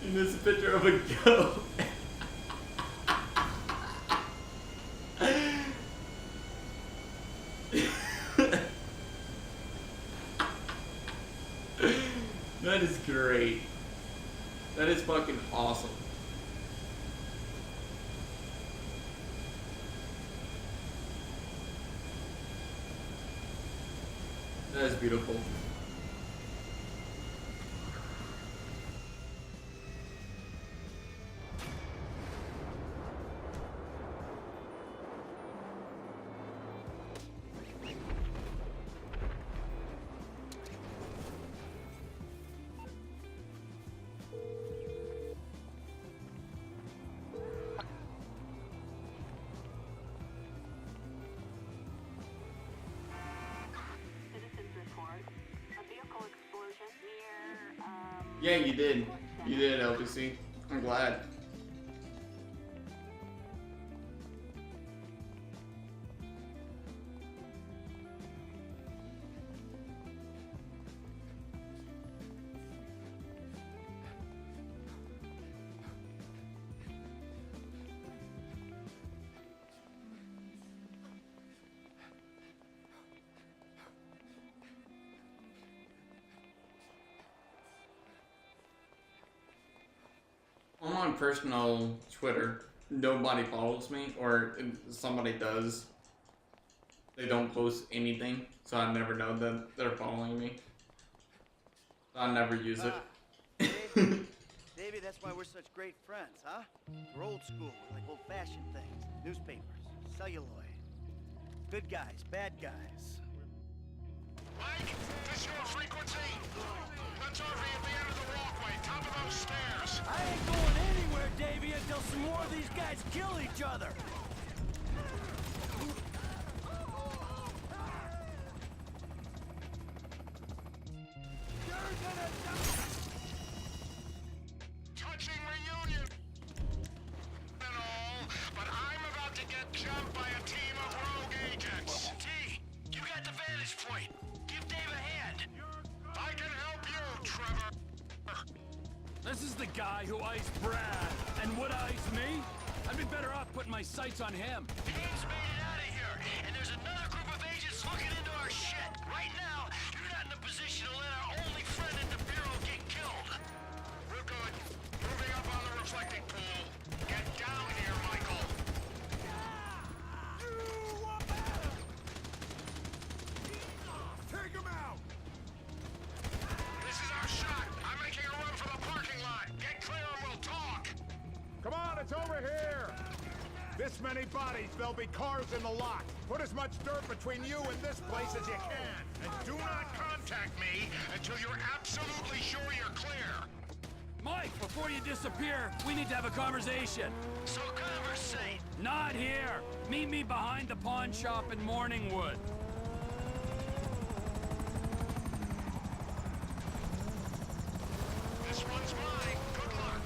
And there's a picture of a goat. That is great. That is fucking awesome. That is beautiful. Yeah, you did. You did, LPC. I'm glad. On my personal Twitter, nobody follows me, or if somebody does, they don't post anything, so I never know that they're following me. So I never use it. Davey, that's why we're such great friends, huh? We're old school, we like old-fashioned things. Newspapers, celluloid. Good guys, bad guys. Mike, this your frequency. Let's RV at the end of the walkway, top of those I ain't going anywhere, Davey, until some more of these guys kill each other. Touching reunion and all, but I'm about to get jumped by a team of rogue agents. T, you got the vantage point. Give Dave a hand. I can help you, Trevor. This is the guy who iced Brad, and would ice me? I'd be better off putting my sights on him. Dave's made it out of here, and there's another group of agents looking into our shit. Right now, you're not in a position to let our only friend in the Bureau get killed. We're good. Moving up on the reflecting pool. Get down here, Michael. Take him out! This is our shot. I'm making a run for the parking lot. Get clear and we'll talk. Come on, it's over here! This many bodies, there'll be cars in the lot. Put as much dirt between you and this place as you can. And do not contact me until you're absolutely sure you're clear. Mike, before you disappear, we need to have a conversation. So conversate. Not here. Meet me behind the pawn shop in Morningwood. This one's mine. Good luck.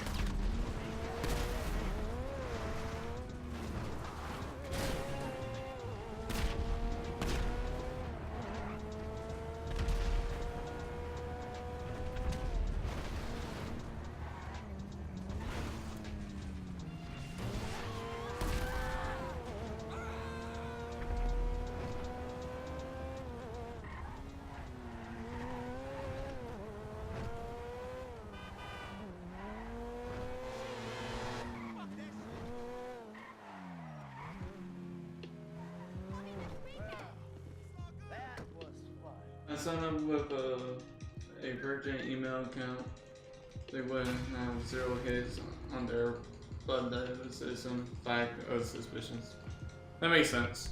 I signed up with a Virgin email account. They wouldn't have 0 hits on their blood data system. 5 suspicions. That makes sense.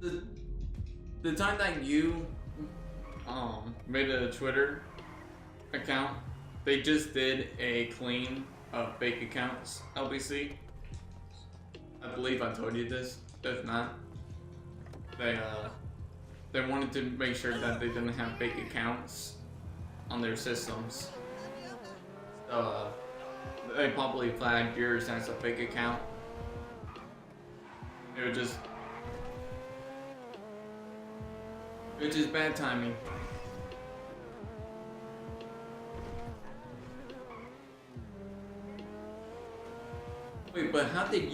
The time that you made a Twitter account, they just did a clean of fake accounts, LBC. I believe I told you this. If not, they wanted to make sure that they didn't have fake accounts on their systems. So they probably flagged yours as a fake account. It was just bad timing. Wait, but how did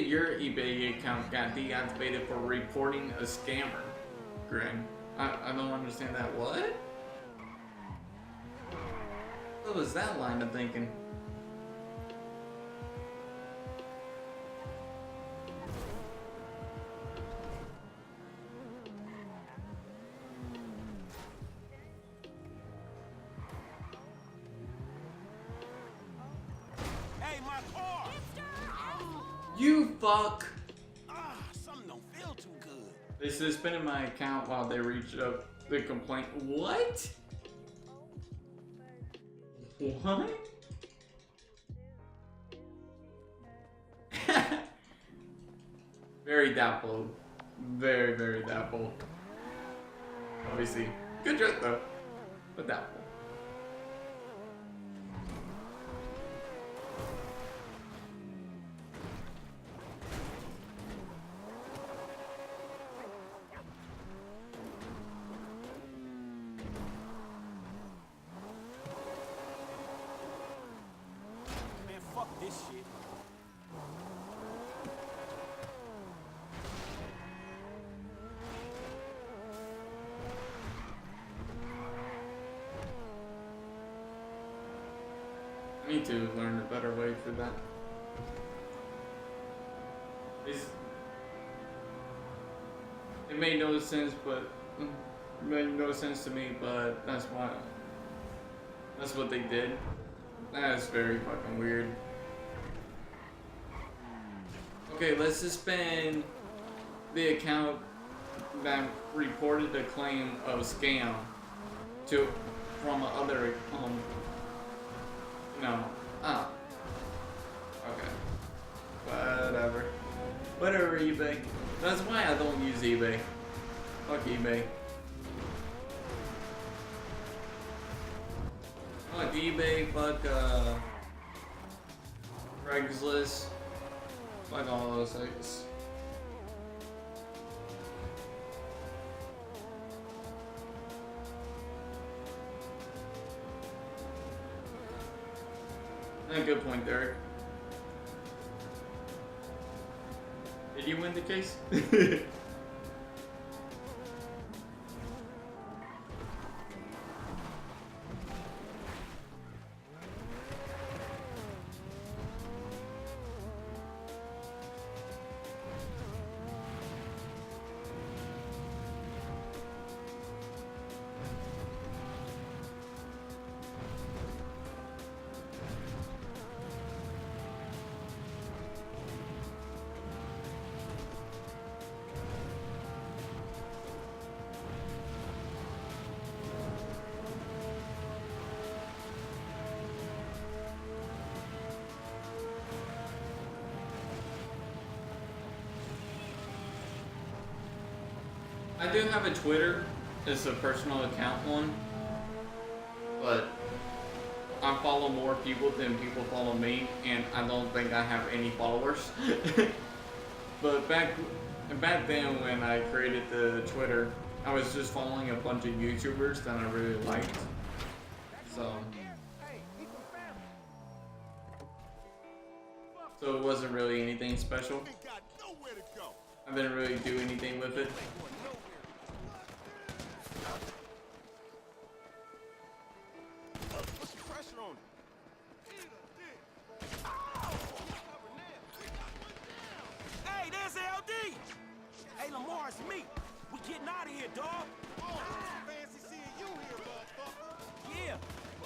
your eBay account got deactivated for reporting a scammer, Greg? I don't understand that. What? What was that line of thinking? Hey, my car! You fuck! Something don't feel too good. They suspended my account while they reached up the complaint. What? What? Very doubtful. Very, very doubtful. Obviously. Good joke though. But doubtful. Man, fuck this shit. I need to learn a better way for that. It made no sense, but it made no sense to me. But that's why. That's what they did. That's very fucking weird. Okay, let's suspend the account that reported a claim of scam to from other no. Oh. Okay. Whatever. Whatever, eBay. That's why I don't use eBay. Fuck eBay. Fuck eBay, fuck Craigslist. Fuck all those sites. Good point, Derek. Did you win the case? I do have a Twitter. It's a personal account one. But I follow more people than people follow me, and I don't think I have any followers. But back then when I created the Twitter, I was just following a bunch of YouTubers that I really liked. So it wasn't really anything special. I didn't really do anything with it. Hey, there's LD! Hey, Lamar, it's me. We getting out of here, dog. Oh, fancy seeing you here, motherfucker. Yeah,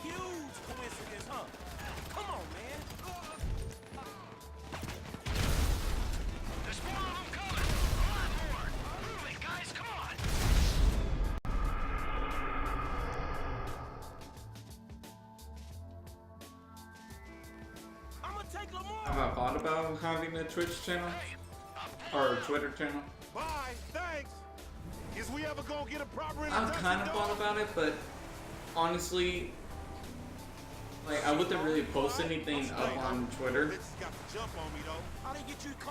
huge coincidence, huh? Come on, man. There's more of them coming. A lot more. Move it, guys. Come on. I'm gonna take Lamar. Have I thought about having a Twitch channel? Or a Twitter channel? Bye, thanks. Is we ever gonna get a proper I've introduction? kind of thought about it, but honestly, like, I wouldn't really post anything up on Twitter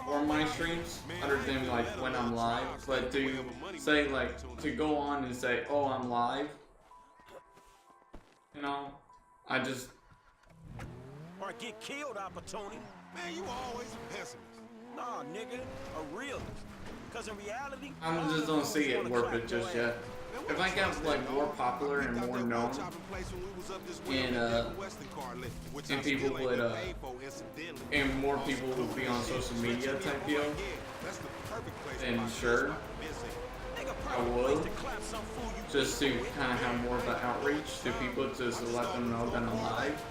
or my streams other than like when I'm live. But to say, like, to go on and say, oh, I'm live, you know, I just... Or get killed opportunity. Man, you always a pessimist. Nah, nigga, a realist. Cause in reality, I just don't see it worth it just yet. If I get like more popular and more known, and people would and more people would be on social media type deal, then sure, I would, just to kind of have more of an outreach to people, just to let them know that I'm live.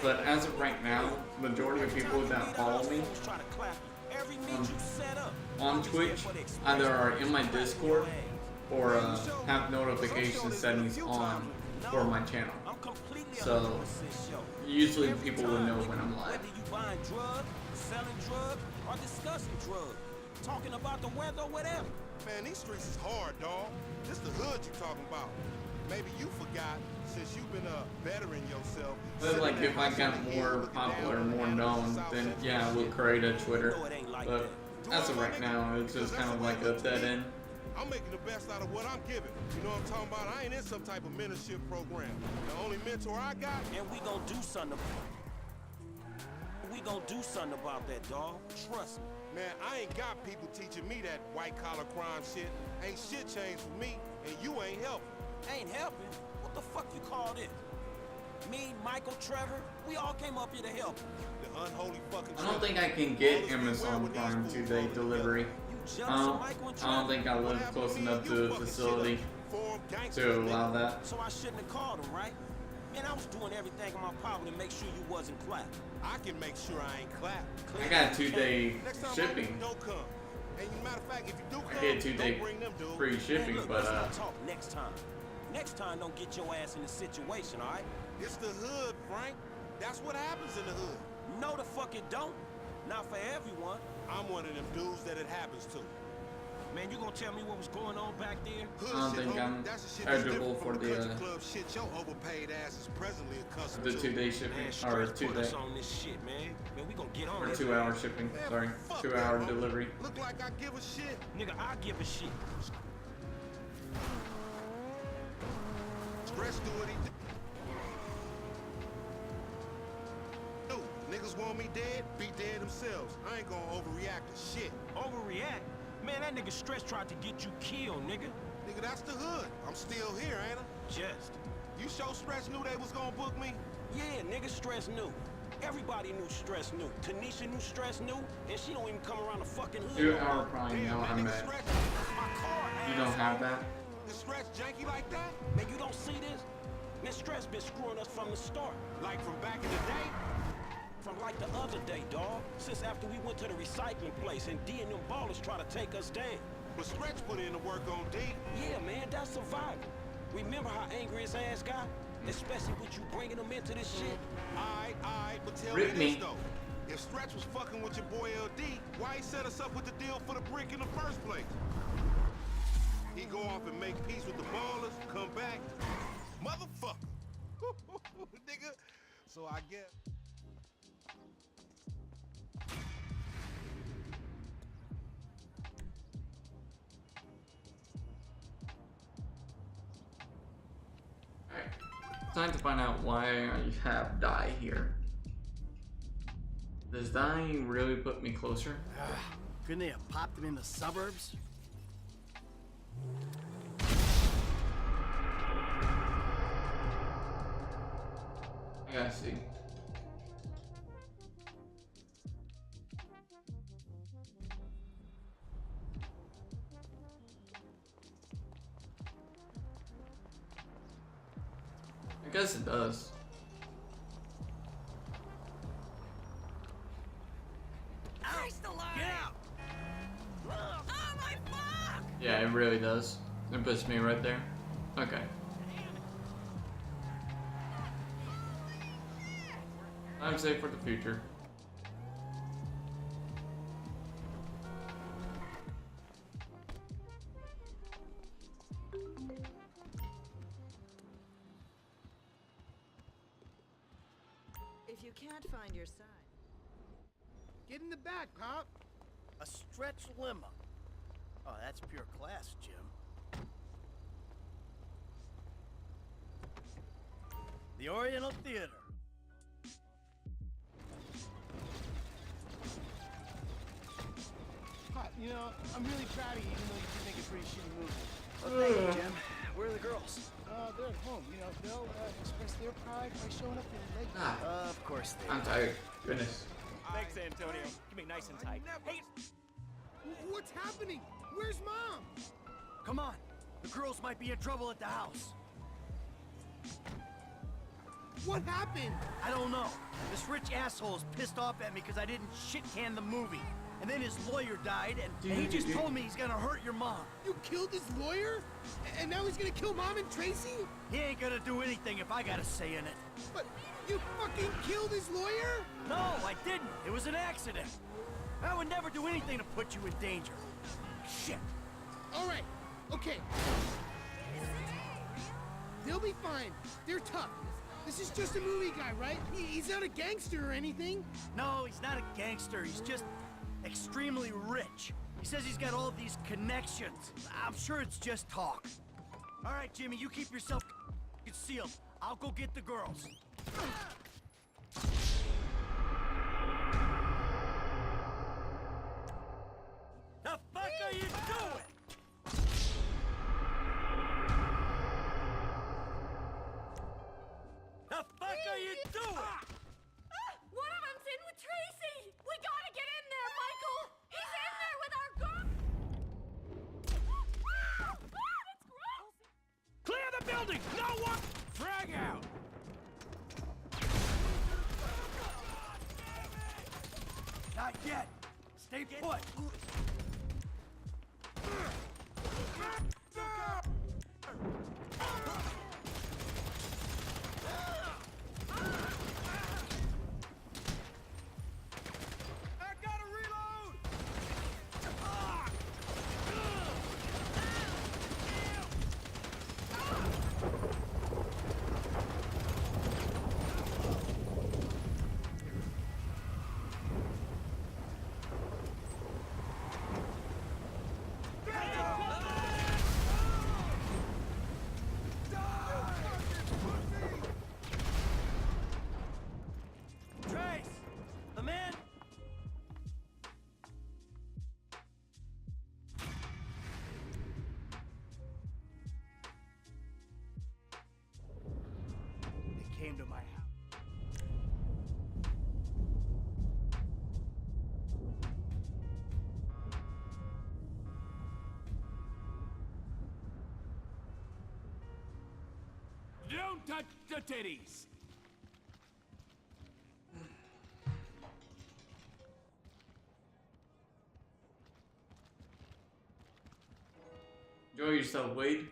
But as of right now, majority of people that follow me on Twitch either are in my Discord or have notification settings on for my channel. So usually people will know when I'm live. Whether you buying drugs, selling drugs, or discussing drugs, talking about the weather, whatever. Man, these streets is hard, dawg. This the hood you talking about. Maybe you forgot since you've been bettering yourself. But like if I got more popular, more known, then yeah, I would create a Twitter. But as of right now, it's just kind of like a dead end. I'm making the best out of what I'm giving. You know what I'm talking about? I ain't in some type of mentorship program. The only mentor I got, and we gonna do something. We gonna do something about that, dawg. Trust me. Man, I ain't got people teaching me that white collar crime shit. Ain't shit changed for me, and you ain't helping. Ain't helping? What the fuck you call this? Me, Michael, Trevor, we all came up here to help. The unholy fucking I don't think I can get Amazon Prime 2-day delivery. I don't think I live close enough to the facility to allow that. So I shouldn't have called him, right? Man, I was doing everything in my power to make sure you wasn't clapped. I can make sure I ain't clapped. I got 2-day shipping. Don't come. And matter of fact, if you do come, I get 2-day free shipping, Man, look, but let's not talk next time. Next time, don't get your ass in a situation, all right? It's the hood, Frank. That's what happens in the hood. No, the fuck it don't. Not for everyone. I'm one of them dudes that it happens to. Man, you gonna tell me what was going on back there? Hood I don't shit, think homie. I'm That's the shit that's eligible different for from the country club shit your overpaid ass is presently accustomed the to. 2-day shipping Man, or Stress put 2-day us on this shit, man. Man, we gonna get on or this. 2-hour shipping. Man, Sorry, fuck 2-hour that, homie. delivery. Look like I give a shit. Nigga, I give a shit. Stress do what he do. Niggas want me dead, be dead themselves. I ain't gonna overreact to shit. Overreact? Man, that nigga Stress tried to get you killed, nigga. Nigga, that's the hood. I'm still here, ain't I? Just. You sure Stress knew they was gonna book me? Yeah, nigga, Stress knew. Everybody knew Stress knew. Tanisha knew Stress knew, and she don't even come around the fucking hood. 2-hour Prime, no, I'm mad. You don't have that? Is Stress janky like that? Man, you don't see this? Man, Stress been screwing us from the start. Like from back in the day? From like the other day, dawg. Since after we went to the recycling place and D and them ballers try to take us down. But Stretch put in the work on D. Yeah, man, that's survival. Remember how angry his ass got? Especially with you bringing him into this shit? Aight, but tell Rip me me. this though. If Stretch was fucking with your boy LD, why he set us up with the deal for the brick in the first place? He go off and make peace with the ballers, come back. Motherfucker. Nigga. So I guess. Time to find out why I have Die here. Does Die really put me closer? Couldn't they have popped him in the suburbs? I gotta see. I guess it does. Christ alive! Get out! Oh my fuck! Yeah, it really does. It puts me right there. Okay. I'm safe for the future. If you can't find your sign, Get in the back, Pop. A stretch limo. Oh, that's pure class, Jim. The Oriental Theater. Pop, you know, I'm really proud of you, even though you did make a pretty shitty movie. Well, thank you, Jim. Where are the girls? They're at home. You know, they'll express their pride by showing up in late. Of course they I'm tired. Goodness. Thanks, Antonio. Keep me nice and tight. Hey, What's happening? Where's Mom? Come on. The girls might be in trouble at the house. What happened? I don't know. This rich asshole is pissed off at me because I didn't shit-can the movie. And then his lawyer died, and he just told me he's gonna hurt your mom. You killed his lawyer? And now he's gonna kill Mom and Tracy? He ain't gonna do anything if I got a say in it. But you fucking killed his lawyer? No, I didn't. It was an accident. I would never do anything to put you in danger. Shit. All right. Okay. They'll be fine. They're tough. This is just a movie guy, right? He's not a gangster or anything. No, he's not a gangster. He's just extremely rich. He says he's got all these connections. I'm sure it's just talk. All right, Jimmy, you keep yourself concealed. I'll go get the girls. The fuck are you doing? The fuck are you doing? One of them's in with Tracy! We gotta get in there, Michael! He's in there with our girl! It's gross! Clear the building! No one! Frag out! Not yet. Stay put. came to my house. Don't touch the titties! Enjoy yourself, Wade.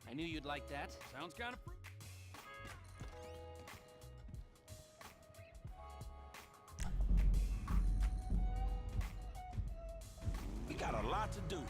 I knew you'd like that. Sounds kind of. We got a lot to do.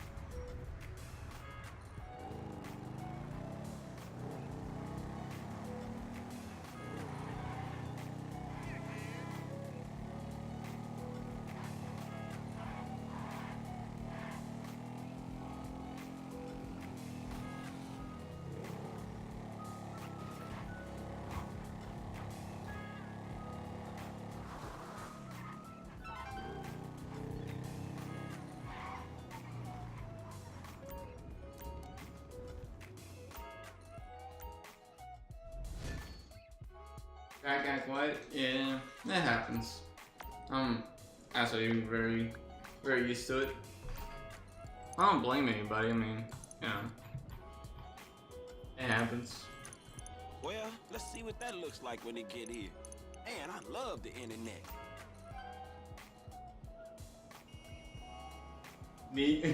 That guy's quiet? Yeah, that happens. I'm actually very used to it. I don't blame anybody, I mean, you know. It happens. Well, let's see what that looks like when it get here. Man, I love the internet.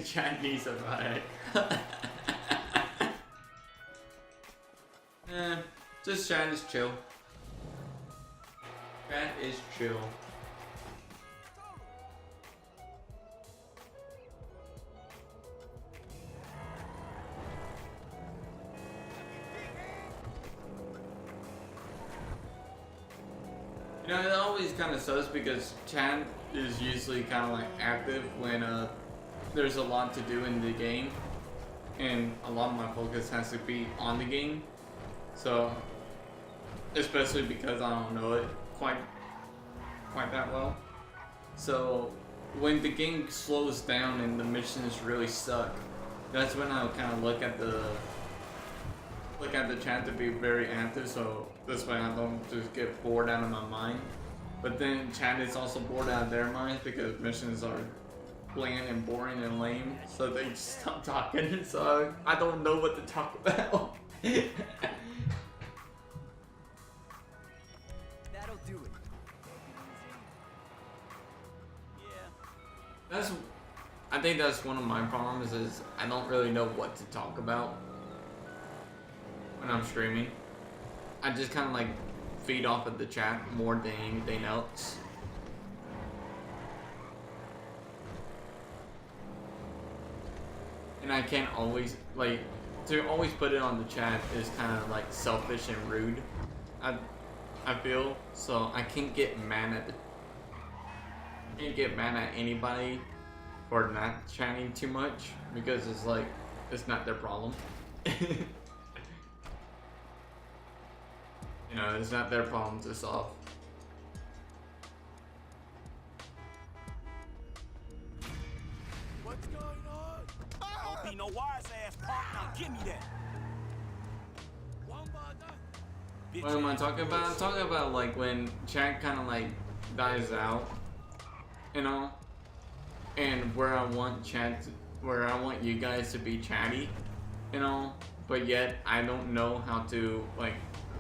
Chat needs a riot. Just chat is chill. Chat is chill. You know, it always kind of sucks because chat is usually kind of like active when there's a lot to do in the game, and a lot of my focus has to be on the game. So, especially because I don't know it quite that well. So, when the game slows down and the missions really suck, that's when I'll kind of look at the chat to be very active. So this way I don't just get bored out of my mind. But then chat is also bored out of their minds because missions are bland and boring and lame, so they just stop talking. So I don't know what to talk about. That'll do it. I think that's one of my problems, is I don't really know what to talk about when I'm streaming. I just kind of like feed off of the chat more than anything else. And I can't always, like, to always put it on the chat is kind of like selfish and rude, I feel. So I can't get mad at anybody for not chatting too much, because it's like, it's not their problem. You know, it's not their problem to solve. What's going on? Don't be no wise ass punk. Now give me that. What am I talking about? I'm talking about like when chat kind of like dies out, you know, and where I want you guys to be chatty, you know, but yet I don't know how to like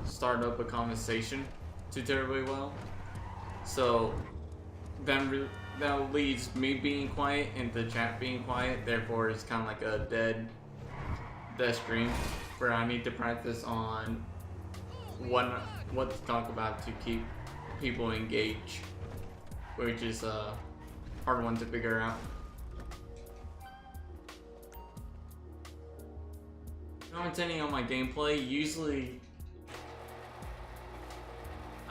start up a conversation too terribly well. So that leads me being quiet and the chat being quiet. Therefore, it's kind of like a dead stream where I need to practice on what to talk about to keep people engaged, which is a hard one to figure out. Commenting on my gameplay, usually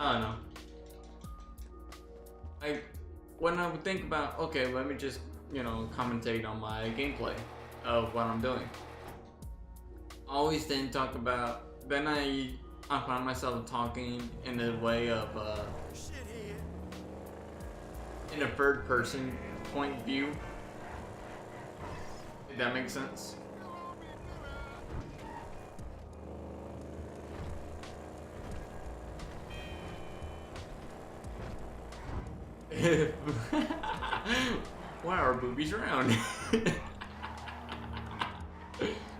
I don't know. Like, when I would think about, okay, let me just, you know, commentate on my gameplay of what I'm doing. I always then talk about, then I find myself talking in a way of, in a third person point of view. If that makes sense. Why are boobies around?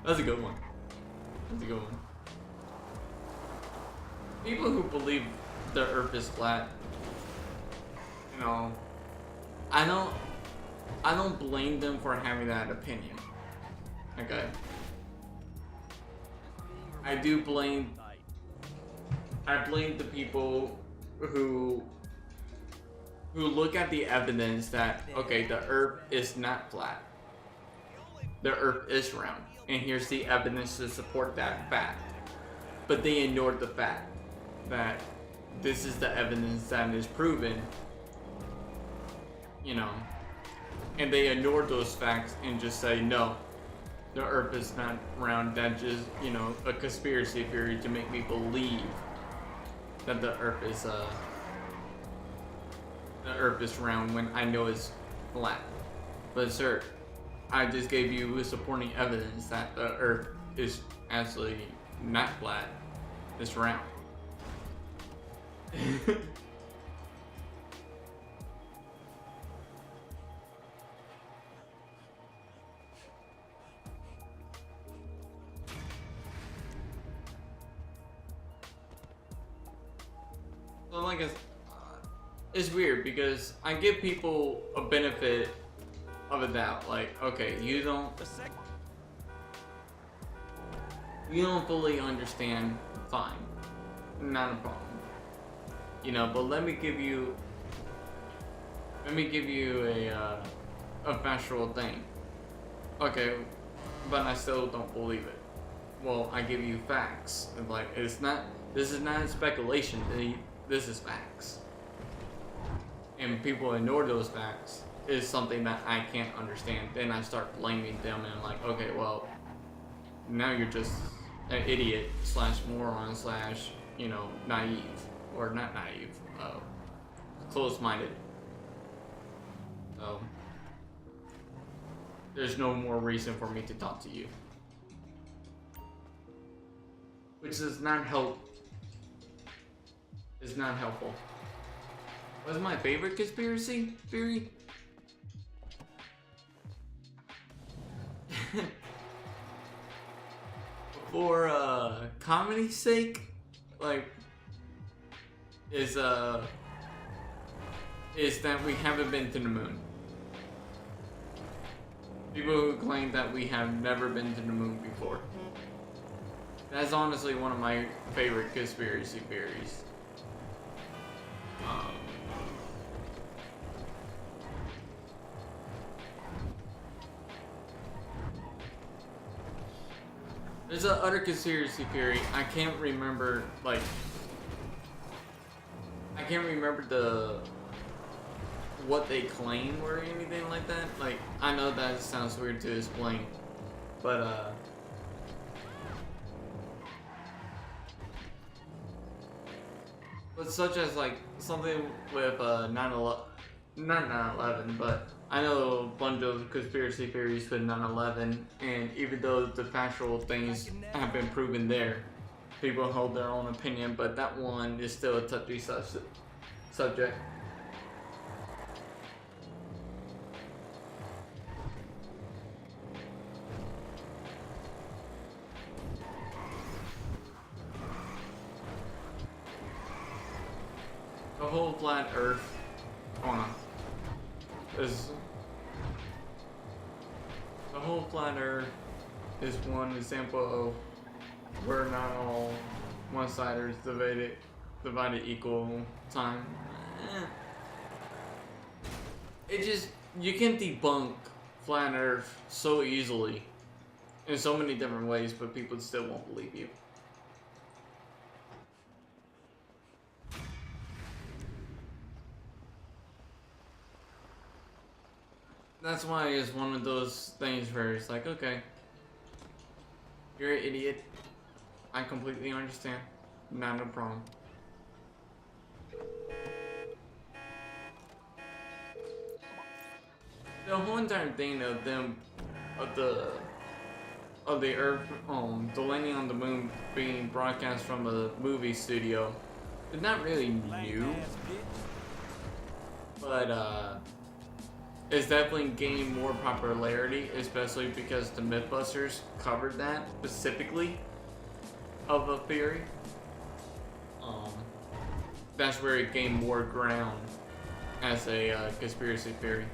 That's a good one. That's a good one. People who believe the Earth is flat, you know, I don't blame them for having that opinion. Okay. I blame the people who look at the evidence that, okay, the Earth is not flat. The Earth is round. And here's the evidence to support that fact. But they ignored the fact that this is the evidence that is proven, you know, and they ignored those facts and just say, no, the Earth is not round. That's just, you know, a conspiracy theory to make me believe that the Earth is round when I know it's flat. But sir, I just gave you supporting evidence that the Earth is actually not flat, it's round. So like it's weird because I give people a benefit of a doubt. Like, okay, you don't fully understand, fine, not a problem. You know, but let me give you a factual thing. Okay, but I still don't believe it. Well, I give you facts. And like, this is not speculation. This is facts. And people ignore those facts is something that I can't understand. Then I start blaming them and like, okay, well, now you're just an idiot / moron / you know, naive. Or not naive, close-minded. So, there's no more reason for me to talk to you. Which does not help. It's not helpful. What's my favorite conspiracy theory? For comedy's sake, like, is that we haven't been to the moon. People who claim that we have never been to the moon before. That's honestly one of my favorite conspiracy theories. There's a other conspiracy theory. I can't remember, like, I can't remember what they claim or anything like that. Like, I know that sounds weird to explain, but such as like something with 9/11, not 9/11, but I know a bunch of conspiracy theories with 9/11, and even though the factual things have been proven there, people hold their own opinion, but that one is still a touchy subject. The whole flat Earth, the whole flat Earth is one example of where not all one-siders divided equal time. It just, you can debunk flat Earth so easily in so many different ways, but people still won't believe you. That's why it's one of those things where it's like, okay, you're an idiot. I completely understand. Not a problem. The whole entire thing of them, of the Earth, the landing on the moon being broadcast from a movie studio, is not really new, but it's definitely gained more popularity, especially because the Mythbusters covered that specifically of a theory. That's where it gained more ground as a conspiracy theory,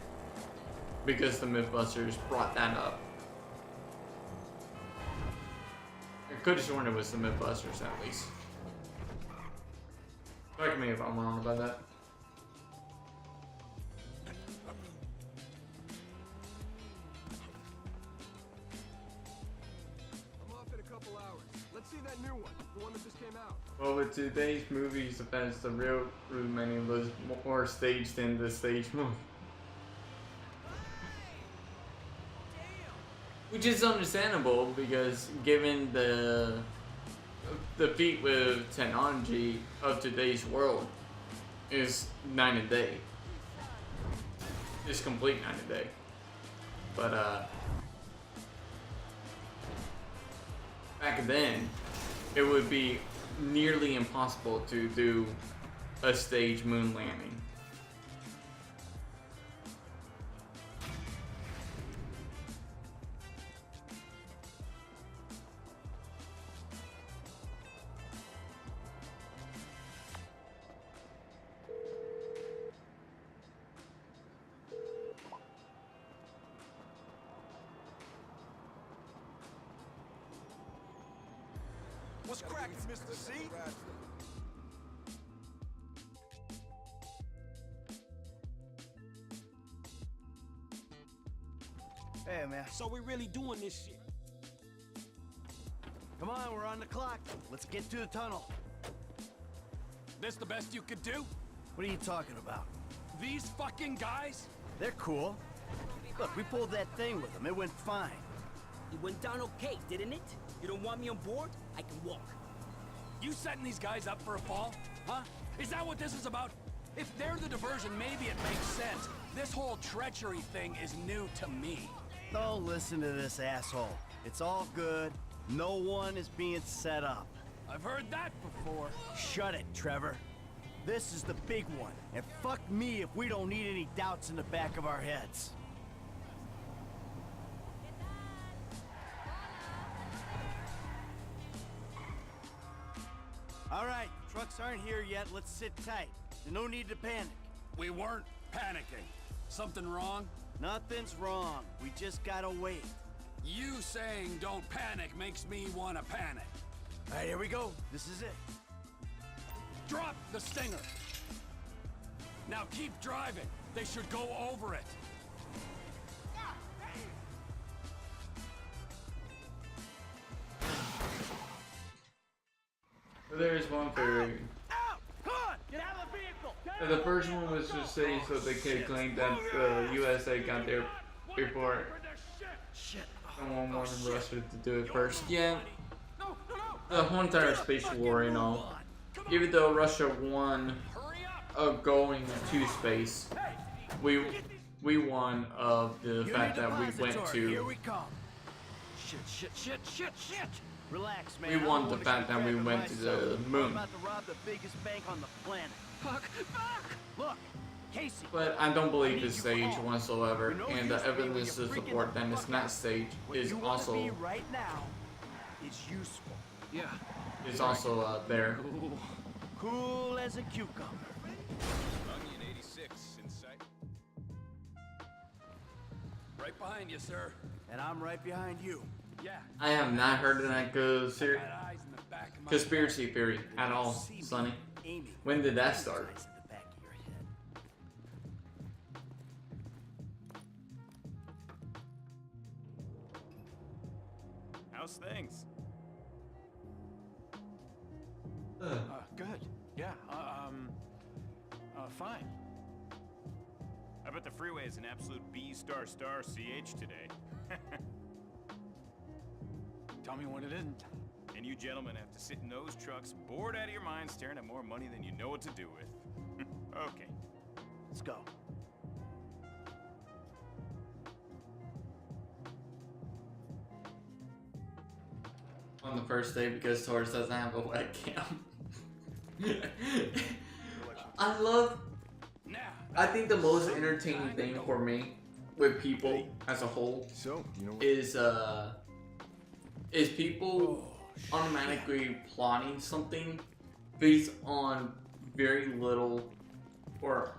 because the Mythbusters brought that up. I could have sworn it was the Mythbusters at least. Correct me if I'm wrong about that. I'm off in a couple hours. Let's see that new one, the one that just came out. Well, with today's movies, defense, the real many was more staged than the stage movie. Which is understandable, because given the feat with technology of today's world is night and day. It's complete night and day. But back then, it would be nearly impossible to do a stage moon landing. What's cracking, Mr. C? Hey, man. So we really doing this shit? Come on, we're on the clock. Let's get to the tunnel. This the best you could do? What are you talking about? These fucking guys? They're cool. Look, we pulled that thing with them. It went fine. It went down okay, didn't it? You don't want me on board? I can walk. You setting these guys up for a fall? Huh? Is that what this is about? If they're the diversion, maybe it makes sense. This whole treachery thing is new to me. Don't listen to this asshole. It's all good. No one is being set up. I've heard that before. Shut it, Trevor. This is the big one. And fuck me if we don't need any doubts in the back of our heads. All right, trucks aren't here yet. Let's sit tight. There's no need to panic. We weren't panicking. Something wrong? Nothing's wrong. We just gotta wait. You saying don't panic makes me want to panic. All right, here we go. This is it. Drop the Stinger. Now keep driving. They should go over it. There's one theory. Come on! Get out of the vehicle! The first one was to say so they could claim that the USA got there before someone wanted Russia to do it first. Yeah, the whole entire space war and all. Even though Russia won going to space, we won of the fact that we went to. Here we come. Shit. Relax, man. We won the fact that we went to the moon. We're about to rob the biggest bank on the planet. Fuck! Look, Casey. But I don't believe it's staged whatsoever, and the evidence to support that it's not staged is also right now is useful. Yeah, it's also there. Cool as a cucumber. Onion 86 in sight. Right behind you, sir. And I'm right behind you. Yeah. I have not heard of that conspiracy theory at all, Sonny. When did that start? How's things? Good. Yeah, fine. How bet the freeway is an absolute B-star CH today. Tell me when it isn't. And you gentlemen have to sit in those trucks, bored out of your minds, staring at more money than you know what to do with. Okay. Let's go. On the first day because Torres doesn't have a webcam. I think the most entertaining thing for me with people as a whole is people automatically plotting something based on very little or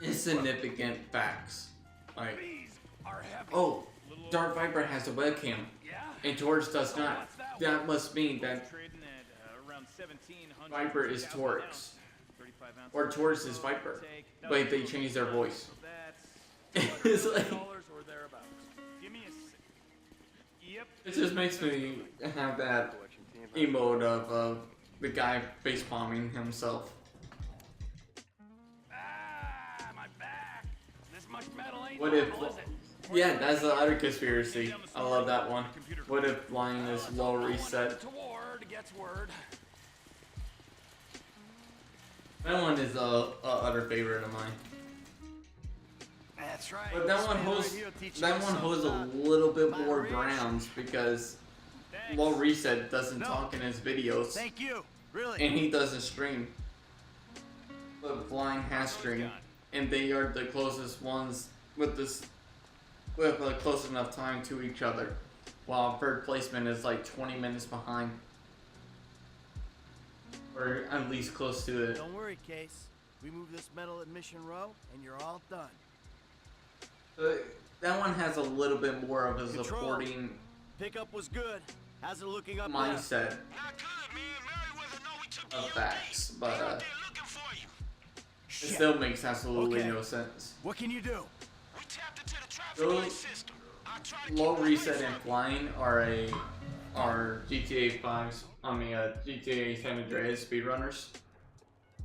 insignificant facts. Like, oh, Dark Viper has a webcam and Torres does not. That must mean that Viper is Torres. Or Torres is Viper. But they changed their voice. It's like, it just makes me have that emote of the guy face palming himself. What if? Yeah, that's the other conspiracy. I love that one. What if Lion is low reset? That one is a other favorite of mine. That's right. But that one holds a little bit more grounds because low reset doesn't talk in his videos. Thank you. Really. And he doesn't stream. But Blind has streamed, and they are the closest ones with a close enough time to each other, while third placement is like 20 minutes behind, or at least close to it. Don't worry, Case. We move this metal at Mission Row, and you're all done. That one has a little bit more of a supporting pickup was good. How's it looking up mindset of facts, but it still makes absolutely no sense. What can you do? Those low reset and flying are GTA 5's. GTA San Andreas speedrunners.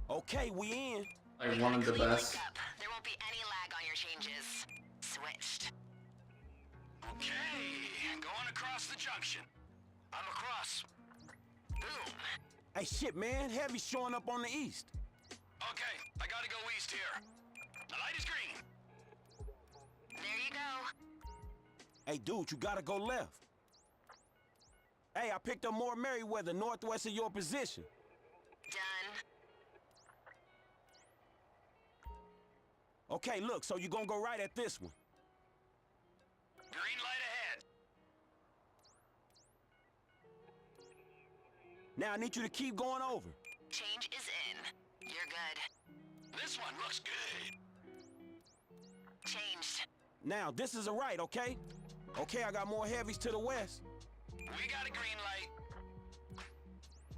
Okay, we in. Like one of the best. There won't be any lag on your changes. Switched. Okay, going across the junction. I'm across. Boom. Hey, shit, man. Heavy showing up on the east. Okay, I gotta go east here. The light is green. There you go. Hey, dude, you gotta go left. Hey, I picked up more Merryweather northwest of your position. Done. Okay, look, so you're gonna go right at this one. Green light ahead. Now I need you to keep going over. Change is in. You're good. This one looks good. Changed. Now, this is a right, okay? Okay, I got more heavies to the west. We got a green light.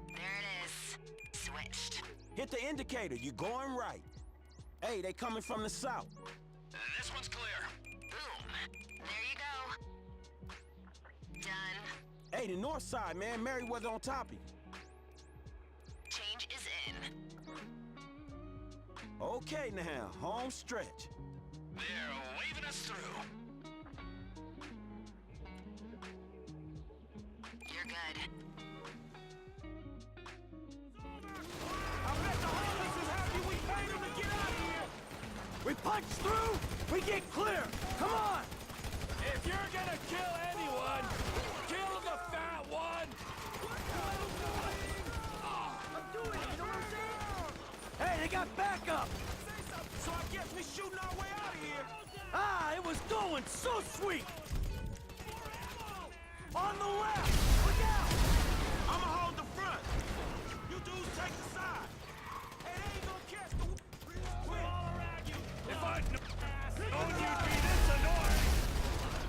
There it is. Switched. Hit the indicator. You're going right. Hey, they coming from the south. This one's clear. Boom. There you go. Done. Hey, the north side, man. Merryweather on top of you. Change is in. Okay, now, home stretch. They're waving us through. You're good. I bet the homeless is happy we paid them to get out of here. We punch through, we get clear. Come on. If you're gonna kill anyone, kill the fat one. I'm doing it, you know what I'm saying? Hey, they got backup. So I guess we shooting our way out of here. Ah, it was going so sweet. On the left. Look out. I'ma hold the front. You dudes take the side. Hey, they ain't gonna catch the quick. All around you. If I'd known you'd be this annoying.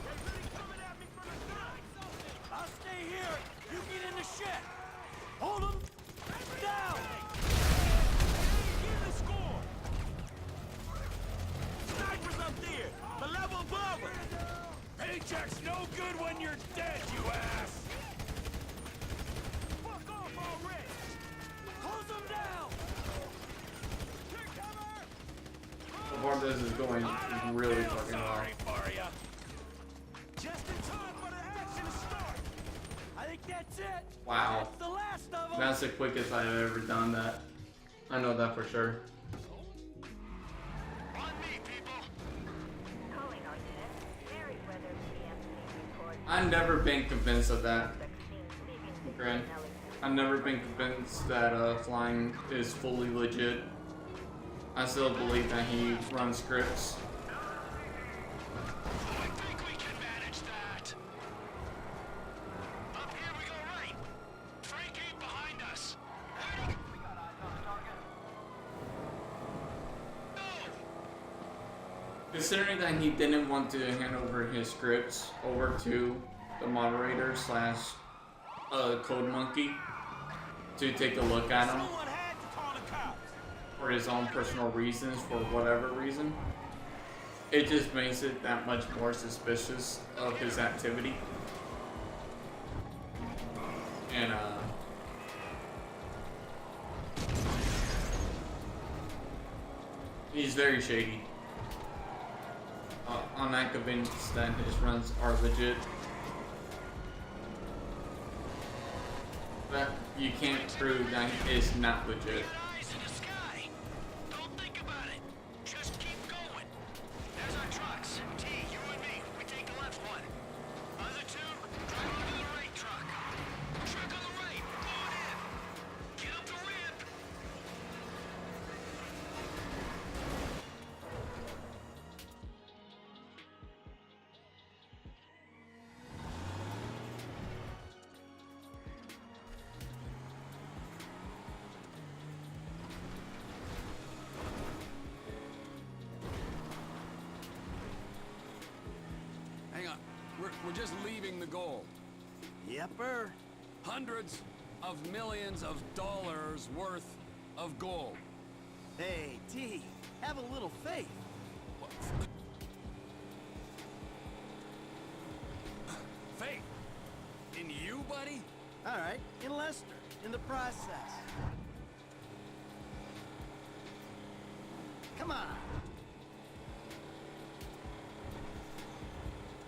They really coming at me from the side. I'll stay here. You get in the shed. Hold them down. Get the score. Snipers up there. The level above us. Paycheck's no good when you're dead, you ass. Fuck off already. Close them down. far, this is going really fucking well. For ya. Just in time for the action to start. I think that's it. Wow. That's the last of them. That's the quickest I've ever done that. I know that for sure. I've never been convinced of that. Grant. I've never been convinced that flying is fully legit. I still believe that he runs scripts. Considering that he didn't want to hand over his scripts over to the moderator slash Code Monkey to take a look at them for his own personal reasons, for whatever reason, it just makes it that much more suspicious of his activity. And he's very shady. I'm not convinced that his runs are legit. But you can't prove that it's not legit. We're just leaving the goal. Yepper. Hundreds of millions of dollars worth of gold. Hey, T, have a little faith. Faith? In you, buddy? All right, in Lester, in the process. Come on.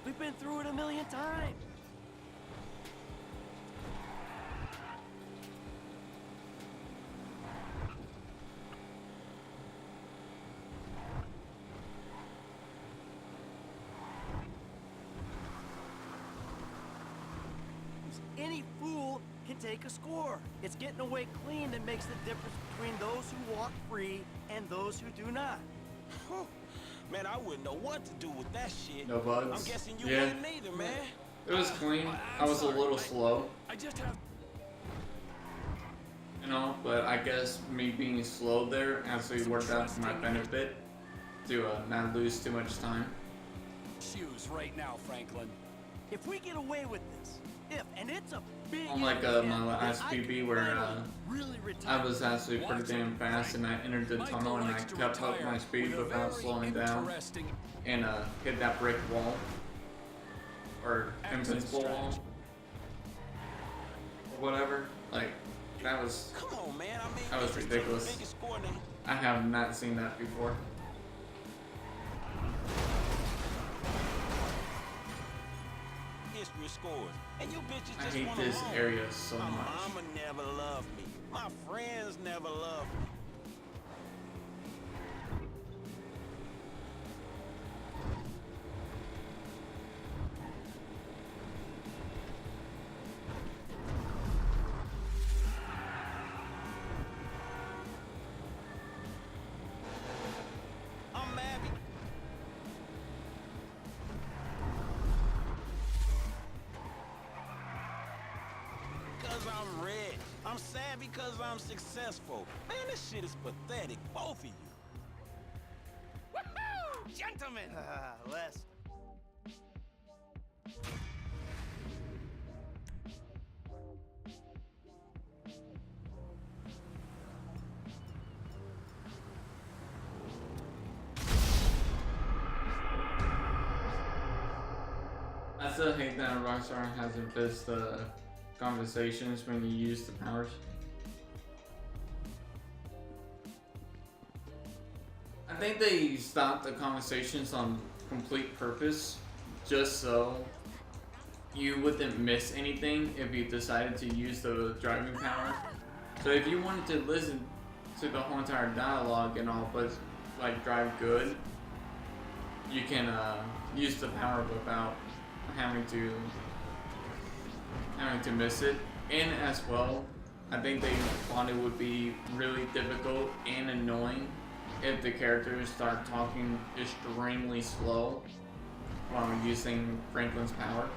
We've been through it a million times. Any fool can take a score. It's getting away clean that makes the difference between those who walk free and those who do not. Man, I wouldn't know what to do with that shit. No bugs. I'm guessing you Yeah. wouldn't either, man. It was clean. I was a little slow. I just have... You know, but I guess me being slow there actually worked out for my benefit to not lose too much time. Shoes right now, Franklin. If we get away with this, and it's a big... Unlike my last PB where I was actually pretty damn fast and I entered the tunnel and I kept up my speed without slowing down and hit that brick wall or invincible wall or whatever. Like that was that was ridiculous. I have not seen that before. History scores. And you bitches I just hate wanna this roam. area so My much. mama never loved me. My friends never loved me. I'm mad because I'm rich. I'm sad because I'm successful. Man, this shit is pathetic, both of you. Woohoo! Gentlemen! Lester. I still hate that Rockstar hasn't fixed the conversations when you use the powers. I think they stopped the conversations on complete purpose, just so you wouldn't miss anything if you decided to use the driving power. So if you wanted to listen to the whole entire dialogue and all, but like drive good, you can use the power without having to miss it. And as well, I think they thought it would be really difficult and annoying if the characters start talking extremely slow while using Franklin's power.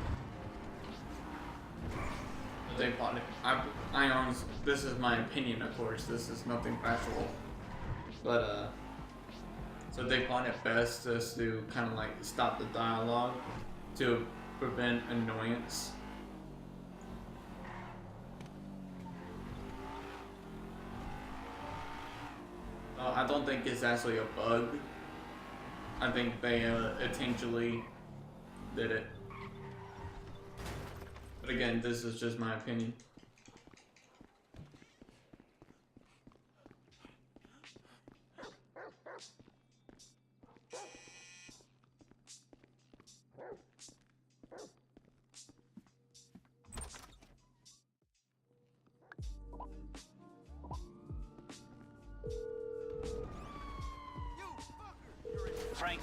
They thought it. I honestly, this is my opinion, of course. This is nothing factual, but so they thought it best just to kind of like stop the dialogue to prevent annoyance. I don't think it's actually a bug. I think they intentionally did it. But again, this is just my opinion. Frank.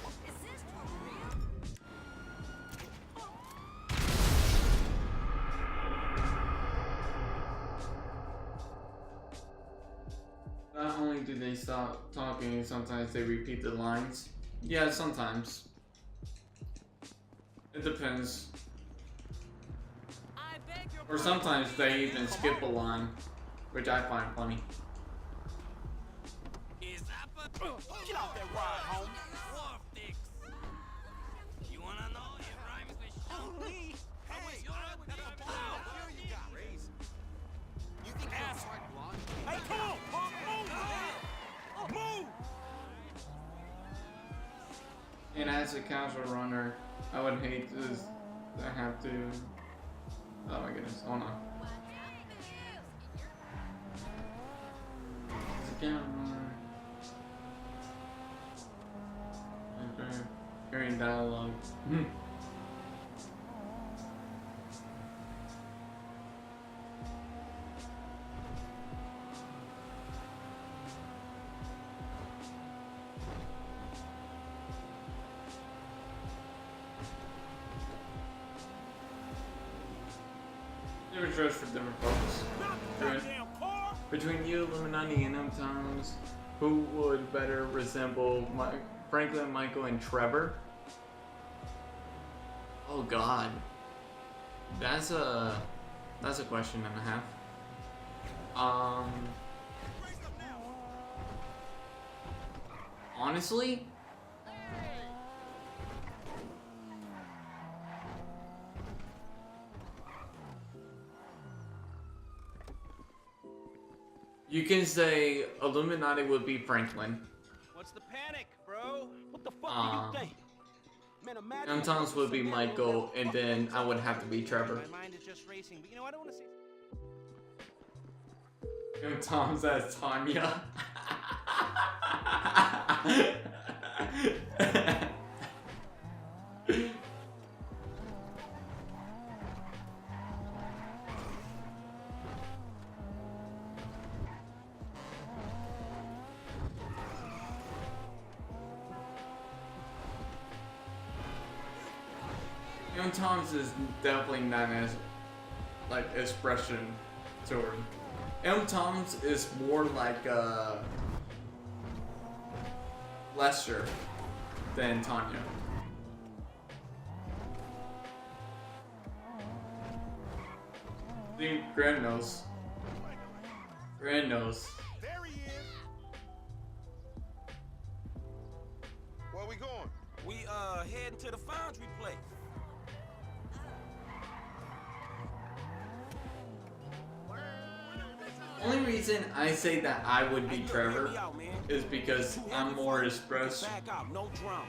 Not only do they stop talking, sometimes they repeat the lines. Yeah, sometimes. It depends. Or sometimes they even skip a line, which I find funny. Get out that ride, homie. War fix. You wanna know if rhymes with shoot me? Hey, you're a here you got. You think ass hard block? Hey, come on, punk, move! Move! And as a casual runner, I would hate to have to. Oh my goodness, hold on. As a casual runner. Hearing dialogue. Different choice for different folks. Between you, Illuminati, and M-Times, who would better resemble Franklin, Michael, and Trevor? Oh God, that's a question and a half. Honestly, you can say Illuminati would be Franklin. What's the panic, bro? What the fuck do you think? M-Times would be Michael, and then I would have to be Trevor. My mind is just racing, but you know, I don't want to see. M-Times as Tanya. M-Times is definitely not as like expression to her. M-Times is more like Lester than Tanya. I think Grand knows. Grand knows. There he is. Where we going? We heading to the foundry place. Only reason I say that I would be Trevor is because I'm more express.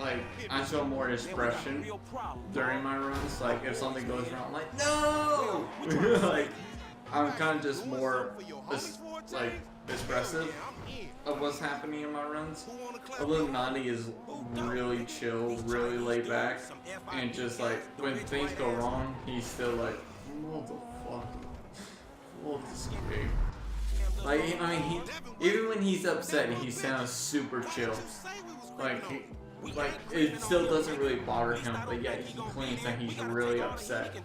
Like I show more expression during my runs. Like if something goes wrong, I'm like no. Like I'm kind of just more like expressive. of what's happening in my runs. Illuminati is really chill, really laid back, and just like when things go wrong, he's still like, motherfucker, full display. Like, I mean, even when he's upset, he sounds super chill. Like, it still doesn't really bother him, but yet he claims that he's really upset.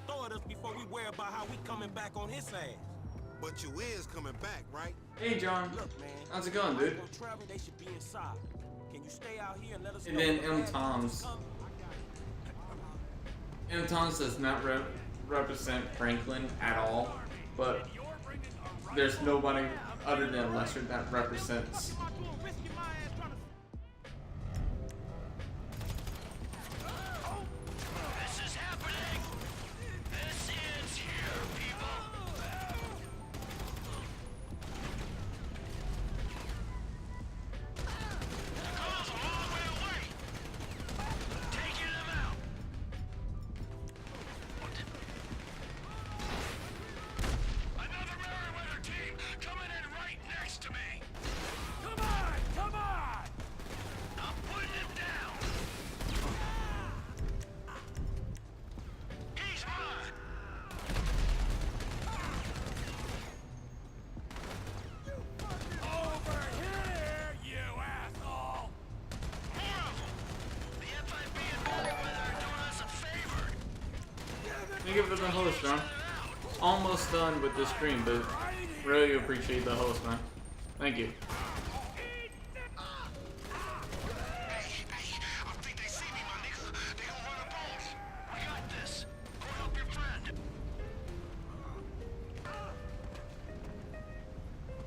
But you is coming back, right? Hey, John. How's it going, dude? And then M. Toms. M. Toms does not represent Franklin at all, but there's nobody other than Lester that represents. Thank you for the host, John. Almost done with the stream, but really appreciate the host, man. Thank you.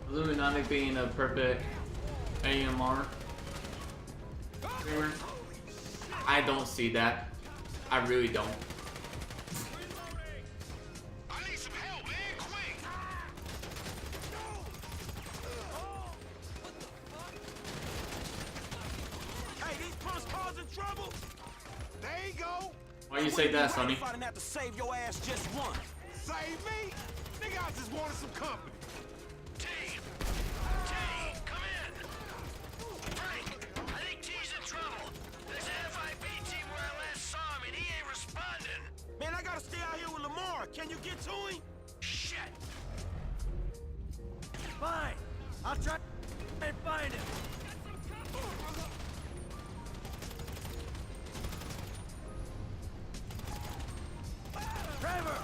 Illuminati being a perfect AMR streamer. I don't see that. I really don't. Why you say that, Sonny? Have to save your ass just once. Save me? Nigga, I just wanted some company. T, come in. Frank, I think T's in trouble. There's an FIB team where I last saw him and he ain't responding. Man, I gotta stay out here with Lamar. Can you get to him? Shit. Fine. I'll try and find him. Trevor!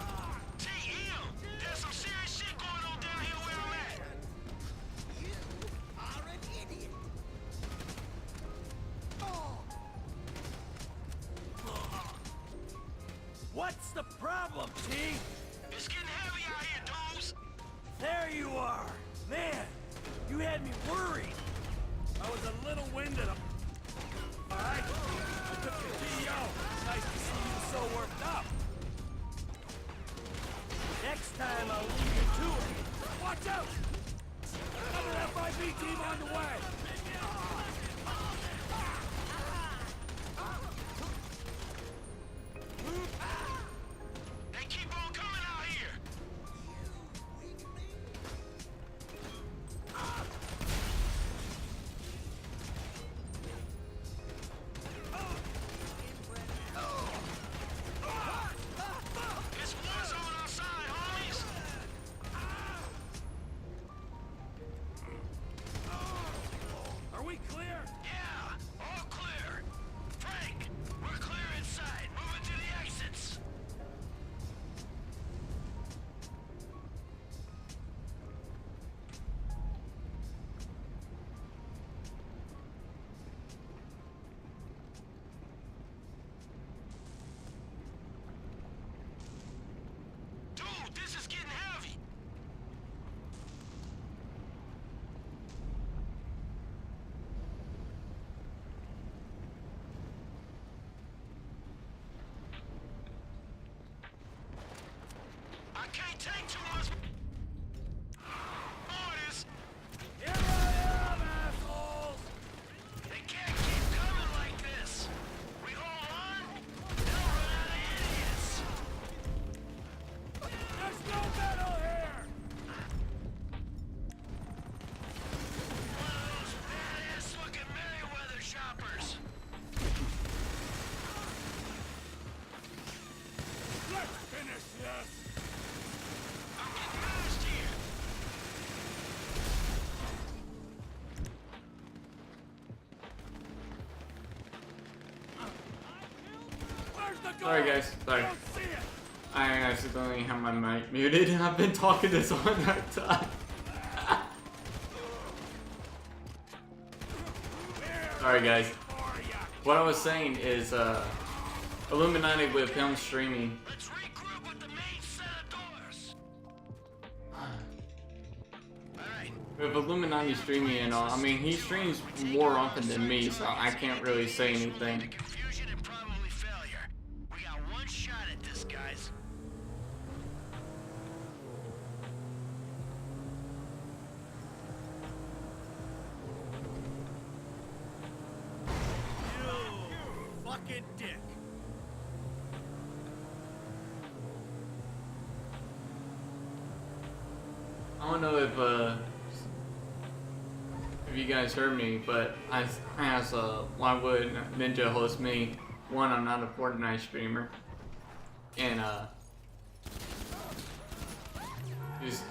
There's some serious shit going on down here where I'm at. You are an idiot. What's the problem, T? It's getting heavy out here, dudes. There you are. Man, you had me worried. I was a little winded. All right? I took the DO. Nice to see you so worked up. Next time I'll leave you to it. Watch out! Another FIB team on the way. They keep on coming out here. It's war zone outside, homies. Sorry guys, sorry. I accidentally have my mic muted and I've been talking this whole entire time. Sorry guys. What I was saying is Illuminati with him streaming. With Illuminati streaming and all, I mean he streams more often than me, so I can't really say anything. Fucking dick. I don't know if you guys heard me, but I asked why would Ninja host me? One, I'm not a Fortnite streamer, and just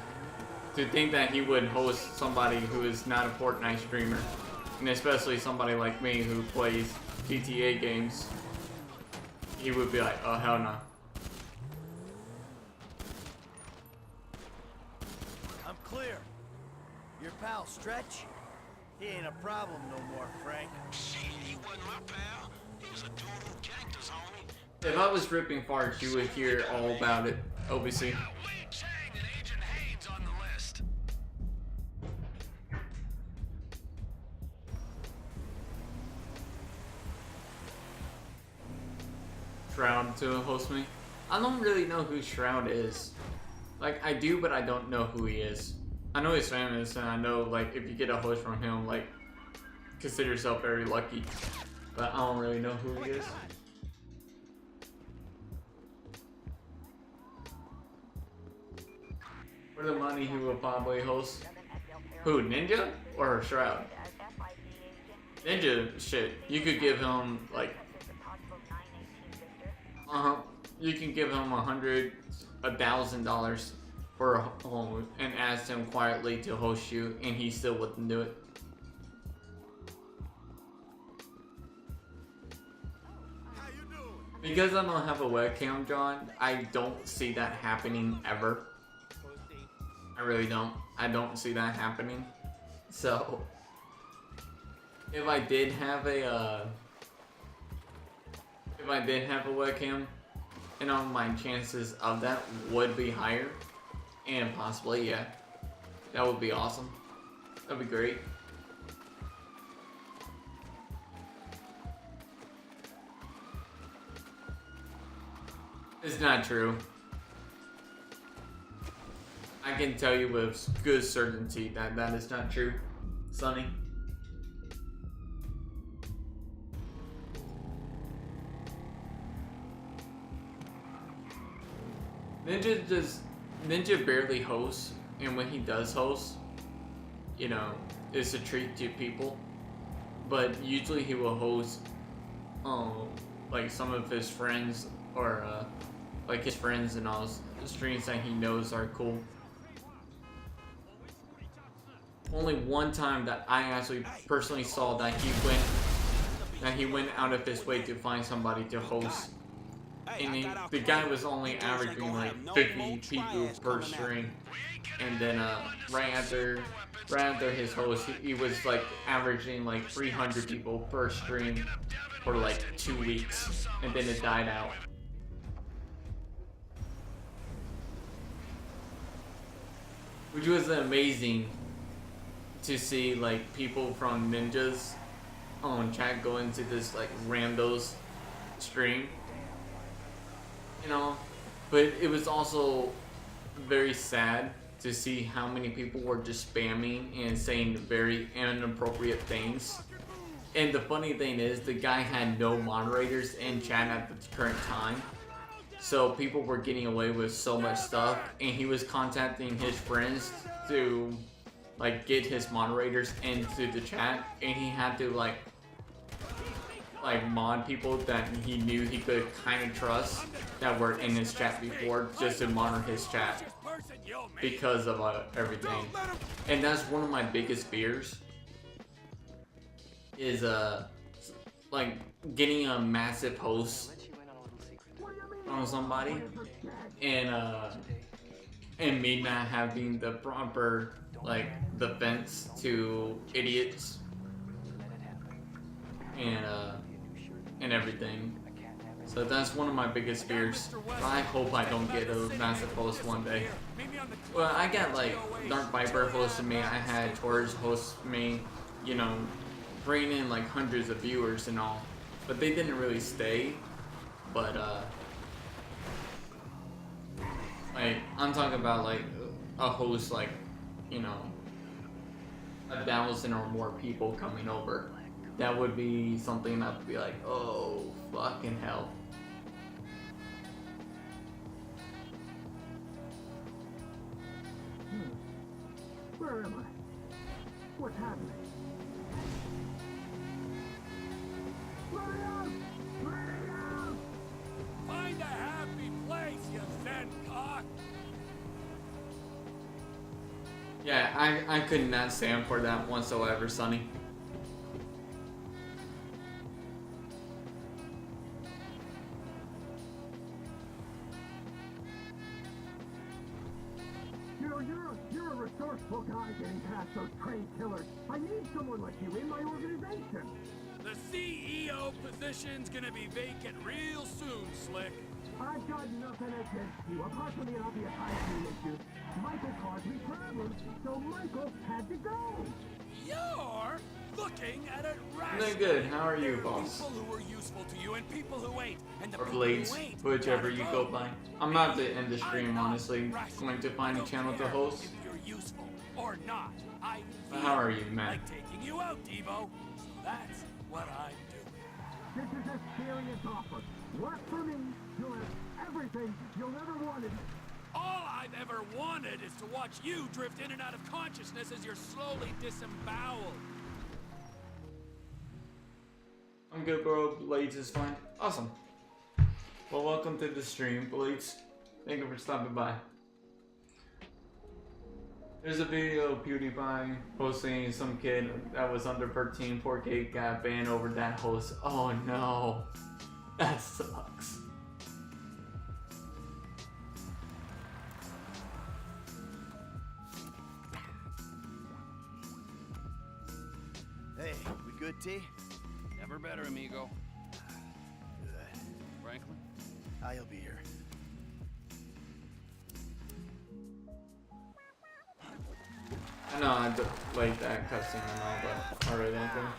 to think that he would host somebody who is not a Fortnite streamer, and especially somebody like me who plays GTA games, he would be like, oh hell no. I'm clear. Your pal Stretch? He ain't a problem no more, Frank. He wasn't my pal. He was a dude who jacked us, homie. If I was ripping farts, you would hear all about it, OBC. Shroud to host me. I don't really know who Shroud is. Like, I do, but I don't know who he is. I know he's famous, and I know, like, if you get a host from him, like, consider yourself very lucky. But I don't really know who he is. For the money, he will probably host. Who, Ninja or Shroud? Ninja, shit. You could give him, like, you can give him $100,000 for a home and ask him quietly to host you, and he still wouldn't do it. Because I don't have a webcam, John, I don't see that happening ever. I really don't. I don't see that happening. So, if I did have a webcam, you know, my chances of that would be higher, and possibly, yeah, that would be awesome. That'd be great. It's not true. I can tell you with good certainty that that is not true, Sonny. Ninja barely hosts, and when he does host, you know, it's a treat to people. But usually he will host, like some of his friends or like his friends and all streams that he knows are cool. Only one time that I actually personally saw that he went out of his way to find somebody to host. And the guy was only averaging like 50 people per stream, and then right after his host, he was like averaging like 300 people per stream for like 2 weeks, and then it died out. Which was amazing to see, like, people from Ninja's chat go into this like randos stream. You know, but it was also very sad to see how many people were just spamming and saying very inappropriate things. And the funny thing is, the guy had no moderators in chat at the current time, so people were getting away with so much stuff, and he was contacting his friends to like get his moderators into the chat, and he had to like like mod people that he knew he could kind of trust that were in his chat before, just to monitor his chat because of everything. And that's one of my biggest fears is like getting a massive host on somebody and me not having the proper like defense to idiots and everything. So that's one of my biggest fears. I hope I don't get a massive host one day. Well, I got like Dark Viper hosting me, I had Torres host me, you know, bringing in like hundreds of viewers and all, but they didn't really stay. But like I'm talking about like a host, like, you know, 1,000 or more people coming over. That would be something that would be like, oh fucking hell. Where am I? What's happening? Let me out! Let me out! Find a happy place, you Zen cock! Yeah, I could not stand for that whatsoever, Sonny. You know, you're a resourceful guy getting past those trained killers. I need someone like you in my organization. The CEO position's gonna be vacant real soon, Slick. I've got nothing against you, apart from the obvious hygiene issues. Michael caused me problems, so Michael had to go. You're looking at it No rationally. good. How are you, There boss? People who are useful to you and people who ain't. And the Or people Blades, who ain't whichever gotta you go by. I'm not the end the stream, honestly. Going to find a channel to host. If you're useful or not. I How are you, man? like taking you out, Devo. So that's what I'm doing. This is a serious offer. Work for me. You'll have everything you'll ever wanted. All I've ever wanted is to watch you drift in and out of consciousness as you're slowly disemboweled. I'm good, bro. Blades is fine. Awesome. Well, welcome to the stream, Blades. Thank you for stopping by. There's a video of PewDiePie posting some kid that was under 13, 4K got banned over that host. Oh no. That sucks. Hey, we good, T? Never better, amigo. Good. Franklin? I'll be here. I know I don't like that cutscene and all, but I really don't care.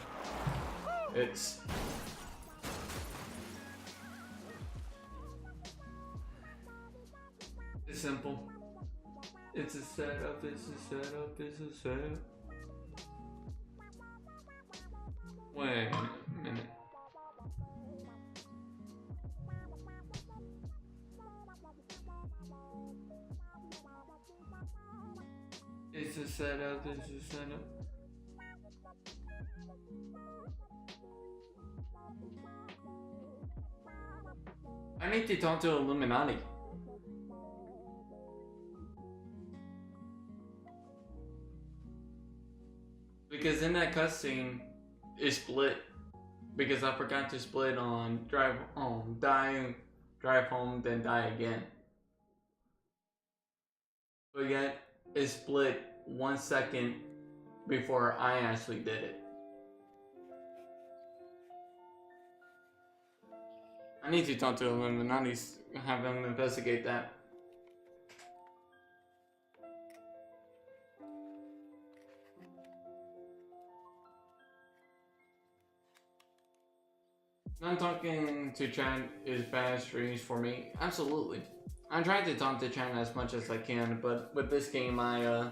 It's simple. It's a setup, it's a setup, it's a setup. Wait a minute. It's a setup, it's a setup. I need to talk to Illuminati. Because in that cutscene, it split. Because I forgot to split on drive home, die, drive home, then die again. But yet, it split 1 second before I actually did it. I need to talk to Illuminati, have them investigate that. Not talking to chat is bad streams for me. Absolutely. I'm trying to talk to chat as much as I can, but with this game, I'm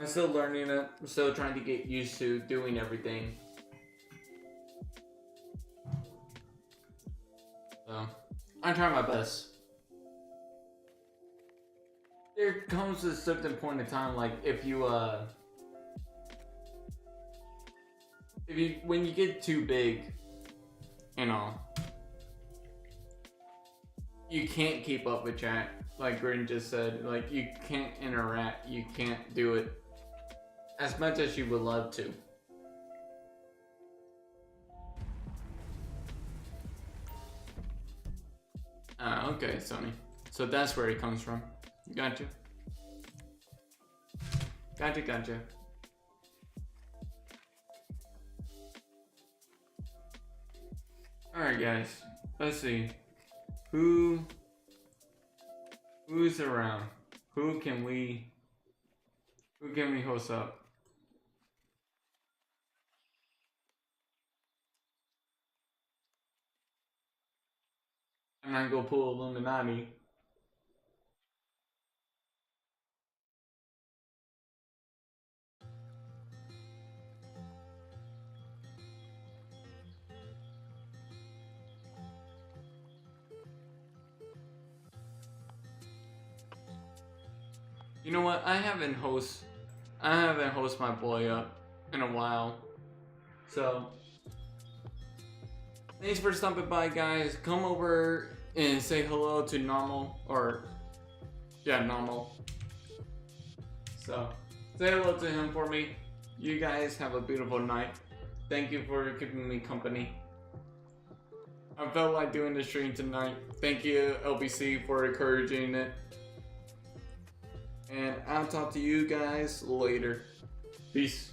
still learning it. I'm still trying to get used to doing everything. So, I'm trying my best. There comes a certain point in time, like if when you get too big, you know, you can't keep up with chat. Like Grin just said, like you can't interact, you can't do it as much as you would love to. Okay, Sony. So that's where it comes from. Gotcha. Gotcha. Alright guys, let's see. Who's around? Who can we host up? I'm not gonna pull Illuminati. You know what? I haven't host my boy up in a while. So thanks for stopping by, guys. Come over and say hello to Normal, or yeah, Normal. So say hello to him for me. You guys have a beautiful night. Thank you for keeping me company. I felt like doing the stream tonight. Thank you, LBC, for encouraging it. And I'll talk to you guys later. Peace.